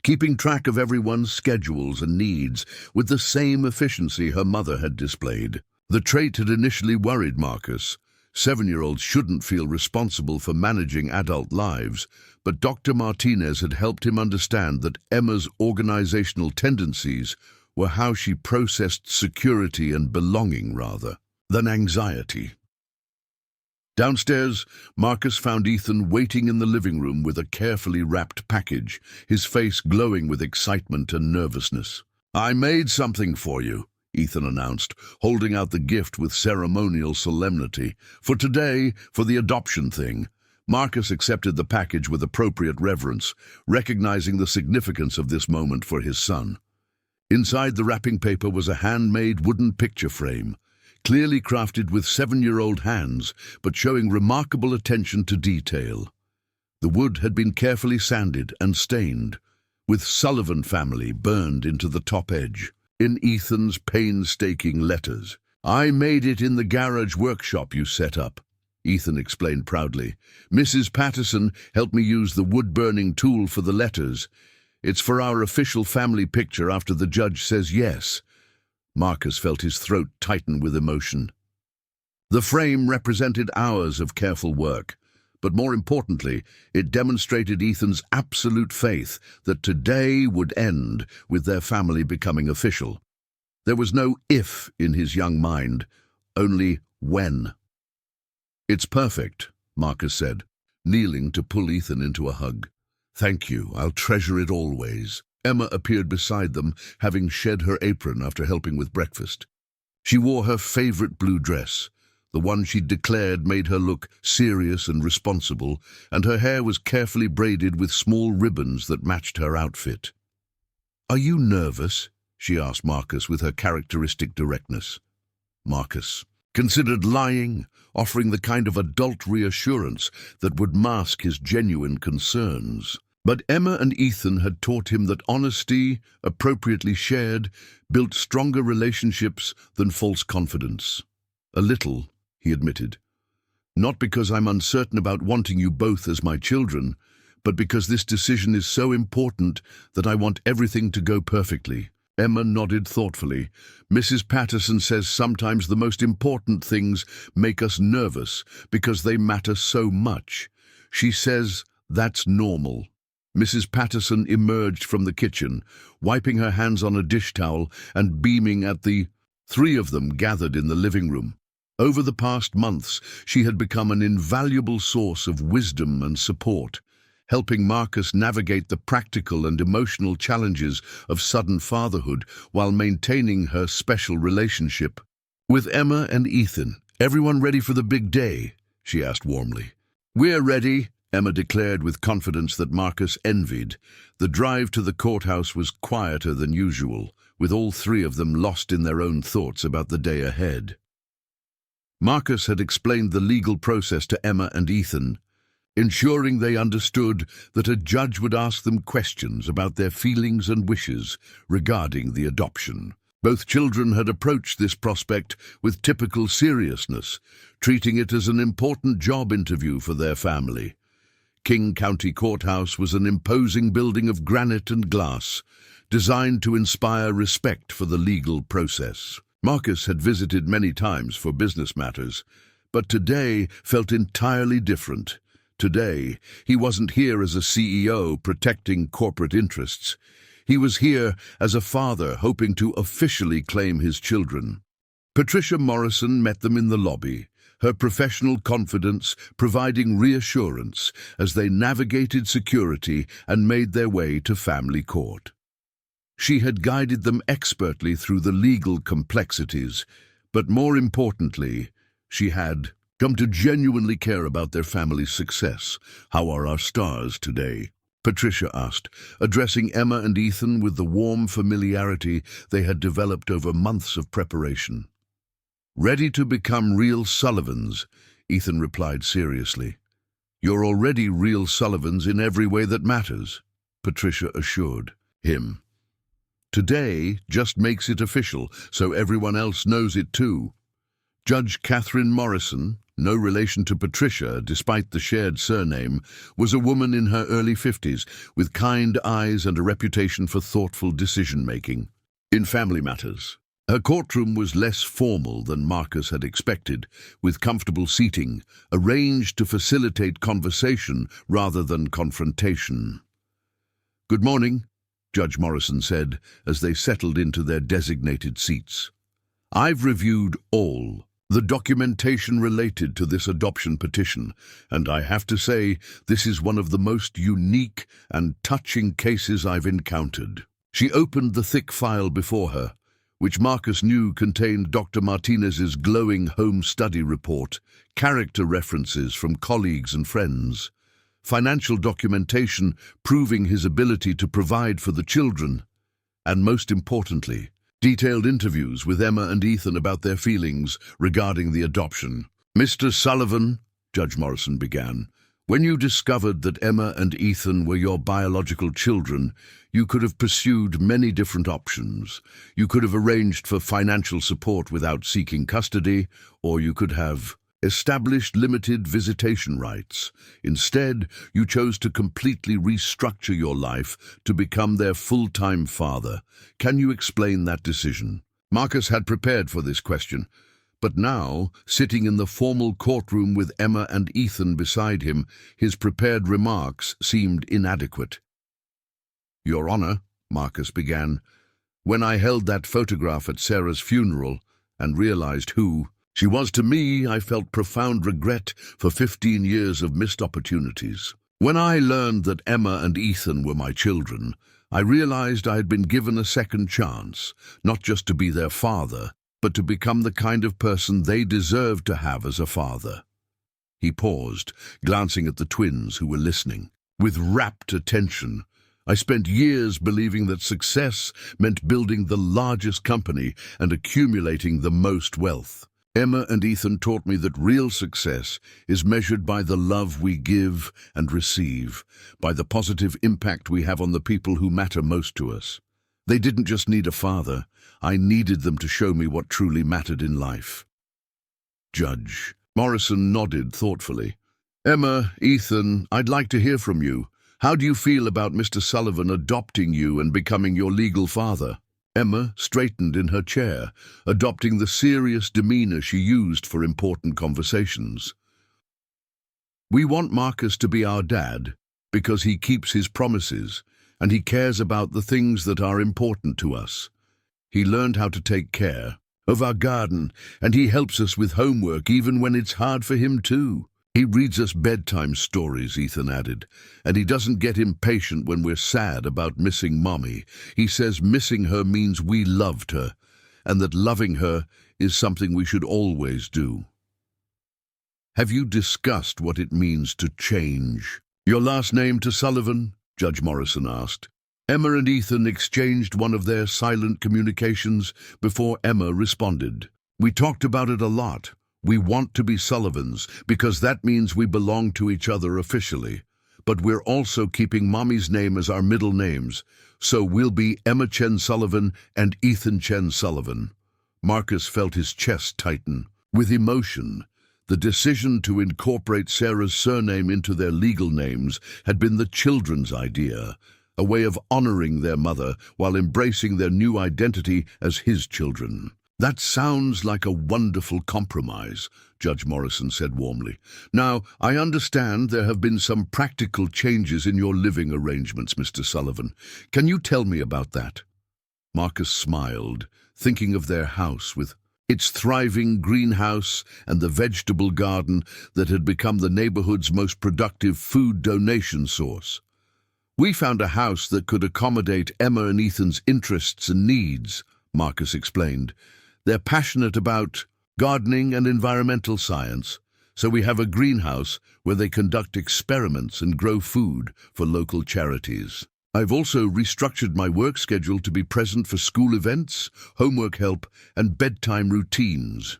keeping track of everyone's schedules and needs with the same efficiency her mother had displayed. The trait had initially worried Marcus. 7-year-olds shouldn't feel responsible for managing adult lives, but Dr. Martinez had helped him understand that Emma's organizational tendencies were how she processed security and belonging rather than anxiety. Downstairs, Marcus found Ethan waiting in the living room with a carefully wrapped package, his face glowing with excitement and nervousness. "I made something for you," Ethan announced, holding out the gift with ceremonial solemnity. "For today, for the adoption thing." Marcus accepted the package with appropriate reverence, recognizing the significance of this moment for his son. Inside the wrapping paper was a handmade wooden picture frame, clearly crafted with 7-year-old hands, but showing remarkable attention to detail. The wood had been carefully sanded and stained, with Sullivan family burned into the top edge. In Ethan's painstaking letters, "I made it in the garage workshop you set up," Ethan explained proudly. "Mrs. Patterson helped me use the wood-burning tool for the letters. It's for our official family picture after the judge says yes." Marcus felt his throat tighten with emotion. The frame represented hours of careful work, but more importantly, it demonstrated Ethan's absolute faith that today would end with their family becoming official. There was no if in his young mind, only when. "It's perfect," Marcus said, kneeling to pull Ethan into a hug. "Thank you, I'll treasure it always." Emma appeared beside them, having shed her apron after helping with breakfast. She wore her favorite blue dress, the one she'd declared made her look serious and responsible, and her hair was carefully braided with small ribbons that matched her outfit. "Are you nervous?" she asked Marcus with her characteristic directness. Marcus considered lying, offering the kind of adult reassurance that would mask his genuine concerns. But Emma and Ethan had taught him that honesty, appropriately shared, built stronger relationships than false confidence. A little, he admitted. Not because I'm uncertain about wanting you both as my children, but because this decision is so important that I want everything to go perfectly. Emma nodded thoughtfully. Mrs. Patterson says sometimes the most important things make us nervous because they matter so much. She says that's normal. Mrs. Patterson emerged from the kitchen, wiping her hands on a dish towel and beaming at the three of them gathered in the living room. Over the past months, she had become an invaluable source of wisdom and support, helping Marcus navigate the practical and emotional challenges of sudden fatherhood while maintaining her special relationship with Emma and Ethan. "Everyone ready for the big day?" she asked warmly. "We're ready," Emma declared with confidence that Marcus envied. The drive to the courthouse was quieter than usual, with all three of them lost in their own thoughts about the day ahead. Marcus had explained the legal process to Emma and Ethan, ensuring they understood that a judge would ask them questions about their feelings and wishes regarding the adoption. Both children had approached this prospect with typical seriousness, treating it as an important job interview for their family. King County Courthouse was an imposing building of granite and glass, designed to inspire respect for the legal process. Marcus had visited many times for business matters, but today felt entirely different. Today, he wasn't here as a CEO protecting corporate interests. He was here as a father hoping to officially claim his children. Patricia Morrison met them in the lobby, her professional confidence providing reassurance as they navigated security and made their way to family court. She had guided them expertly through the legal complexities, but more importantly, she had come to genuinely care about their family's success. "How are our stars today?" Patricia asked, addressing Emma and Ethan with the warm familiarity they had developed over months of preparation. "Ready to become real Sullivans," Ethan replied seriously. "You're already real Sullivans in every way that matters," Patricia assured him. "Today just makes it official, so everyone else knows it too." Judge Catherine Morrison, no relation to Patricia despite the shared surname, was a woman in her early 50s with kind eyes and a reputation for thoughtful decision-making in family matters. Her courtroom was less formal than Marcus had expected, with comfortable seating, arranged to facilitate conversation rather than confrontation. "Good morning," Judge Morrison said as they settled into their designated seats. "I've reviewed all the documentation related to this adoption petition, and I have to say this is one of the most unique and touching cases I've encountered." She opened the thick file before her, which Marcus knew contained Dr. Martinez's glowing home study report, character references from colleagues and friends, financial documentation proving his ability to provide for the children, and most importantly, detailed interviews with Emma and Ethan about their feelings regarding the adoption. "Mr. Sullivan," Judge Morrison began, "when you discovered that Emma and Ethan were your biological children, you could have pursued many different options. You could have arranged for financial support without seeking custody, or you could have established limited visitation rights. Instead, you chose to completely restructure your life to become their full-time father. Can you explain that decision?" Marcus had prepared for this question, but now, sitting in the formal courtroom with Emma and Ethan beside him, his prepared remarks seemed inadequate. "Your Honor," Marcus began, "when I held that photograph at Sarah's funeral and realized who she was to me, I felt profound regret for 15 years of missed opportunities. When I learned that Emma and Ethan were my children, I realized I had been given a second chance, not just to be their father, but to become the kind of person they deserved to have as a father." He paused, glancing at the twins who were listening. "With rapt attention, I spent years believing that success meant building the largest company and accumulating the most wealth. Emma and Ethan taught me that real success is measured by the love we give and receive, by the positive impact we have on the people who matter most to us. They didn't just need a father, I needed them to show me what truly mattered in life. Judge Morrison nodded thoughtfully. Emma, Ethan, I'd like to hear from you. How do you feel about Mr. Sullivan adopting you and becoming your legal father? Emma straightened in her chair, adopting the serious demeanor she used for important conversations. We want Marcus to be our dad because he keeps his promises and he cares about the things that are important to us. He learned how to take care of our garden and he helps us with homework even when it's hard for him too. He reads us bedtime stories, Ethan added, and he doesn't get impatient when we're sad about missing Mommy. He says missing her means we loved her, and that loving her is something we should always do. Have you discussed what it means to change your last name to Sullivan? Judge Morrison asked. Emma and Ethan exchanged one of their silent communications before Emma responded. We talked about it a lot. We want to be Sullivans because that means we belong to each other officially. But we're also keeping Mommy's name as our middle names, so we'll be Emma Chen Sullivan and Ethan Chen Sullivan. Marcus felt his chest tighten. With emotion, the decision to incorporate Sarah's surname into their legal names had been the children's idea, a way of honoring their mother while embracing their new identity as his children. That sounds like a wonderful compromise, Judge Morrison said warmly. Now, I understand there have been some practical changes in your living arrangements, Mr. Sullivan. Can you tell me about that? Marcus smiled, thinking of their house with its thriving greenhouse and the vegetable garden that had become the neighborhood's most productive food donation source. We found a house that could accommodate Emma and Ethan's interests and needs, Marcus explained. They're passionate about gardening and environmental science, so we have a greenhouse where they conduct experiments and grow food for local charities. I've also restructured my work schedule to be present for school events, homework help, and bedtime routines.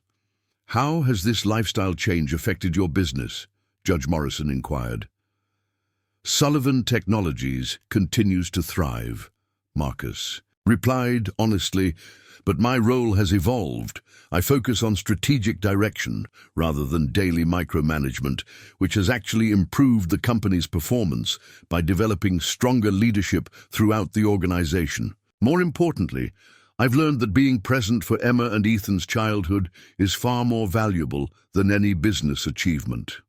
How has this lifestyle change affected your business? Judge Morrison inquired. Sullivan Technologies continues to thrive, Marcus replied honestly, but my role has evolved. I focus on strategic direction rather than daily micromanagement, which has actually improved the company's performance by developing stronger leadership throughout the organization. More importantly, I've learned that being present for Emma and Ethan's childhood is far more valuable than any business achievement.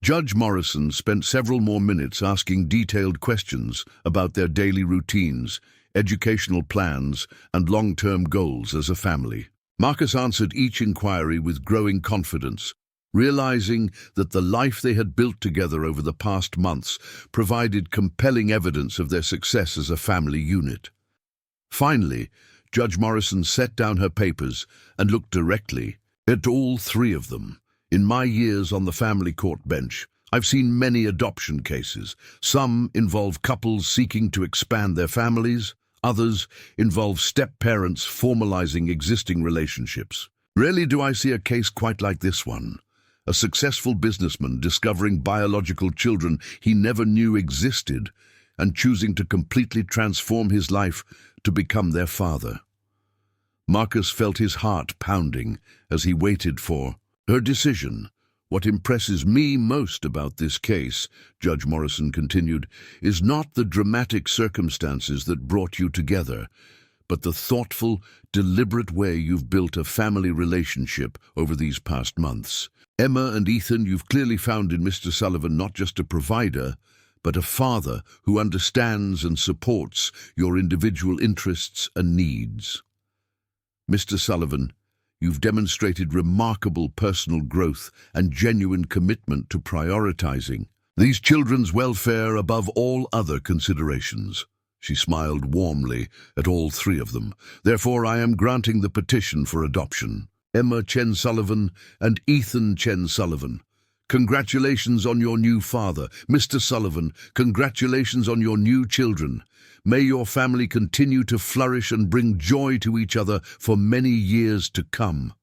Judge Morrison spent several more minutes asking detailed questions about their daily routines, educational plans, and long-term goals as a family. Marcus answered each inquiry with growing confidence, realizing that the life they had built together over the past months provided compelling evidence of their success as a family unit. Finally, Judge Morrison set down her papers and looked directly at all three of them. In my years on the family court bench, I've seen many adoption cases. Some involve couples seeking to expand their families. Others involve step-parents formalizing existing relationships. Rarely do I see a case quite like this one. A successful businessman discovering biological children he never knew existed and choosing to completely transform his life to become their father. Marcus felt his heart pounding as he waited for her decision. What impresses me most about this case, Judge Morrison continued, is not the dramatic circumstances that brought you together, but the thoughtful, deliberate way you've built a family relationship over these past months. Emma and Ethan, you've clearly found in Mr. Sullivan not just a provider, but a father who understands and supports your individual interests and needs. Mr. Sullivan, you've demonstrated remarkable personal growth and genuine commitment to prioritizing these children's welfare above all other considerations. She smiled warmly at all three of them. Therefore, I am granting the petition for adoption. Emma Chen Sullivan and Ethan Chen Sullivan. Congratulations on your new father. Mr. Sullivan, congratulations on your new children. May your family continue to flourish and bring joy to each other for many years to come.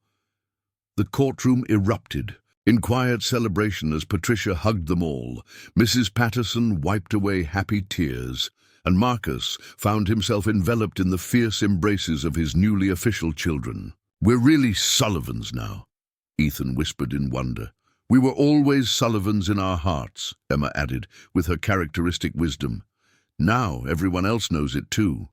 The courtroom erupted. In quiet celebration as Patricia hugged them all, Mrs. Patterson wiped away happy tears, and Marcus found himself enveloped in the fierce embraces of his newly official children. "We're really Sullivans now," Ethan whispered in wonder. "We were always Sullivans in our hearts," Emma added, with her characteristic wisdom. "Now everyone else knows it too."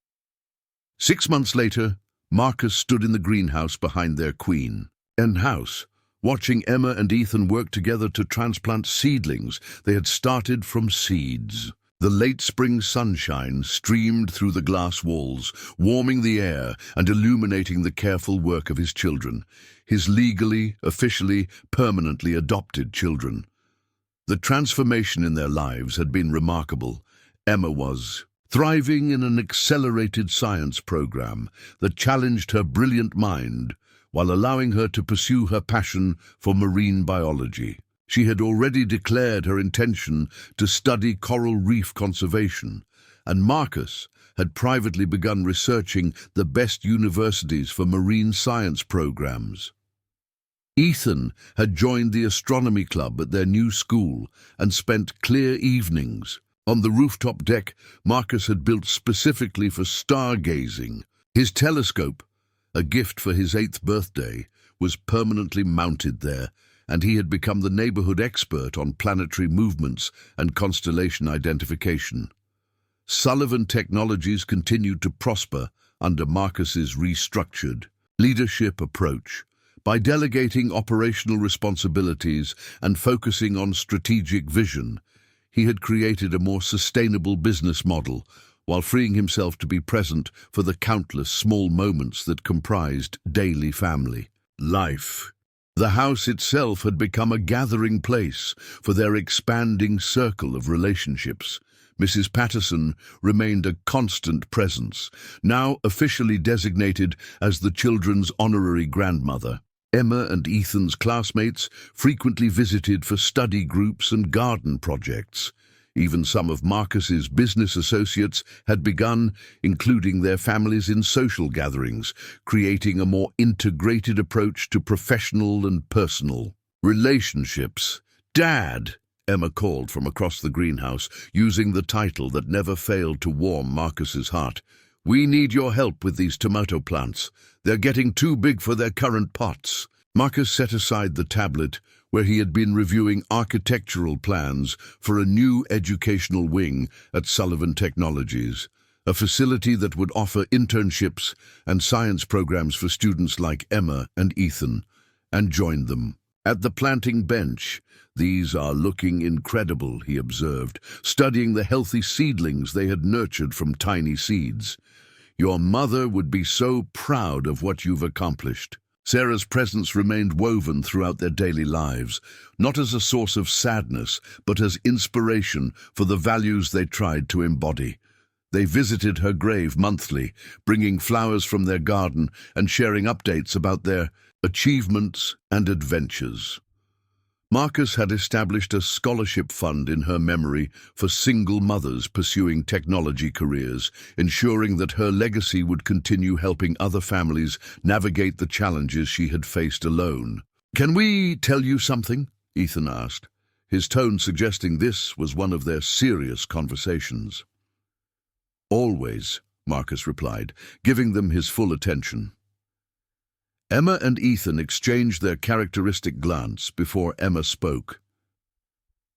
6 months later, Marcus stood in the greenhouse behind their queen. In-house, watching Emma and Ethan work together to transplant seedlings they had started from seeds. The late spring sunshine streamed through the glass walls, warming the air and illuminating the careful work of his children, his legally, officially, permanently adopted children. The transformation in their lives had been remarkable. Emma was thriving in an accelerated science program that challenged her brilliant mind while allowing her to pursue her passion for marine biology. She had already declared her intention to study coral reef conservation, and Marcus had privately begun researching the best universities for marine science programs. Ethan had joined the astronomy club at their new school and spent clear evenings. On the rooftop deck, Marcus had built specifically for stargazing. His telescope, a gift for his 8th birthday, was permanently mounted there, and he had become the neighborhood expert on planetary movements and constellation identification. Sullivan Technologies continued to prosper under Marcus's restructured leadership approach. By delegating operational responsibilities and focusing on strategic vision, he had created a more sustainable business model, while freeing himself to be present for the countless small moments that comprised daily family life. The house itself had become a gathering place for their expanding circle of relationships. Mrs. Patterson remained a constant presence, now officially designated as the children's honorary grandmother. Emma and Ethan's classmates frequently visited for study groups and garden projects. Even some of Marcus's business associates had begun including their families in social gatherings, creating a more integrated approach to professional and personal relationships. "Dad," Emma called from across the greenhouse, using the title that never failed to warm Marcus's heart. "We need your help with these tomato plants. They're getting too big for their current pots." Marcus set aside the tablet where he had been reviewing architectural plans for a new educational wing at Sullivan Technologies, a facility that would offer internships and science programs for students like Emma and Ethan, and joined them. At the planting bench, "These are looking incredible," he observed, studying the healthy seedlings they had nurtured from tiny seeds. "Your mother would be so proud of what you've accomplished." Sarah's presence remained woven throughout their daily lives, not as a source of sadness, but as inspiration for the values they tried to embody. They visited her grave monthly, bringing flowers from their garden and sharing updates about their achievements and adventures. Marcus had established a scholarship fund in her memory for single mothers pursuing technology careers, ensuring that her legacy would continue helping other families navigate the challenges she had faced alone. "Can we tell you something?" Ethan asked, his tone suggesting this was one of their serious conversations. "Always," Marcus replied, giving them his full attention. Emma and Ethan exchanged their characteristic glance before Emma spoke.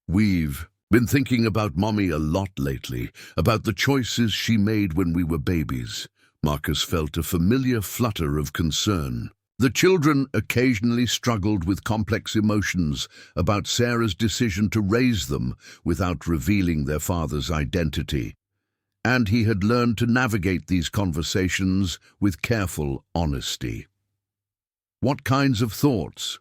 "We've been thinking about Mommy a lot lately, about the choices she made when we were babies." Marcus felt a familiar flutter of concern. The children occasionally struggled with complex emotions about Sarah's decision to raise them without revealing their father's identity, and he had learned to navigate these conversations with careful honesty. "What kinds of thoughts?"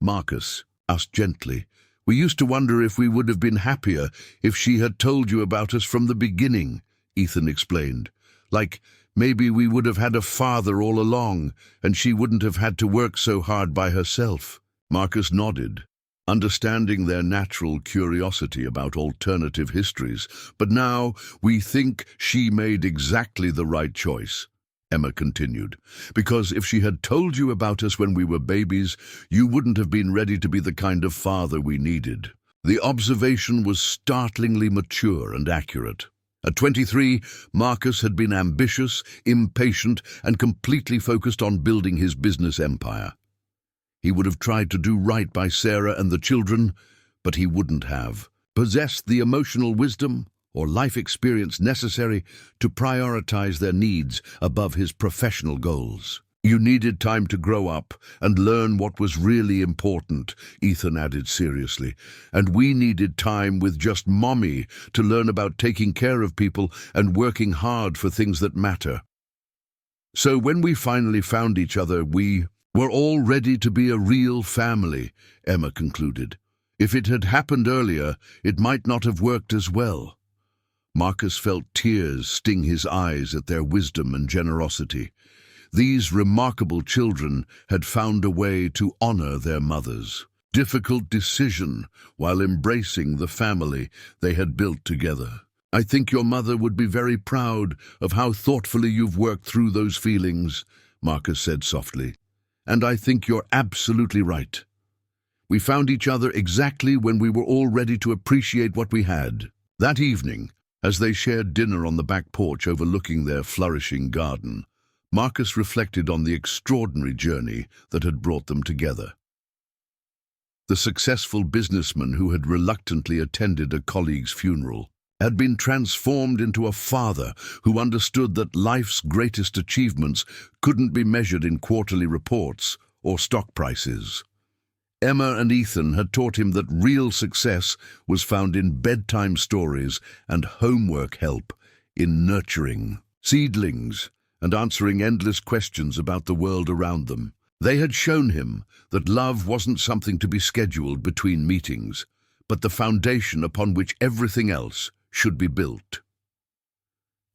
Marcus asked gently. "We used to wonder if we would have been happier if she had told you about us from the beginning," Ethan explained. "Like, maybe we would have had a father all along, and she wouldn't have had to work so hard by herself." Marcus nodded, understanding their natural curiosity about alternative histories. "But now we think she made exactly the right choice. Emma continued, because if she had told you about us when we were babies, you wouldn't have been ready to be the kind of father we needed. The observation was startlingly mature and accurate. At 23, Marcus had been ambitious, impatient, and completely focused on building his business empire. He would have tried to do right by Sarah and the children, but he wouldn't have possessed the emotional wisdom or life experience necessary to prioritize their needs above his professional goals. You needed time to grow up and learn what was really important, Ethan added seriously. And we needed time with just Mommy to learn about taking care of people and working hard for things that matter. So when we finally found each other, we were all ready to be a real family, Emma concluded. If it had happened earlier, it might not have worked as well. Marcus felt tears sting his eyes at their wisdom and generosity. These remarkable children had found a way to honor their mother's difficult decision while embracing the family they had built together. I think your mother would be very proud of how thoughtfully you've worked through those feelings, Marcus said softly. And I think you're absolutely right. We found each other exactly when we were all ready to appreciate what we had. That evening, as they shared dinner on the back porch overlooking their flourishing garden, Marcus reflected on the extraordinary journey that had brought them together. The successful businessman who had reluctantly attended a colleague's funeral had been transformed into a father who understood that life's greatest achievements couldn't be measured in quarterly reports or stock prices. Emma and Ethan had taught him that real success was found in bedtime stories and homework help, in nurturing seedlings and answering endless questions about the world around them. They had shown him that love wasn't something to be scheduled between meetings, but the foundation upon which everything else should be built.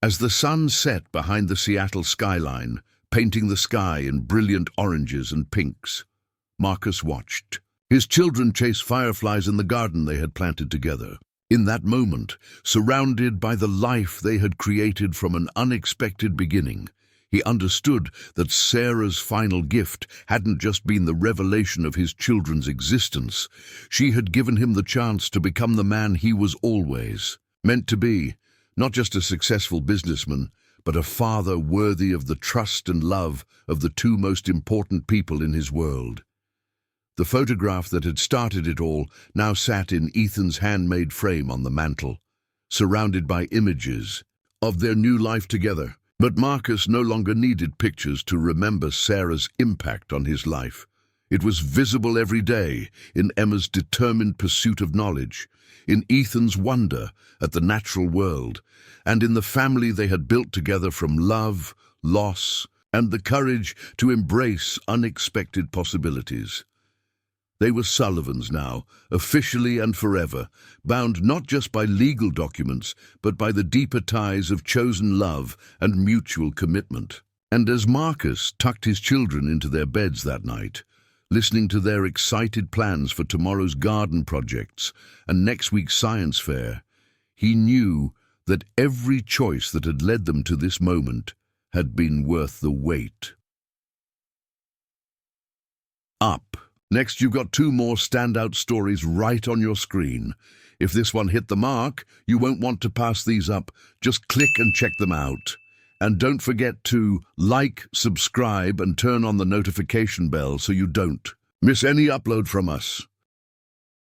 As the sun set behind the Seattle skyline, painting the sky in brilliant oranges and pinks, Marcus watched. His children chased fireflies in the garden they had planted together. In that moment, surrounded by the life they had created from an unexpected beginning, he understood that Sarah's final gift hadn't just been the revelation of his children's existence. She had given him the chance to become the man he was always meant to be, not just a successful businessman, but a father worthy of the trust and love of the two most important people in his world. The photograph that had started it all now sat in Ethan's handmade frame on the mantel, surrounded by images of their new life together. But Marcus no longer needed pictures to remember Sarah's impact on his life. It was visible every day in Emma's determined pursuit of knowledge, in Ethan's wonder at the natural world, and in the family they had built together from love, loss, and the courage to embrace unexpected possibilities. They were Sullivans now, officially and forever, bound not just by legal documents, but by the deeper ties of chosen love and mutual commitment. And as Marcus tucked his children into their beds that night, listening to their excited plans for tomorrow's garden projects and next week's science fair, he knew that every choice that had led them to this moment had been worth the wait. Up. Next, you've got two more standout stories right on your screen. If this one hit the mark, you won't want to pass these up. Just click and check them out. And don't forget to like, subscribe, and turn on the notification bell so you don't miss any upload from us.